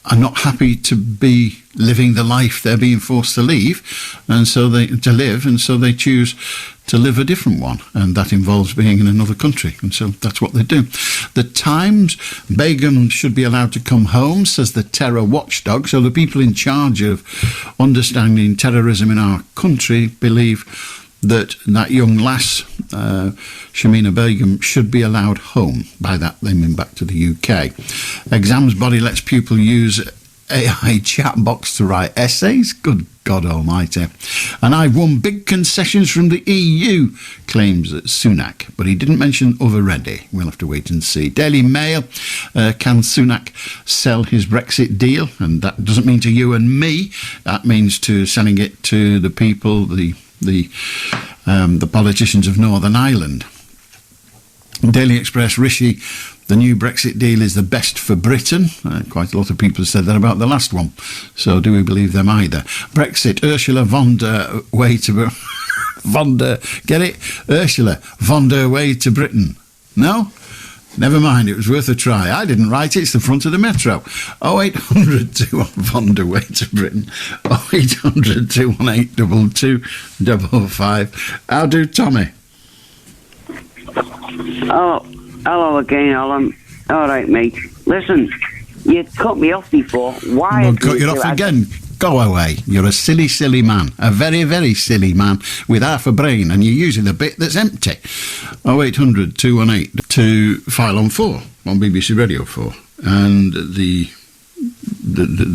[SPEAKER 7] are not happy to be living the life they're being forced to live, and so they choose to live a different one, and that involves being in another country, and so that's what they do. The Times, Begum should be allowed to come home, says the terror watchdog. So the people in charge of understanding terrorism in our country believe that young lass, Shamina Begum, should be allowed home. By that they mean back to the UK. Exams body lets pupil use AI chat box to write essays. Good God almighty. And I've won big concessions from the EU, claims Sunak. But he didn't mention over-ready. We'll have to wait and see. Daily Mail, can Sunak sell his Brexit deal? And that doesn't mean to you and me. That means to selling it to the people, the politicians of Northern Ireland. Daily Express, Rishi, the new Brexit deal is the best for Britain. Quite a lot of people have said that about the last one. So do we believe them either? Brexit, Ursula von der way to... von der... Get it? Ursula von der way to Britain. No? Never mind, it was worth a try. I didn't write it, it's the front of the Metro. 0800 218 von der way to Britain. 0800 218 2255. How do, Tommy?
[SPEAKER 2] Oh, hello again, Alan. All right, mate. Listen, you cut me off before. Why?
[SPEAKER 7] I'll cut you off again. Go away. You're a silly, silly man. A very, very silly man with half a brain, and you're using the bit that's empty. 0800 218 to File on 4 on BBC Radio 4. And the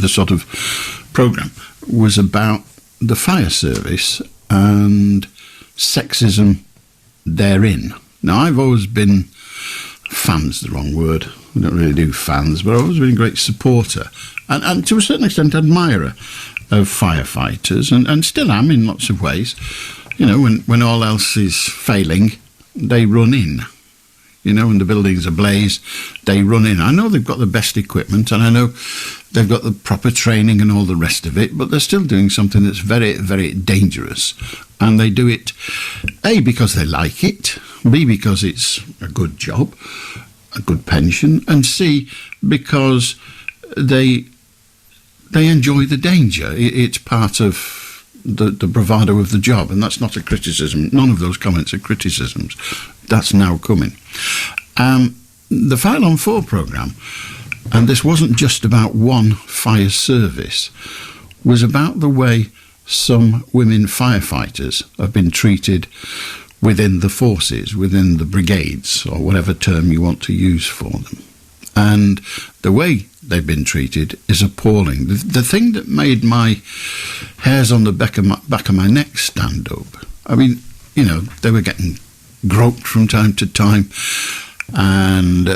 [SPEAKER 7] sort of programme was about the fire service and sexism therein. Now, I've always been, fans, the wrong word, I don't really do fans, but I've always been a great supporter and to a certain extent admirer of firefighters, and still am in lots of ways. When all else is failing, they run in. and the building's ablaze, they run in. I know they've got the best equipment, and I know they've got the proper training and all the rest of it, but they're still doing something that's very, very dangerous. And they do it, A, because they like it, B, because it's a good job, a good pension, and C, because they enjoy the danger. It's part of the bravado of the job, and that's not a criticism. None of those comments are criticisms. That's now coming. The File on 4 programme, and this wasn't just about one fire service, was about the way some women firefighters have been treated within the forces, within the brigades, or whatever term you want to use for them. And the way they've been treated is appalling. The thing that made my hairs on the back of my neck stand up, I mean, they were getting groped from time to time, and,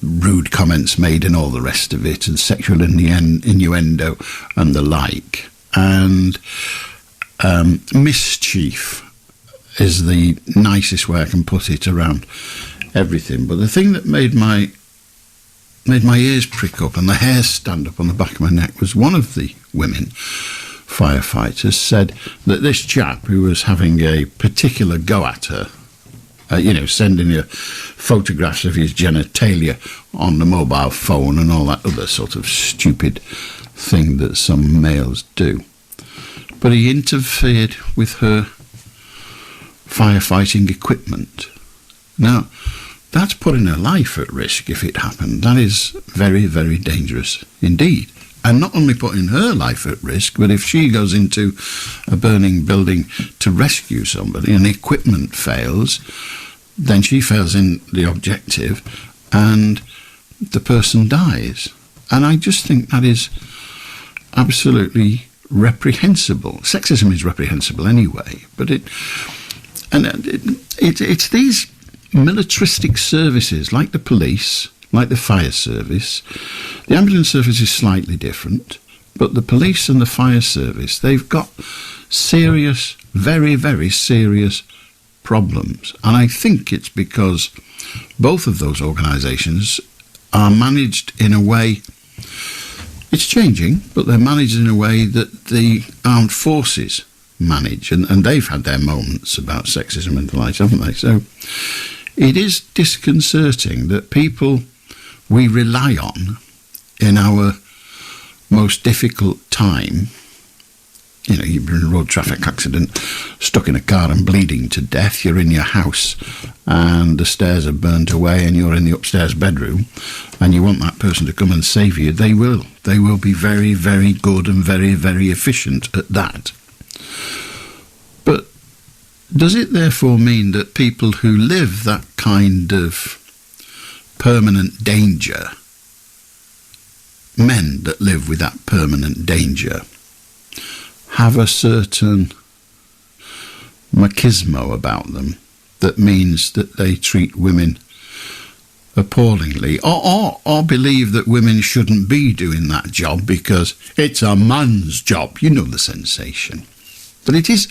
[SPEAKER 7] rude comments made and all the rest of it, and sexual innuendo and the like. And mischief is the nicest way I can put it around everything. But the thing that made my ears prick up and the hairs stand up on the back of my neck was one of the women firefighters said that this chap who was having a particular go at her, sending her photographs of his genitalia on the mobile phone and all that other sort of stupid thing that some males do. But he interfered with her firefighting equipment. Now, that's putting her life at risk if it happened. That is very, very dangerous indeed. And not only putting her life at risk, but if she goes into a burning building to rescue somebody and the equipment fails, then she fails in the objective and the person dies. And I just think that is absolutely reprehensible. Sexism is reprehensible anyway, but it's these militaristic services like the police, like the fire service. The ambulance service is slightly different, but the police and the fire service, they've got serious, very, very serious problems. And I think it's because both of those organisations are managed in a way, it's changing, but they're managed in a way that the armed forces manage, and they've had their moments about sexism and the like, haven't they? So it is disconcerting that people we rely on in our most difficult time, you've been in a road traffic accident, stuck in a car and bleeding to death, you're in your house and the stairs are burnt away and you're in the upstairs bedroom and you want that person to come and save you, they will. They will be very, very good and very, very efficient at that. But does it therefore mean that people who live that kind of permanent danger, men that live with that permanent danger, have a certain machismo about them that means that they treat women appallingly, or believe that women shouldn't be doing that job because it's a man's job? You know the sensation. But it is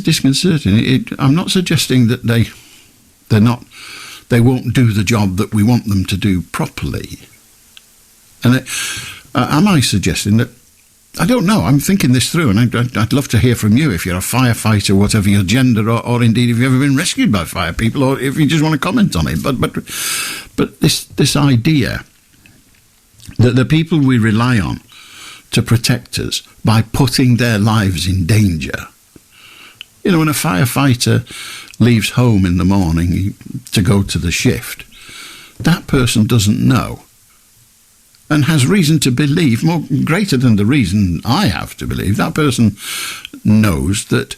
[SPEAKER 7] disconcerting. I'm not suggesting that they won't do the job that we want them to do properly. And am I suggesting that? I don't know. I'm thinking this through, and I'd love to hear from you if you're a firefighter, whatever your gender, or indeed if you've ever been rescued by fire people, or if you just want to comment on it. But this idea that the people we rely on to protect us by putting their lives in danger. When a firefighter leaves home in the morning to go to the shift, that person doesn't know and has reason to believe, more greater than the reason I have to believe, that person knows that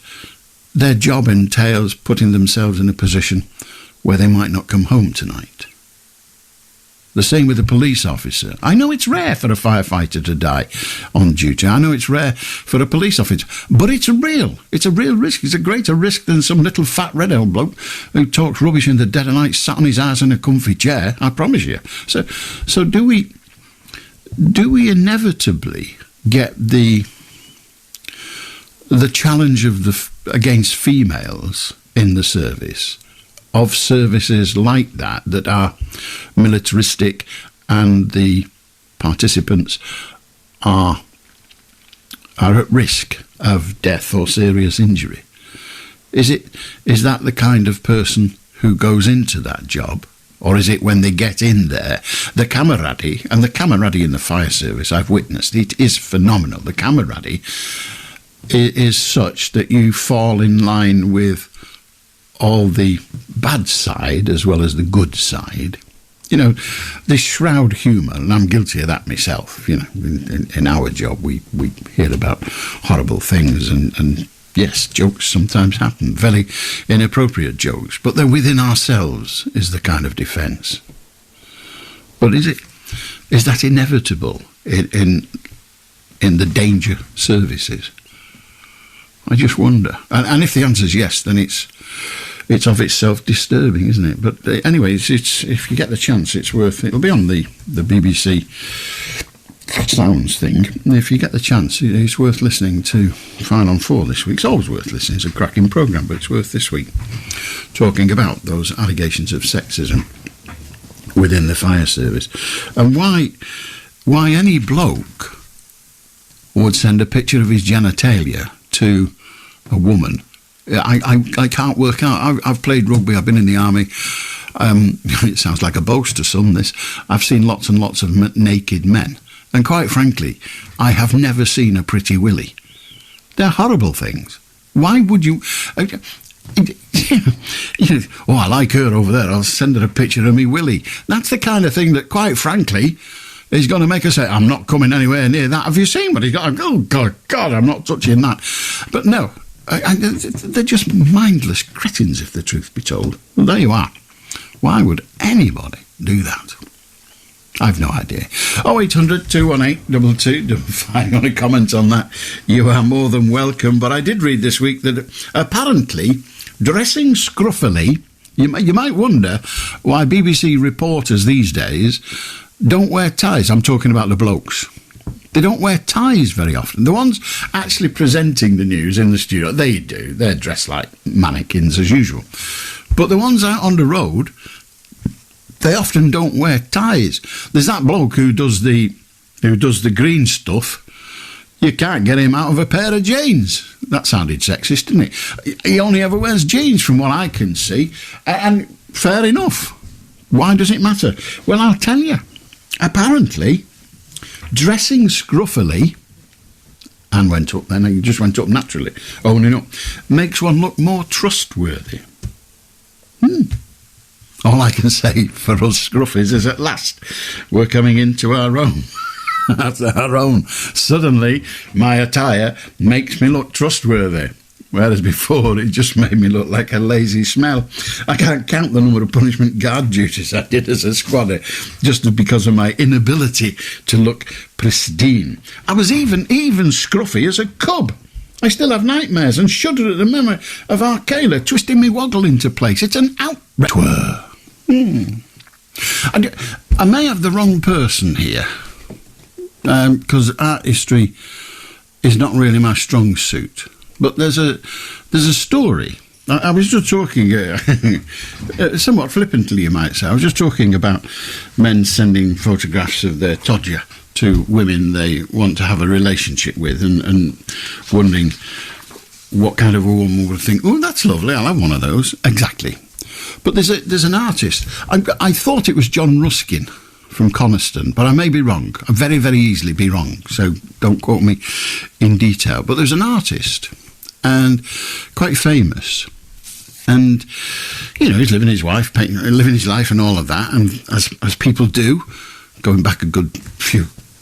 [SPEAKER 7] their job entails putting themselves in a position where they might not come home tonight. The same with a police officer. I know it's rare for a firefighter to die on duty. I know it's rare for a police officer. But it's real. It's a real risk. It's a greater risk than some little fat red-haired bloke who talks rubbish in the dead of night, sat on his ass in a comfy chair, I promise you. So do we inevitably get the challenge of against females in the service of services like that are militaristic and the participants are at risk of death or serious injury. Is that the kind of person who goes into that job? Or is it when they get in there, the camaraderie, and the camaraderie in the fire service I've witnessed, it is phenomenal. The camaraderie is such that you fall in line with all the bad side as well as the good side. You know, this shroud humour, and I'm guilty of that myself, you know, in our job we hear about horrible things and yes, jokes sometimes happen, very inappropriate jokes, but they're within ourselves is the kind of defence. But is that inevitable in the danger services? I just wonder. And if the answer is yes, then it's of itself disturbing, isn't it? But anyway, it's if you get the chance, it's worth. It'll be on the BBC Sounds thing. If you get the chance, it's worth listening to 5 on 4 this week. It's always worth listening. It's a cracking programme, but it's worth this week talking about those allegations of sexism within the fire service and why any bloke would send a picture of his genitalia to a woman. I can't work out. I've played rugby. I've been in the army. It sounds like a boast to some, this. I've seen lots and lots of naked men. And quite frankly, I have never seen a pretty willy. They're horrible things. Why would you... oh, I like her over there. I'll send her a picture of me willy. That's the kind of thing that, quite frankly, is going to make her say, I'm not coming anywhere near that. Have you seen what he's got? Oh, God, I'm not touching that. But no, they're just mindless cretins, if the truth be told. Well, there you are. Why would anybody do that? I've no idea. 0800 218 2255. You want to comment on that? You are more than welcome. But I did read this week that apparently dressing scruffily, you might wonder why BBC reporters these days don't wear ties. I'm talking about the blokes. They don't wear ties very often. The ones actually presenting the news in the studio, they do. They're dressed like mannequins as usual. But the ones out on the road, they often don't wear ties. There's that bloke who does the green stuff. You can't get him out of a pair of jeans. That sounded sexist, didn't it? He only ever wears jeans from what I can see. And fair enough. Why does it matter? Well, I'll tell you. Apparently, dressing scruffily, and went up then, he just went up naturally, owning up, makes one look more trustworthy. All I can say for us scruffies is at last we're coming into our own. That's our own. Suddenly, my attire makes me look trustworthy, whereas before it just made me look like a lazy smell. I can't count the number of punishment guard duties I did as a squaddy, just because of my inability to look pristine. I was even scruffy as a cub. I still have nightmares and shudder at the memory of our Kayla twisting me woggle into place. It's an outrage. I may have the wrong person here, because art history is not really my strong suit. But there's a story. I was just talking, somewhat flippantly you might say, I was just talking about men sending photographs of their todger to women they want to have a relationship with and wondering what kind of a woman would think, oh, that's lovely, I'll have one of those. Exactly. But there's an artist. I thought it was John Ruskin from Coniston, but I may be wrong. I very, very easily be wrong, so don't quote me in detail. But there's an artist, and quite famous. And, you know, he's living his life and all of that, and as people do, going back a good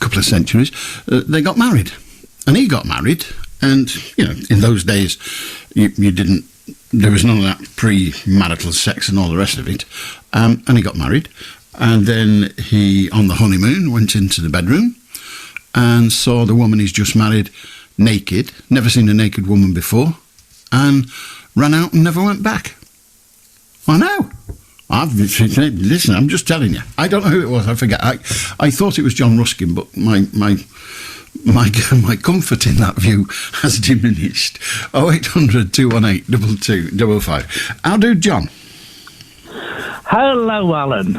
[SPEAKER 7] couple of centuries, they got married. And he got married, and, you know, in those days, you didn't, there was none of that pre-marital sex and all the rest of it. And he got married. And then he, on the honeymoon, went into the bedroom and saw the woman he's just married naked, never seen a naked woman before, and ran out and never went back. I know. Listen, I'm just telling you. I don't know who it was, I forget. I thought it was John Ruskin, but my comfort in that view has diminished. 0800 218 2255. I'll do John.
[SPEAKER 1] Hello, Alan.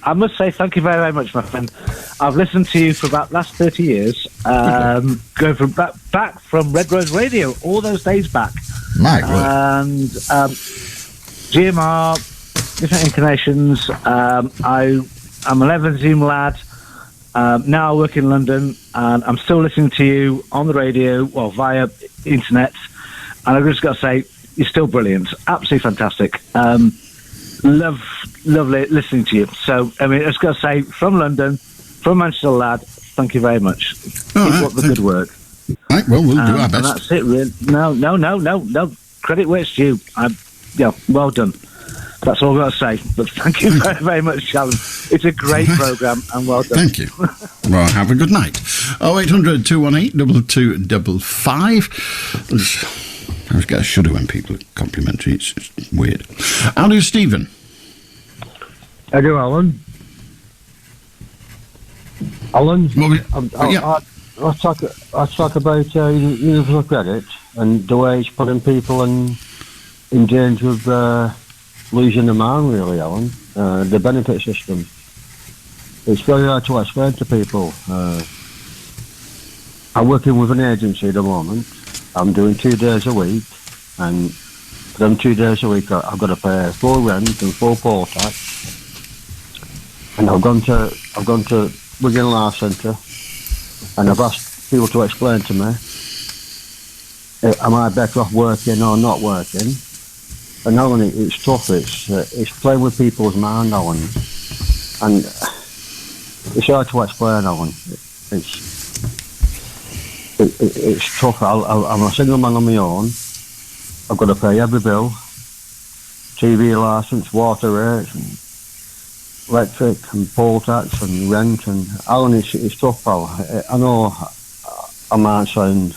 [SPEAKER 1] I must say thank you very, very much, my friend. I've listened to you for about the last 30 years, going from back from Red Rose Radio, all those days back.
[SPEAKER 7] My word.
[SPEAKER 1] And GMR, different inclinations. I'm an 11 Zoom lad. Now I work in London, and I'm still listening to you on the radio, well, via internet. And I've just got to say, you're still brilliant. Absolutely fantastic. Lovely listening to you. So, I mean, I just got to say, from London, from Manchester lad, thank you very much. Keep up the good work.
[SPEAKER 7] Right, well, we'll do our best.
[SPEAKER 1] And that's it, really. No. Credit where it's due. Well done. That's all I've got to say. But thank you very, very much, Alan. It's a great programme, and well done.
[SPEAKER 7] Thank you. Well, have a good night. 0800 218 2255. I always get a shudder when people are complimentary. It's weird. How do you, Stephen?
[SPEAKER 4] I do, Alan. Alan, let's talk about universal credit and the way it's putting people in danger of losing their mind, really, Alan. The benefit system. It's very hard to explain to people. I'm working with an agency at the moment. I'm doing 2 days a week, and for them 2 days a week I've got to pay full rent and full poll tax. And I've gone to Wigan Law Centre, and I've asked people to explain to me, am I better off working or not working? And not only it's tough, it's playing with people's mind, Alan, and it's hard to explain, Alan. It's tough. I'm a single man on my own. I've got to pay every bill, TV licence, water rates, and electric and poll tax and rent, and Alan, it's tough, pal. I know I might sound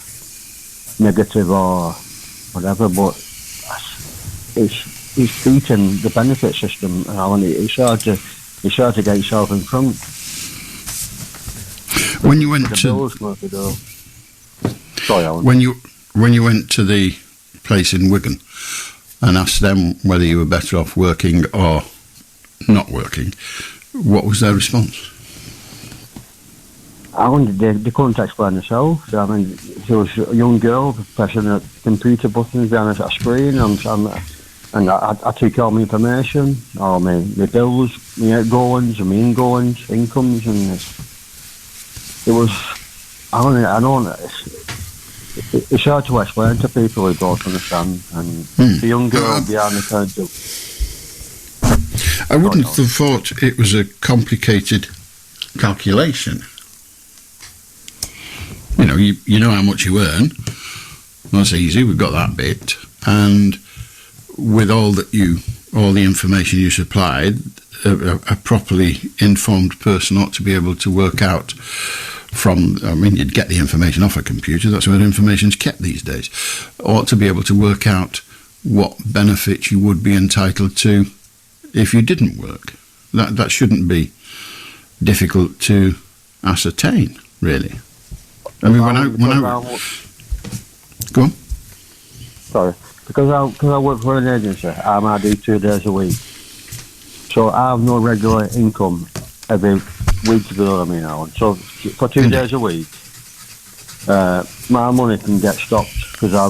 [SPEAKER 4] negative or whatever, but it's beating the benefit system, Alan. It's hard to get yourself in front.
[SPEAKER 7] When you went to
[SPEAKER 4] Sorry, Alan.
[SPEAKER 7] when you went to the place in Wigan and asked them whether you were better off working or not working, what was their response?
[SPEAKER 4] They couldn't explain themselves. I mean, there was a young girl pressing a computer buttons behind a screen, and I took all my information, all my bills, my outgoings, my ingoings, incomes, and it was. I don't. It's hard to explain to people who don't understand, and the young girl behind the counter.
[SPEAKER 7] I wouldn't have thought it was a complicated calculation. You know how much you earn. That's easy. We've got that bit, and with all the information you supplied, a properly informed person ought to be able to work out you'd get the information off a computer. That's where information's kept these days. Ought to be able to work out what benefits you would be entitled to if you didn't work. That shouldn't be difficult to ascertain, really. I mean, go on.
[SPEAKER 4] Sorry, because I work for an agency, I might do 2 days a week, so I have no regular income every week, you know what I mean, Alan. So for 2 days a week, my money can get stopped because I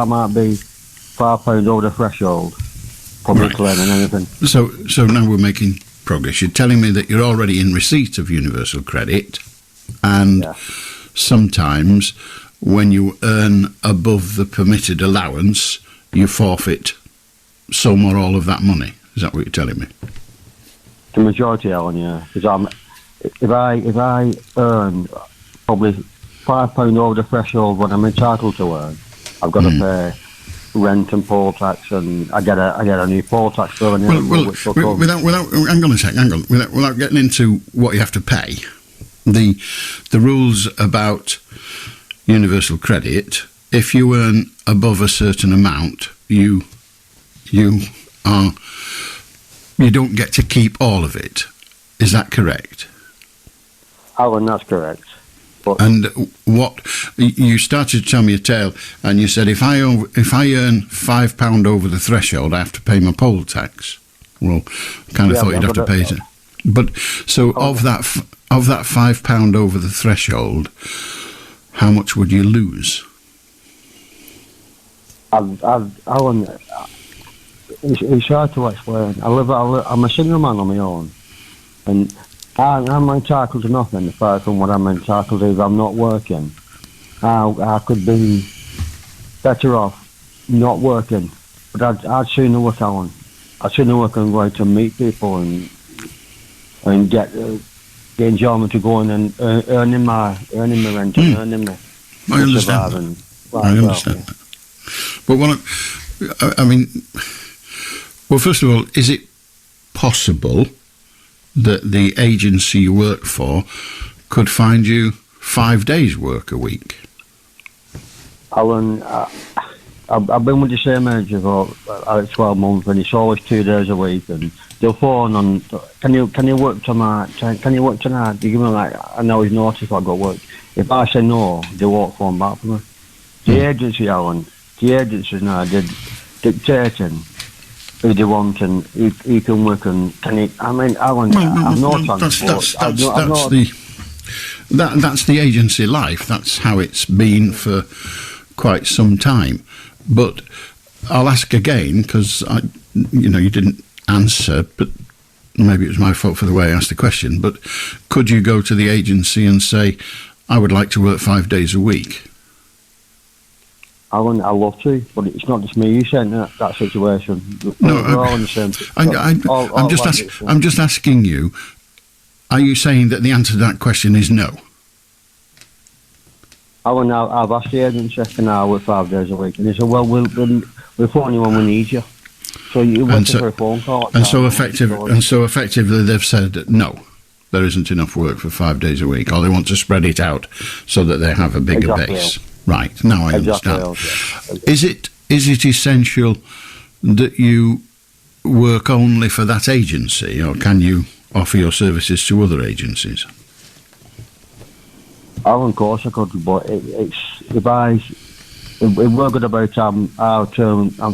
[SPEAKER 4] might be £5 over the threshold. Public claim and anything.
[SPEAKER 7] So now we're making progress. You're telling me that you're already in receipt of universal credit, and sometimes when you earn above the permitted allowance, you forfeit some or all of that money. Is that what you're telling me?
[SPEAKER 4] The majority, Alan, yeah. Because if I earn probably £5 over the threshold when I'm entitled to earn, I've got to pay rent and poll tax, and I get a new poll tax bill. Without
[SPEAKER 7] getting into what you have to pay, the rules about universal credit, if you earn above a certain amount, you don't get to keep all of it. Is that correct?
[SPEAKER 4] Alan, that's correct.
[SPEAKER 7] And what you started to tell me a tale, and you said if I earn £5 over the threshold, I have to pay my poll tax. Well, kind of thought you'd have to pay it. But so of that £5 over the threshold, how much would you lose?
[SPEAKER 4] It's hard to explain. I'm a single man on my own, and I'm entitled to nothing apart from what I'm entitled to if I'm not working. I could be better off not working, but I'd sooner work, Alan. I'd sooner work on going to meet people and get the enjoyment of going and earning my rent and earning my.
[SPEAKER 7] I understand. I understand that. But well, first of all, is it possible that the agency you work for could find you 5 days' work a week?
[SPEAKER 4] Alan, I've been with the same agent for 12 months, and it's always 2 days a week, and they'll phone on, can you work tonight? Can you work tonight? They give me like an hour's notice if I go work. If I say no, they won't phone back for me. The agency, Alan, now, they're dictating who they want and who can work and Alan, I've no transport.
[SPEAKER 7] That's the agency life. That's how it's been for quite some time. But I'll ask again, because you didn't answer, but maybe it was my fault for the way I asked the question. But could you go to the agency and say, I would like to work 5 days a week?
[SPEAKER 4] I'd love to, but it's not just me. You said that situation.
[SPEAKER 7] No,
[SPEAKER 4] we're all in the same.
[SPEAKER 7] I'm just asking you. Are you saying that the answer to that question is no?
[SPEAKER 4] I've asked the agency, can I work 5 days a week? And they said, well, we'll phone you when we need you. So you're waiting for a phone call.
[SPEAKER 7] And so effectively they've said, no, there isn't enough work for 5 days a week, or they want to spread it out so that they have a bigger base. Right, now I understand. Is it essential that you work only for that agency, or can you offer your services to other agencies?
[SPEAKER 4] Of course I could, but if we're good about I'm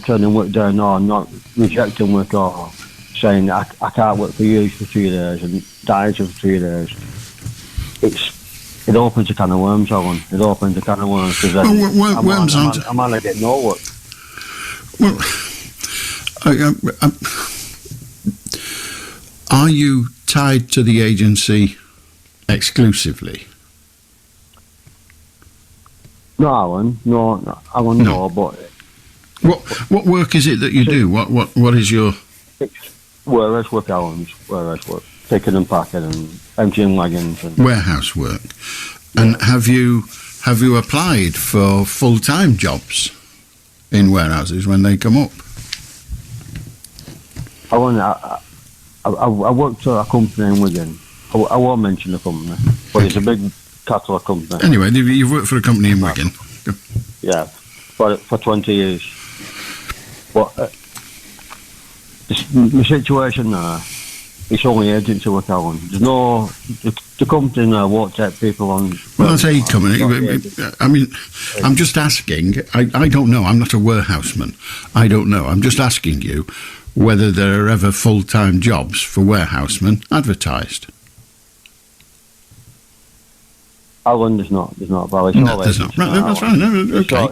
[SPEAKER 4] turning work down or not rejecting work or saying I can't work for you for 3 days and diet for 3 days, it opens a can of worms, Alan. It opens a can of worms because I'm on to get no work.
[SPEAKER 7] Well, are you tied to the agency exclusively?
[SPEAKER 4] No, Alan. No, but
[SPEAKER 7] what work is it that you do? What is your?
[SPEAKER 4] It's warehouse work, Alan. Warehouse work, picking and packing and emptying wagons.
[SPEAKER 7] Warehouse work. And have you applied for full-time jobs in warehouses when they come up?
[SPEAKER 4] I worked at a company in Wigan. I won't mention the company, but it's a big cattle company.
[SPEAKER 7] Anyway, you've worked for a company in Wigan.
[SPEAKER 4] Yeah, for 20 years. But the situation now, it's only agency work, Alan. There's no... The company now won't take people on...
[SPEAKER 7] Well, that's a company. I mean, I'm just asking. I don't know. I'm not a warehouseman. I don't know. I'm just asking you whether there are ever full-time jobs for warehousemen advertised.
[SPEAKER 4] Alan, there's not. There's not.
[SPEAKER 7] No, there's not. Right, that's fine. No, okay.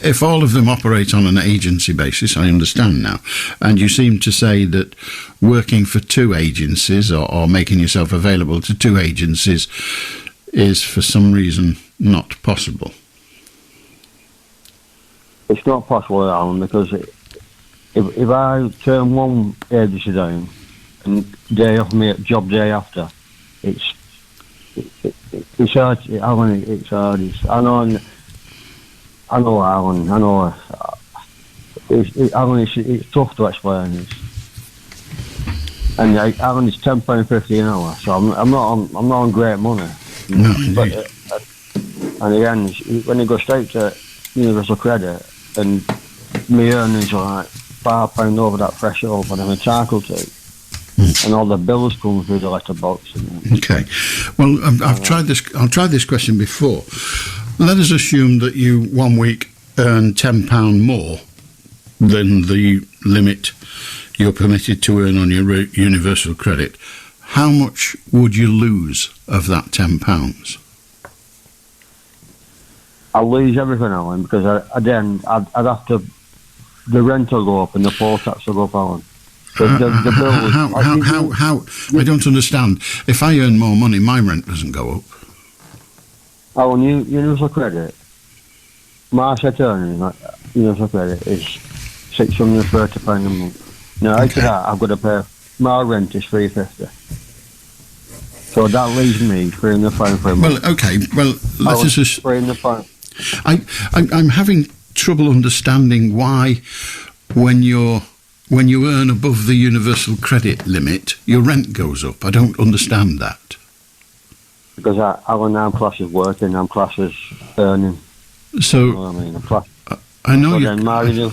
[SPEAKER 7] If all of them operate on an agency basis, I understand now. And you seem to say that working for two agencies or making yourself available to two agencies is, for some reason, not possible.
[SPEAKER 4] It's not possible, Alan, because if I turn one agency down and they offer me a job day after, it's hard. Alan, it's hard. I know, Alan. I know. Alan, it's tough to explain. And Alan, it's £10.50 an hour, so I'm not on great money.
[SPEAKER 7] No,
[SPEAKER 4] but and again, when you go straight to universal credit, and my earnings are like £5 over that threshold, but I'm entitled to. And all the bills come through the letterbox.
[SPEAKER 7] Okay. Well, I've tried this. I'll try this question before. Let us assume that you 1 week earn £10 more than the limit you're permitted to earn on your universal credit, how much would you lose of that £10?
[SPEAKER 4] I'll lose everything, Alan, because I'd have to. The rent will go up and the poll tax will go up, Alan. The bill.
[SPEAKER 7] How? I don't understand. If I earn more money, my rent doesn't go up.
[SPEAKER 4] Alan, universal credit. My set earning universal credit is £630 a month. Now after that, I've got to pay. My rent is £350. So that leaves me £300 for a month.
[SPEAKER 7] Well, okay. Well, let us just.
[SPEAKER 4] £300.
[SPEAKER 7] I'm having trouble understanding why, when you earn above the universal credit limit, your rent goes up. I don't understand that.
[SPEAKER 4] Because I'm classed as working, I'm classed as earning.
[SPEAKER 7] So,
[SPEAKER 4] you know what I mean?
[SPEAKER 7] I know you.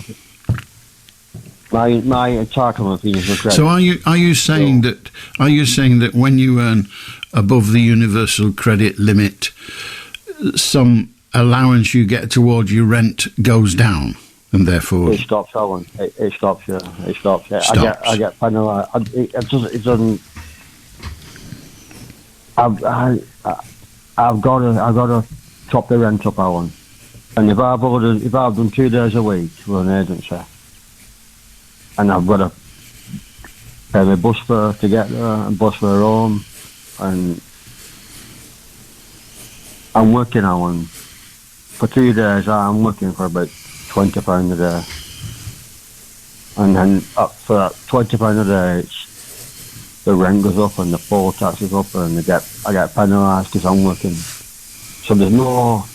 [SPEAKER 4] My entitlement for universal credit.
[SPEAKER 7] So are you saying that when you earn above the universal credit limit, some allowance you get towards your rent goes down, and therefore
[SPEAKER 4] it stops, Alan. It stops. Yeah, it stops. Yeah. I get penalised. It doesn't. I've got to top the rent up, Alan. And if I've done 2 days a week with an agency, and I've got to pay my bus fare to get there and bus fare home, and I'm working, Alan. For 2 days, I'm working for about £20 a day, and then for that £20 a day, the rent goes up and the poll tax is up, and I get penalised because I'm working. So there's no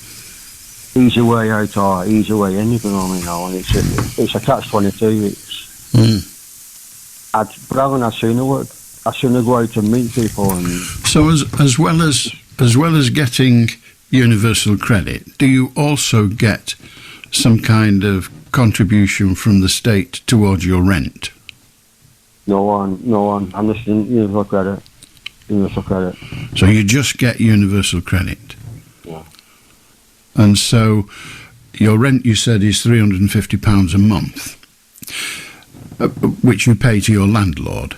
[SPEAKER 4] easy way out or easy way in, you know what I mean? Now, and it's a catch-22. But I'd sooner work. I'd sooner go out and meet people. And
[SPEAKER 7] so as well as getting universal credit, do you also get some kind of contribution from the state towards your rent?
[SPEAKER 4] No one. I'm just in universal credit.
[SPEAKER 7] So you just get universal credit?
[SPEAKER 4] Yeah.
[SPEAKER 7] And so your rent, you said, is £350 a month, which you pay to your landlord.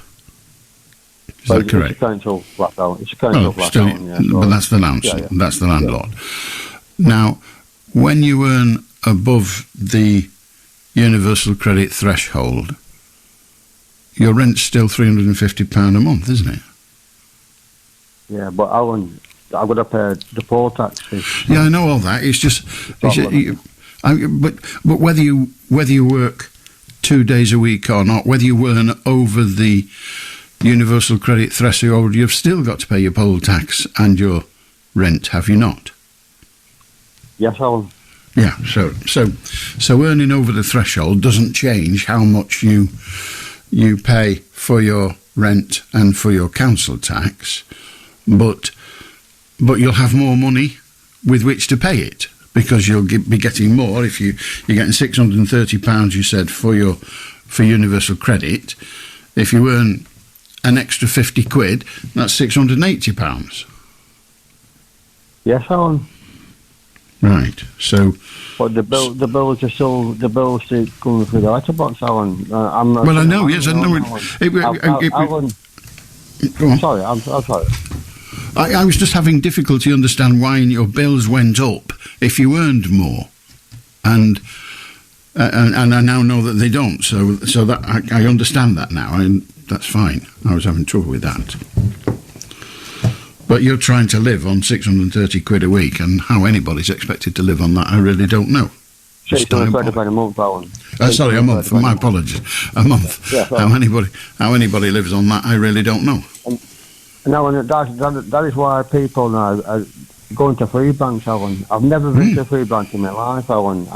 [SPEAKER 7] Is that correct?
[SPEAKER 4] It's a council flat out. It's a council flat out, yeah.
[SPEAKER 7] But that's the landlord.
[SPEAKER 4] Yeah.
[SPEAKER 7] That's the landlord. Now, when you earn above the universal credit threshold, your rent's still £350 a month, isn't it?
[SPEAKER 4] Yeah, but I've got to pay the poll tax.
[SPEAKER 7] Yeah, I know all that. It's just but whether you work 2 days a week or not, whether you earn over the universal credit threshold, you've still got to pay your poll tax and your rent, have you not?
[SPEAKER 4] Yes, Alan.
[SPEAKER 7] Yeah, so earning over the threshold doesn't change how much you pay for your rent and for your council tax, but you'll have more money with which to pay it, because you'll be getting more if you're getting £630, you said, for universal credit. If you earn an extra £50, that's £680.
[SPEAKER 4] Yes, Alan.
[SPEAKER 7] Right. So,
[SPEAKER 4] but the bills are still coming through the letterbox, Alan. I'm not.
[SPEAKER 7] Well, I know. Yes, I know.
[SPEAKER 4] Alan.
[SPEAKER 7] Go on.
[SPEAKER 4] Sorry, I'm sorry.
[SPEAKER 7] I was just having difficulty understand why your bills went up if you earned more, and I now know that they don't. So that I understand that now, and that's fine. I was having trouble with that. But you're trying to live on £630 a week, and how anybody's expected to live on that, I really don't know.
[SPEAKER 4] £630 a month, Alan.
[SPEAKER 7] Sorry, a month. My apologies. A month.
[SPEAKER 4] Yeah,
[SPEAKER 7] how anybody lives on that, I really don't know.
[SPEAKER 4] No, and that is why people now are going to free banks, Alan. I've never been to a free bank in my life, Alan.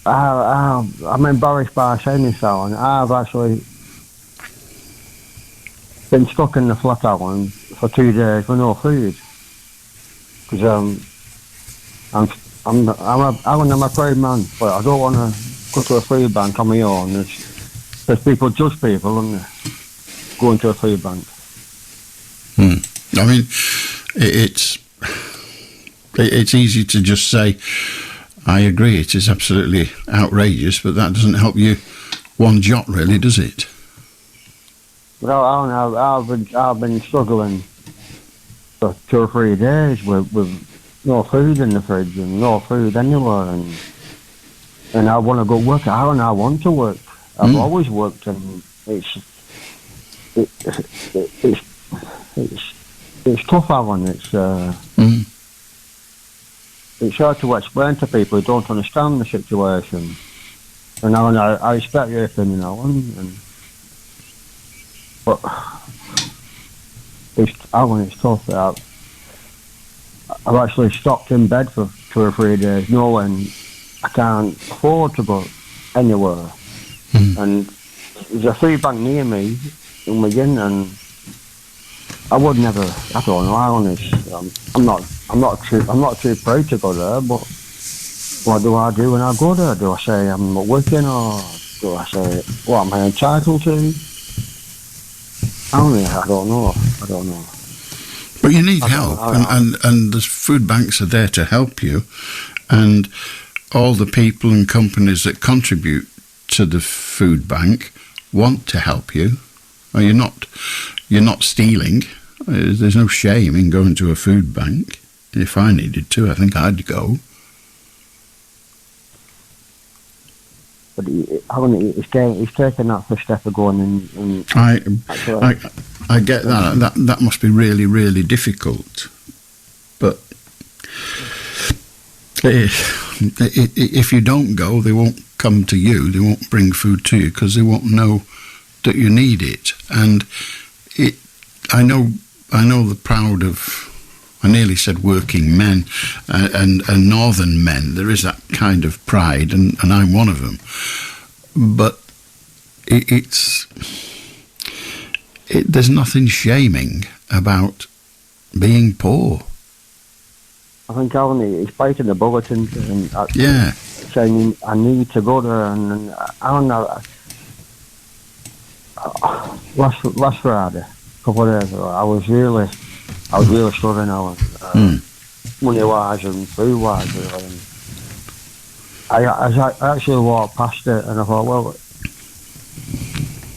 [SPEAKER 4] I'm embarrassed by saying this, Alan. I've actually been stuck in the flat, Alan, for 2 days with no food. Because I'm a proud man, but I don't want to go to a free bank on my own. There's people judge people, and going to a free bank.
[SPEAKER 7] I mean, it's easy to just say, I agree, it is absolutely outrageous, but that doesn't help you one jot, really, does it?
[SPEAKER 4] Well, I've been struggling for 2 or 3 days with no food in the fridge and no food anywhere, and I want to go work. I want to work. I've always worked, and it's tough, Alan. It's hard to explain to people who don't understand the situation. And Alan, I respect your opinion, Alan, but it's tough. I've actually stopped in bed for 2 or 3 days, knowing I can't afford to go anywhere. And there's a food bank near me in Wigan, and I would never. I don't know. I'm not too proud to go there. But what do I do when I go there? Do I say I'm not working, or do I say what am I entitled to? I don't know.
[SPEAKER 7] But you need help, and the food banks are there to help you, and all the people and companies that contribute to the food bank want to help you. Or you're not stealing. There's no shame in going to a food bank. If I needed to, I think I'd go.
[SPEAKER 4] But he's taken that first step of going in.
[SPEAKER 7] I get that. That must be really, really difficult. But if you don't go, they won't come to you. They won't bring food to you because they won't know that you need it. And I know the proud of. I nearly said working men and northern men. There is that kind of pride, and I'm one of them. But there's nothing shaming about being poor.
[SPEAKER 4] I think Alan, he's biting the bulletin and
[SPEAKER 7] yeah,
[SPEAKER 4] saying I need to go there, and I don't know. Last Friday, a couple of days ago, I was really struggling, Alan, money-wise and food-wise. I actually walked past it, and I thought, well,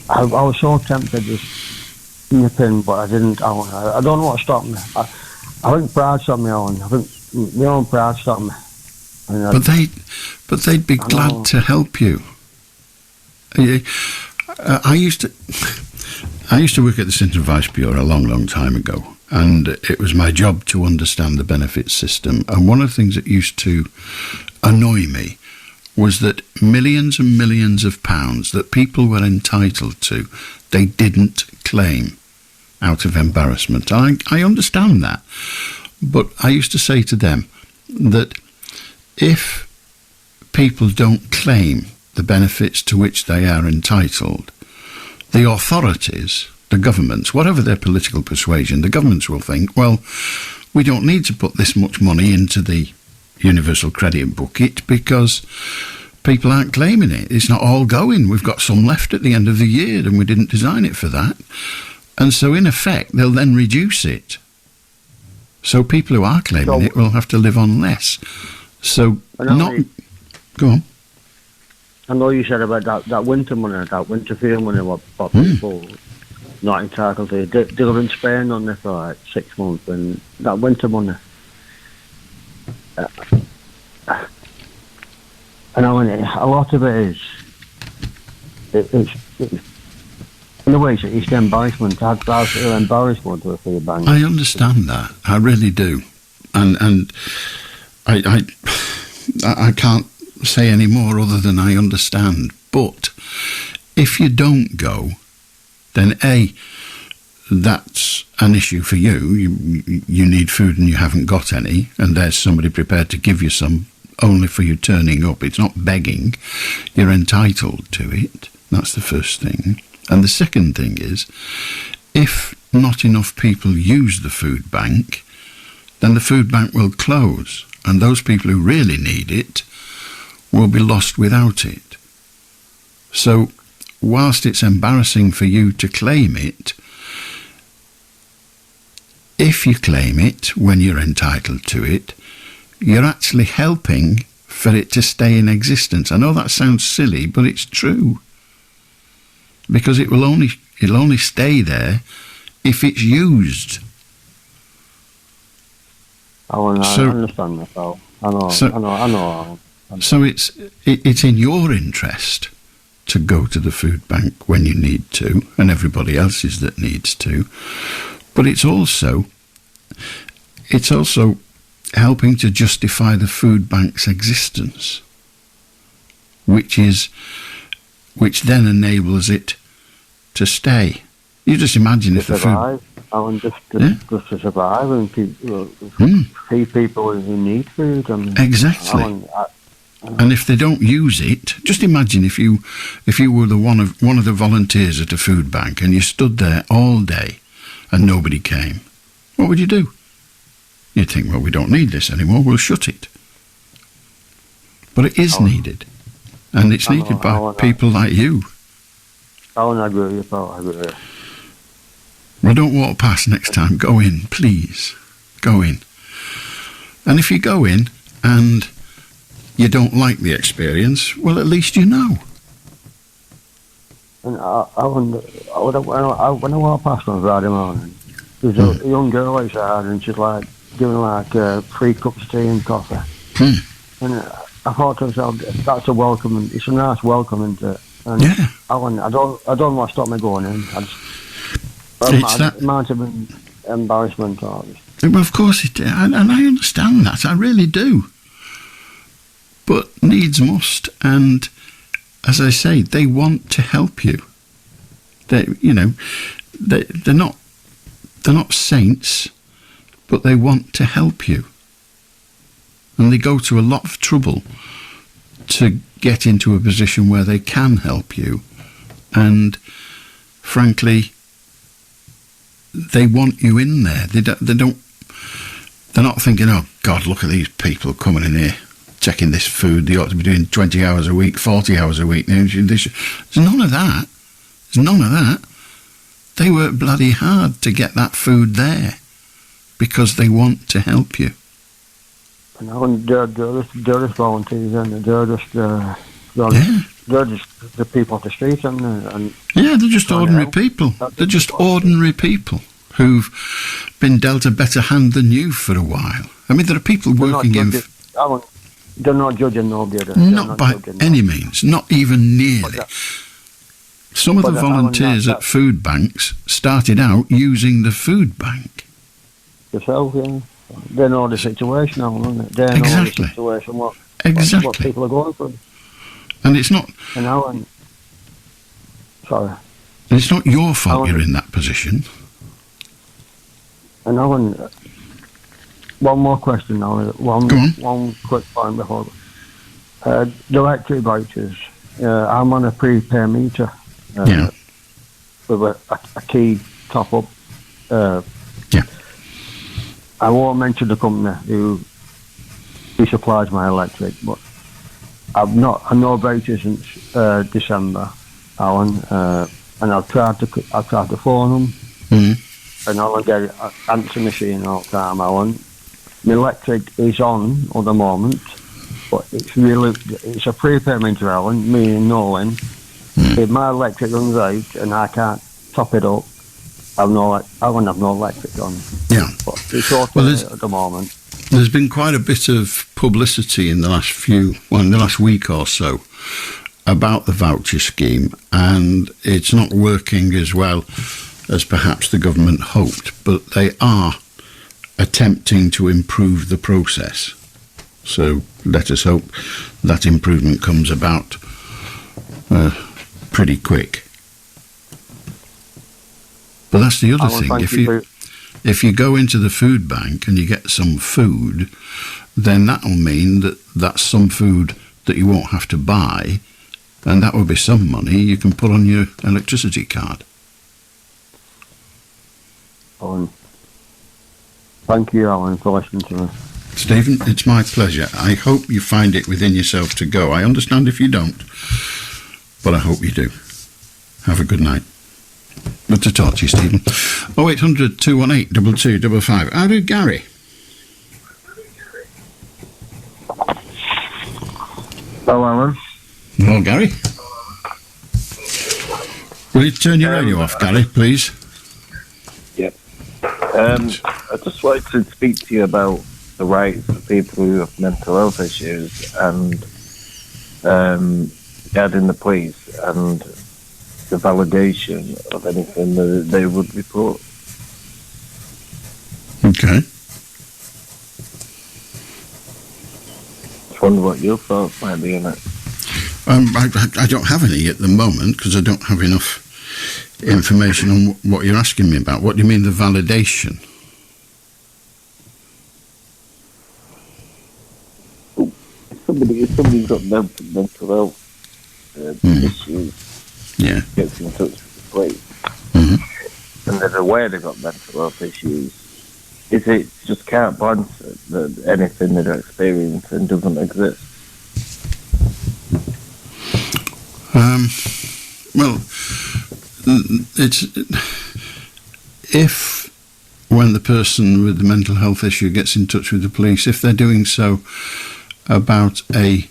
[SPEAKER 4] I was so tempted to just nip in, but I didn't. I don't know what stopped me. I think pride stopped me, Alan. I think my own pride stopped me.
[SPEAKER 7] But they'd be glad to help you. I used to work at the Centre Vice Bureau a long, long time ago, and it was my job to understand the benefits system. And one of the things that used to annoy me was that millions and millions of pounds that people were entitled to, they didn't claim out of embarrassment. I understand that, but I used to say to them that if people don't claim the benefits to which they are entitled, the authorities, the governments, whatever their political persuasion, the governments will think, well, we don't need to put this much money into the universal credit bucket because people aren't claiming it. It's not all going. We've got some left at the end of the year, and we didn't design it for that. And so, in effect, they'll then reduce it. So people who are claiming it will have to live on less. So, go on.
[SPEAKER 4] I know you said about that winter money, that winter field money, what people not entitled to. They were in Spain on there for like 6 months, and that winter money. And I mean, a lot of it is, it's in a way, it's embarrassment. That's embarrassment with the bank.
[SPEAKER 7] I understand that. I really do, and I can't say any more other than I understand. But if you don't go, then that's an issue for you. You need food and you haven't got any, and there's somebody prepared to give you some only for you turning up. It's not begging. You're entitled to it. That's the first thing. And the second thing is, if not enough people use the food bank, then the food bank will close, and those people who really need it will be lost without it. So, whilst it's embarrassing for you to claim it, if you claim it when you're entitled to it, you're actually helping for it to stay in existence. I know that sounds silly, but it's true. because it'll only stay there if it's used.
[SPEAKER 4] I understand that, though. I know.
[SPEAKER 7] So it's in your interest to go to the food bank when you need to, and everybody else's that needs to. But it's also helping to justify the food bank's existence, which then enables it to stay. You just imagine if the food...
[SPEAKER 4] Just to survive and feed people who need food.
[SPEAKER 7] Exactly. And if they don't use it, just imagine if you were one of the volunteers at a food bank and you stood there all day and nobody came. What would you do? You'd think, well, we don't need this anymore, we'll shut it. But it is needed. And it's needed by people like you.
[SPEAKER 4] I agree with you, I agree.
[SPEAKER 7] Well, don't walk past next time. Go in, please. Go in. And if you go in and you don't like the experience, well, at least you know.
[SPEAKER 4] And when I walked past on Friday morning, there's a young girl outside, and she's like giving 3 cups of tea and coffee. And I thought to myself, that's a welcome. It's a nice welcome, isn't it? And
[SPEAKER 7] yeah.
[SPEAKER 4] I don't want to stop me going in. It might have been embarrassment.
[SPEAKER 7] Well, of course it is, and I understand that. I really do. But needs must, and as I say, they want to help you. They're not saints, but they want to help you, and they go to a lot of trouble to get into a position where they can help you, and frankly, they want you in there. They're not thinking, oh God, look at these people coming in here, checking this food. They ought to be doing 20 hours a week, 40 hours a week. There's none of that. There's none of that. They work bloody hard to get that food there because they want to help you.
[SPEAKER 4] And they're just volunteers, and they're just the people off the street, and
[SPEAKER 7] yeah, they're just ordinary people. They're just ordinary people who've been dealt a better hand than you for a while. I mean, there are people working in.
[SPEAKER 4] They're not judging nobody.
[SPEAKER 7] Not by any means, not even nearly. Some of the volunteers at food banks started out using the food bank.
[SPEAKER 4] Yourself, yeah. They know the situation now, don't they? They know the situation, what people are going through.
[SPEAKER 7] And it's not...
[SPEAKER 4] Sorry.
[SPEAKER 7] It's not your fault you're in that position.
[SPEAKER 4] And one more question now. One quick point before. The electric vouchers. I'm on a prepay meter. With a key top-up. I won't mention the company who supplies my electric, but I've no vouchers since December, Alan, and I've tried to phone them, and all I get is an answer machine all the time, Alan. My electric is on at the moment, but it's a prepayment, Alan, meaning knowing if my electric runs out and I can't top it up, I won't have no electric on.
[SPEAKER 7] Yeah.
[SPEAKER 4] But it's okay at the moment.
[SPEAKER 7] There's been quite a bit of publicity in the last week or so about the voucher scheme, and it's not working as well as perhaps the government hoped, but they are attempting to improve the process. So let us hope that improvement comes about pretty quick. But that's the other thing. If you go into the food bank and you get some food, then that'll mean that that's some food that you won't have to buy, and that will be some money you can put on your electricity card.
[SPEAKER 4] Thank you, Alan, for listening to me.
[SPEAKER 7] Stephen, it's my pleasure. I hope you find it within yourself to go. I understand if you don't, but I hope you do. Have a good night. Good to talk to you, Stephen. 0800 218 2255. How did Gary?
[SPEAKER 5] Hello, Alan.
[SPEAKER 7] Hello, Gary. Will you turn your radio off, Gary, please?
[SPEAKER 5] Yep. I just wanted to speak to you about the rights of people who have mental health issues and regarding the police and the validation of anything that they would report.
[SPEAKER 7] Okay.
[SPEAKER 5] I wonder what your thoughts might be on it.
[SPEAKER 7] I don't have any at the moment because I don't have enough information on what you're asking me about. What do you mean, the validation?
[SPEAKER 5] If somebody's got mental health issues, gets in touch with the police, and they're aware they've got mental health issues, is it just carte blanche that anything they're experiencing doesn't exist?
[SPEAKER 7] Well, it's if when the person with the mental health issue gets in touch with the police, if they're doing so about a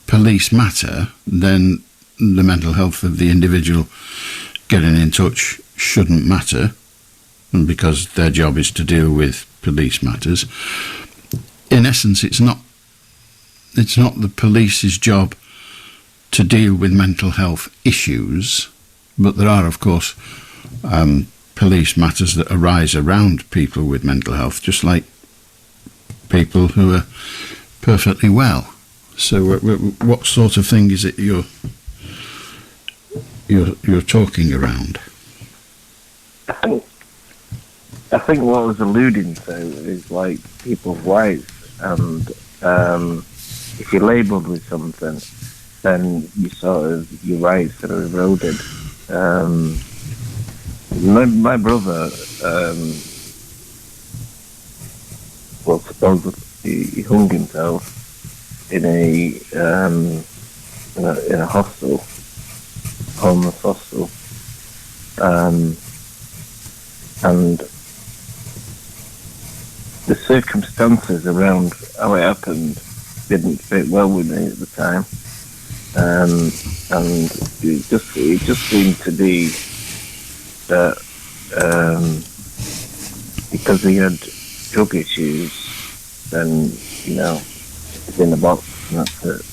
[SPEAKER 7] police matter, then the mental health of the individual getting in touch shouldn't matter, because their job is to deal with police matters. In essence, it's not the police's job to deal with mental health issues, but there are, of course, police matters that arise around people with mental health, just like people who are perfectly well. So, what sort of thing is it you're talking around?
[SPEAKER 5] I think what I was alluding to is like people's rights, and if you're labelled with something, then your rights are eroded. My brother, supposedly he hung himself in a hostel, homeless hostel, and the circumstances around how it happened didn't fit well with me at the time, and it just seemed to be that because he had drug issues, then it's in the box and that's it.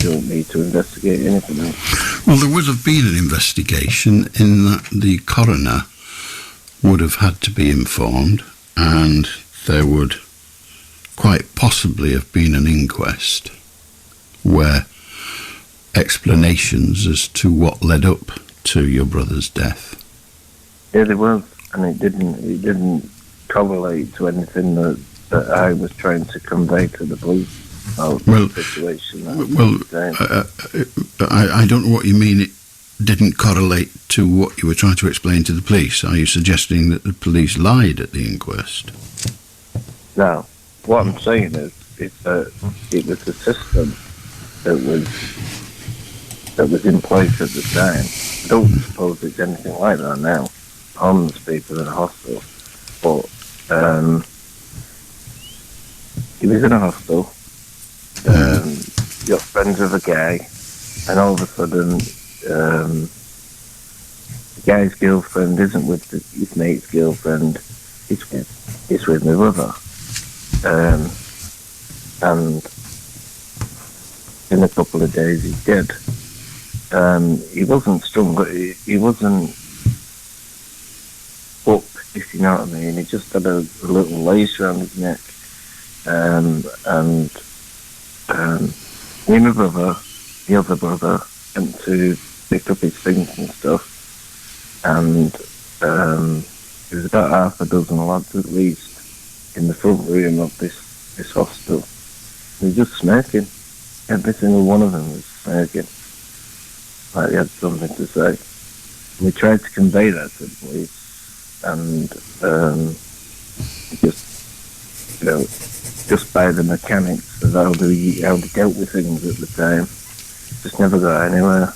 [SPEAKER 5] You don't need to investigate anything else.
[SPEAKER 7] Well, there would have been an investigation in that the coroner would have had to be informed, and there would quite possibly have been an inquest where explanations as to what led up to your brother's death.
[SPEAKER 5] Yeah, there was, and it didn't correlate to anything that I was trying to convey to the police about the situation.
[SPEAKER 7] I don't know what you mean. It didn't correlate to what you were trying to explain to the police. Are you suggesting that the police lied at the inquest?
[SPEAKER 5] No. What I'm saying is that it was the system that was in place at the time. I don't suppose it's anything like that now. Homeless people in a hostel. But he was in a hostel, got friends with a guy, and all of a sudden the guy's girlfriend isn't with his mate's girlfriend, it's with my brother. And in a couple of days he's dead. He wasn't strung, but he wasn't up, if you know what I mean. He just had a little lace around his neck. And me and my brother, the other brother, went to pick up his things and stuff. And there was about half a dozen lads at least in the front room of this hostel. They were just smirking. Every single one of them was smirking. Like they had something to say. And we tried to convey that to the police, and just by the mechanics of how they dealt with things at the time, just never got anywhere.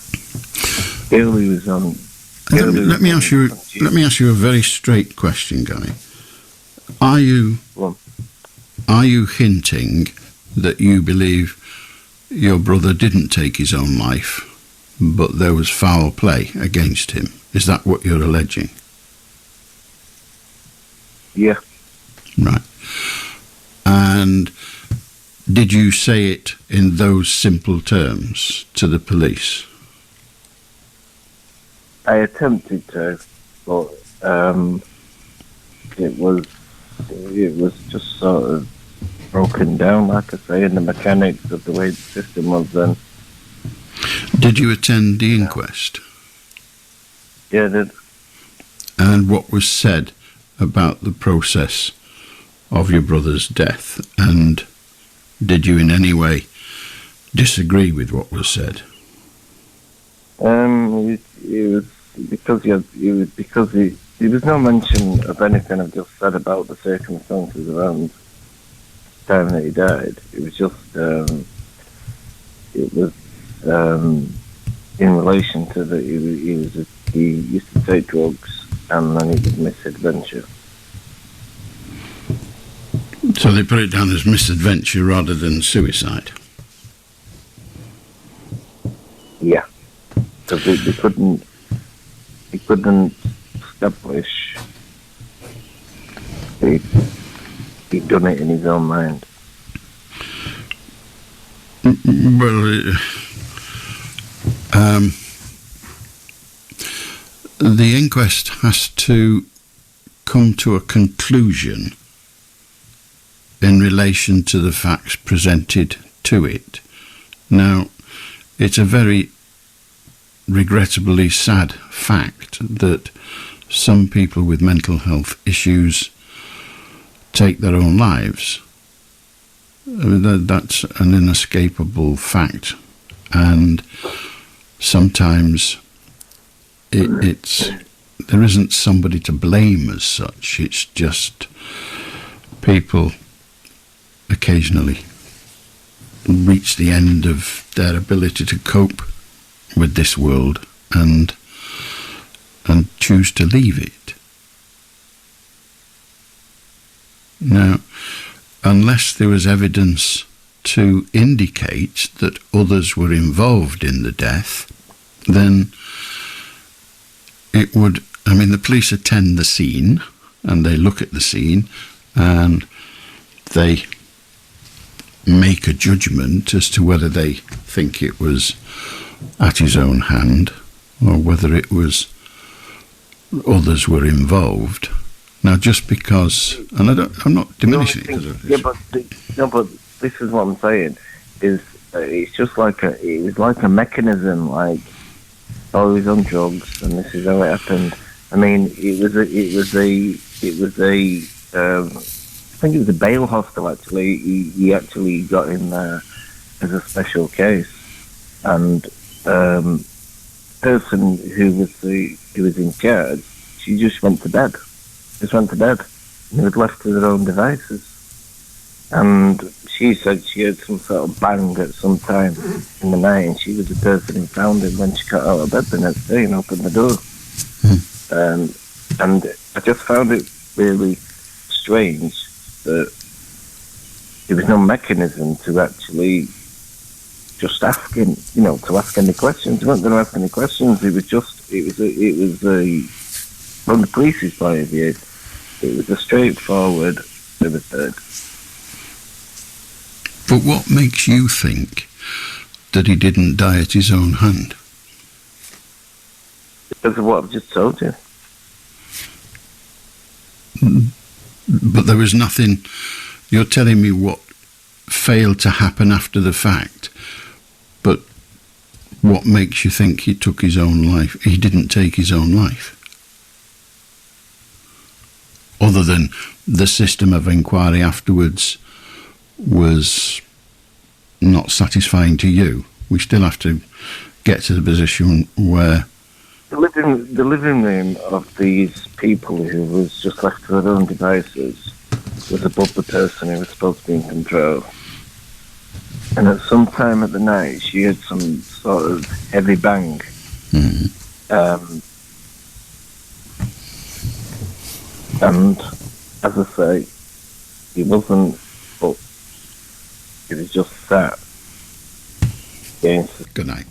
[SPEAKER 5] Girlie was on.
[SPEAKER 7] Let me ask you a very straight question, Gary. Are you hinting that you believe your brother didn't take his own life but there was foul play against him. Is that what you're alleging?
[SPEAKER 5] Yeah.
[SPEAKER 7] Right. And did you say it in those simple terms to the police?
[SPEAKER 5] I attempted to, but it was just sort of broken down, like I say, in the mechanics of the way the system was then.
[SPEAKER 7] Did you attend the inquest?
[SPEAKER 5] Yeah, I did.
[SPEAKER 7] And what was said about the process of your brother's death? And did you in any way disagree with what was said?
[SPEAKER 5] It was because there was no mention of anything I've just said about the circumstances around the time that he died. It was just in relation to that he used to take drugs and then he was misadventure.
[SPEAKER 7] So they put it down as misadventure rather than suicide?
[SPEAKER 5] Yeah, because he couldn't establish he'd done it in his own mind.
[SPEAKER 7] Well, the inquest has to come to a conclusion in relation to the facts presented to it. Now, it's a very regrettably sad fact that some people with mental health issues take their own lives. That's an inescapable fact, and sometimes there isn't somebody to blame as such. It's just people occasionally reach the end of their ability to cope with this world and choose to leave it. Now, unless there was evidence to indicate that others were involved in the death, then it would, the police attend the scene and they look at the scene and they make a judgment as to whether they think it was at his own hand or whether it was others were involved. Now, just because, and I'm not diminishing it because of this.
[SPEAKER 5] Yeah, but this is what I'm saying. Is it's just like it was like a mechanism. Like, oh, he was on drugs, and this is how it happened. I mean, it was a. I think it was a bail hostel. Actually, he actually got in there as a special case, and person who was in charge, she just went to bed. And they were left to their own devices. And she said she heard some sort of bang at some time in the night, and she was the person who found him when she got out of bed the next day and opened the door. And I just found it really strange that there was no mechanism to actually just ask him, to ask any questions. They weren't going to ask any questions. It was from the police's point of view, it was a straightforward suicide.
[SPEAKER 7] But what makes you think that he didn't die at his own hand?
[SPEAKER 5] Because of what I've just told you.
[SPEAKER 7] But there was nothing. You're telling me what failed to happen after the fact, but what makes you think he took his own life? He didn't take his own life. Other than the system of inquiry afterwards was not satisfying to you. We still have to get to the position where
[SPEAKER 5] the living room of these people who was just left to their own devices was above the person who was supposed to be in control. And at some time at the night, she heard some sort of heavy bang. And as I say, he wasn't up. He was just sat against.
[SPEAKER 7] Good night.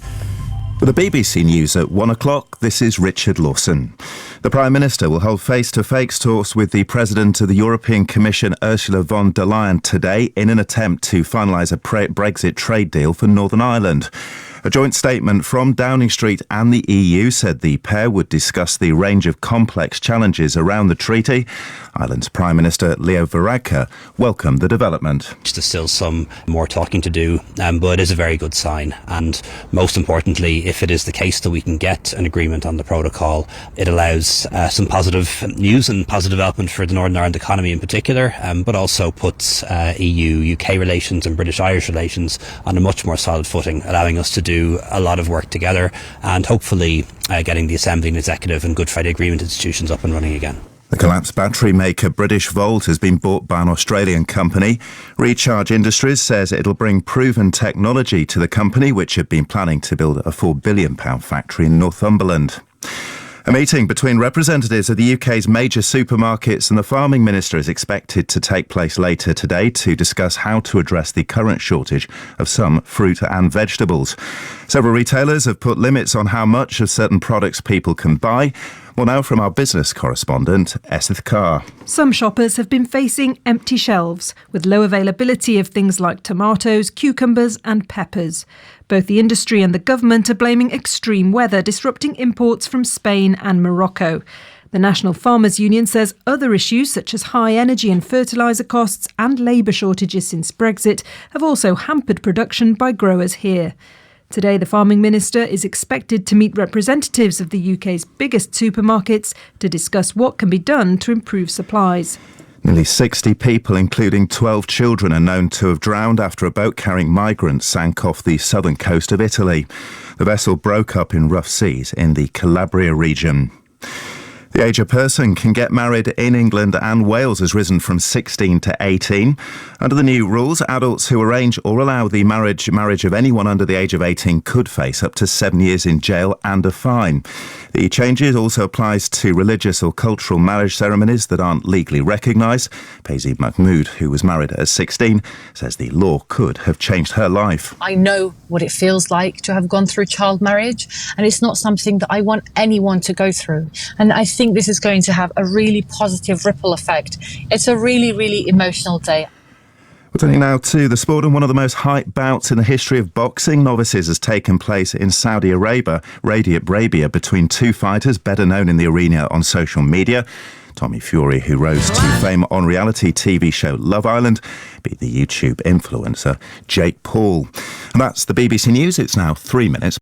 [SPEAKER 6] For the BBC News at 1 o'clock, this is Richard Lawson. The Prime Minister will hold face-to-face talks with the President of the European Commission, Ursula von der Leyen, today in an attempt to finalise a Brexit trade deal for Northern Ireland. A joint statement from Downing Street and the EU said the pair would discuss the range of complex challenges around the treaty. Ireland's Prime Minister Leo Varadkar welcomed the development.
[SPEAKER 8] There's still some more talking to do, but it is a very good sign. And most importantly, if it is the case that we can get an agreement on the protocol, it allows some positive news and positive development for the Northern Ireland economy in particular, but also puts EU-UK relations and British-Irish relations on a much more solid footing, allowing us to do a lot of work together and hopefully getting the Assembly and Executive and Good Friday Agreement institutions up and running again.
[SPEAKER 6] The collapsed battery maker British Volt has been bought by an Australian company. Recharge Industries says it'll bring proven technology to the company, which had been planning to build a £4 billion factory in Northumberland. A meeting between representatives of the UK's major supermarkets and the Farming Minister is expected to take place later today to discuss how to address the current shortage of some fruit and vegetables. Several retailers have put limits on how much of certain products people can buy. Well, now from our business correspondent, Eseth Carr.
[SPEAKER 23] Some shoppers have been facing empty shelves, with low availability of things like tomatoes, cucumbers and peppers. Both the industry and the government are blaming extreme weather disrupting imports from Spain and Morocco. The National Farmers Union says other issues such as high energy and fertiliser costs and labour shortages since Brexit have also hampered production by growers here. Today, the Farming Minister is expected to meet representatives of the UK's biggest supermarkets to discuss what can be done to improve supplies.
[SPEAKER 6] Nearly 60 people, including 12 children, are known to have drowned after a boat carrying migrants sank off the southern coast of Italy. The vessel broke up in rough seas in the Calabria region. The age a person can get married in England and Wales has risen from 16 to 18. Under the new rules, adults who arrange or allow the marriage of anyone under the age of 18 could face up to 7 years in jail and a fine. The changes also applies to religious or cultural marriage ceremonies that aren't legally recognised. Paisley Mahmood, who was married at 16, says the law could have changed her life.
[SPEAKER 24] I know what it feels like to have gone through child marriage, and it's not something that I want anyone to go through. And I think this is going to have a really positive ripple effect. It's a really, really emotional day.
[SPEAKER 6] We're turning now to the sport, and one of the most hyped bouts in the history of boxing novices has taken place in Saudi Arabia between two fighters better known in the arena on social media. Tommy Fury, who rose to fame on reality TV show Love Island, beat the YouTube influencer Jake Paul. And that's the BBC News. It's now 3 minutes.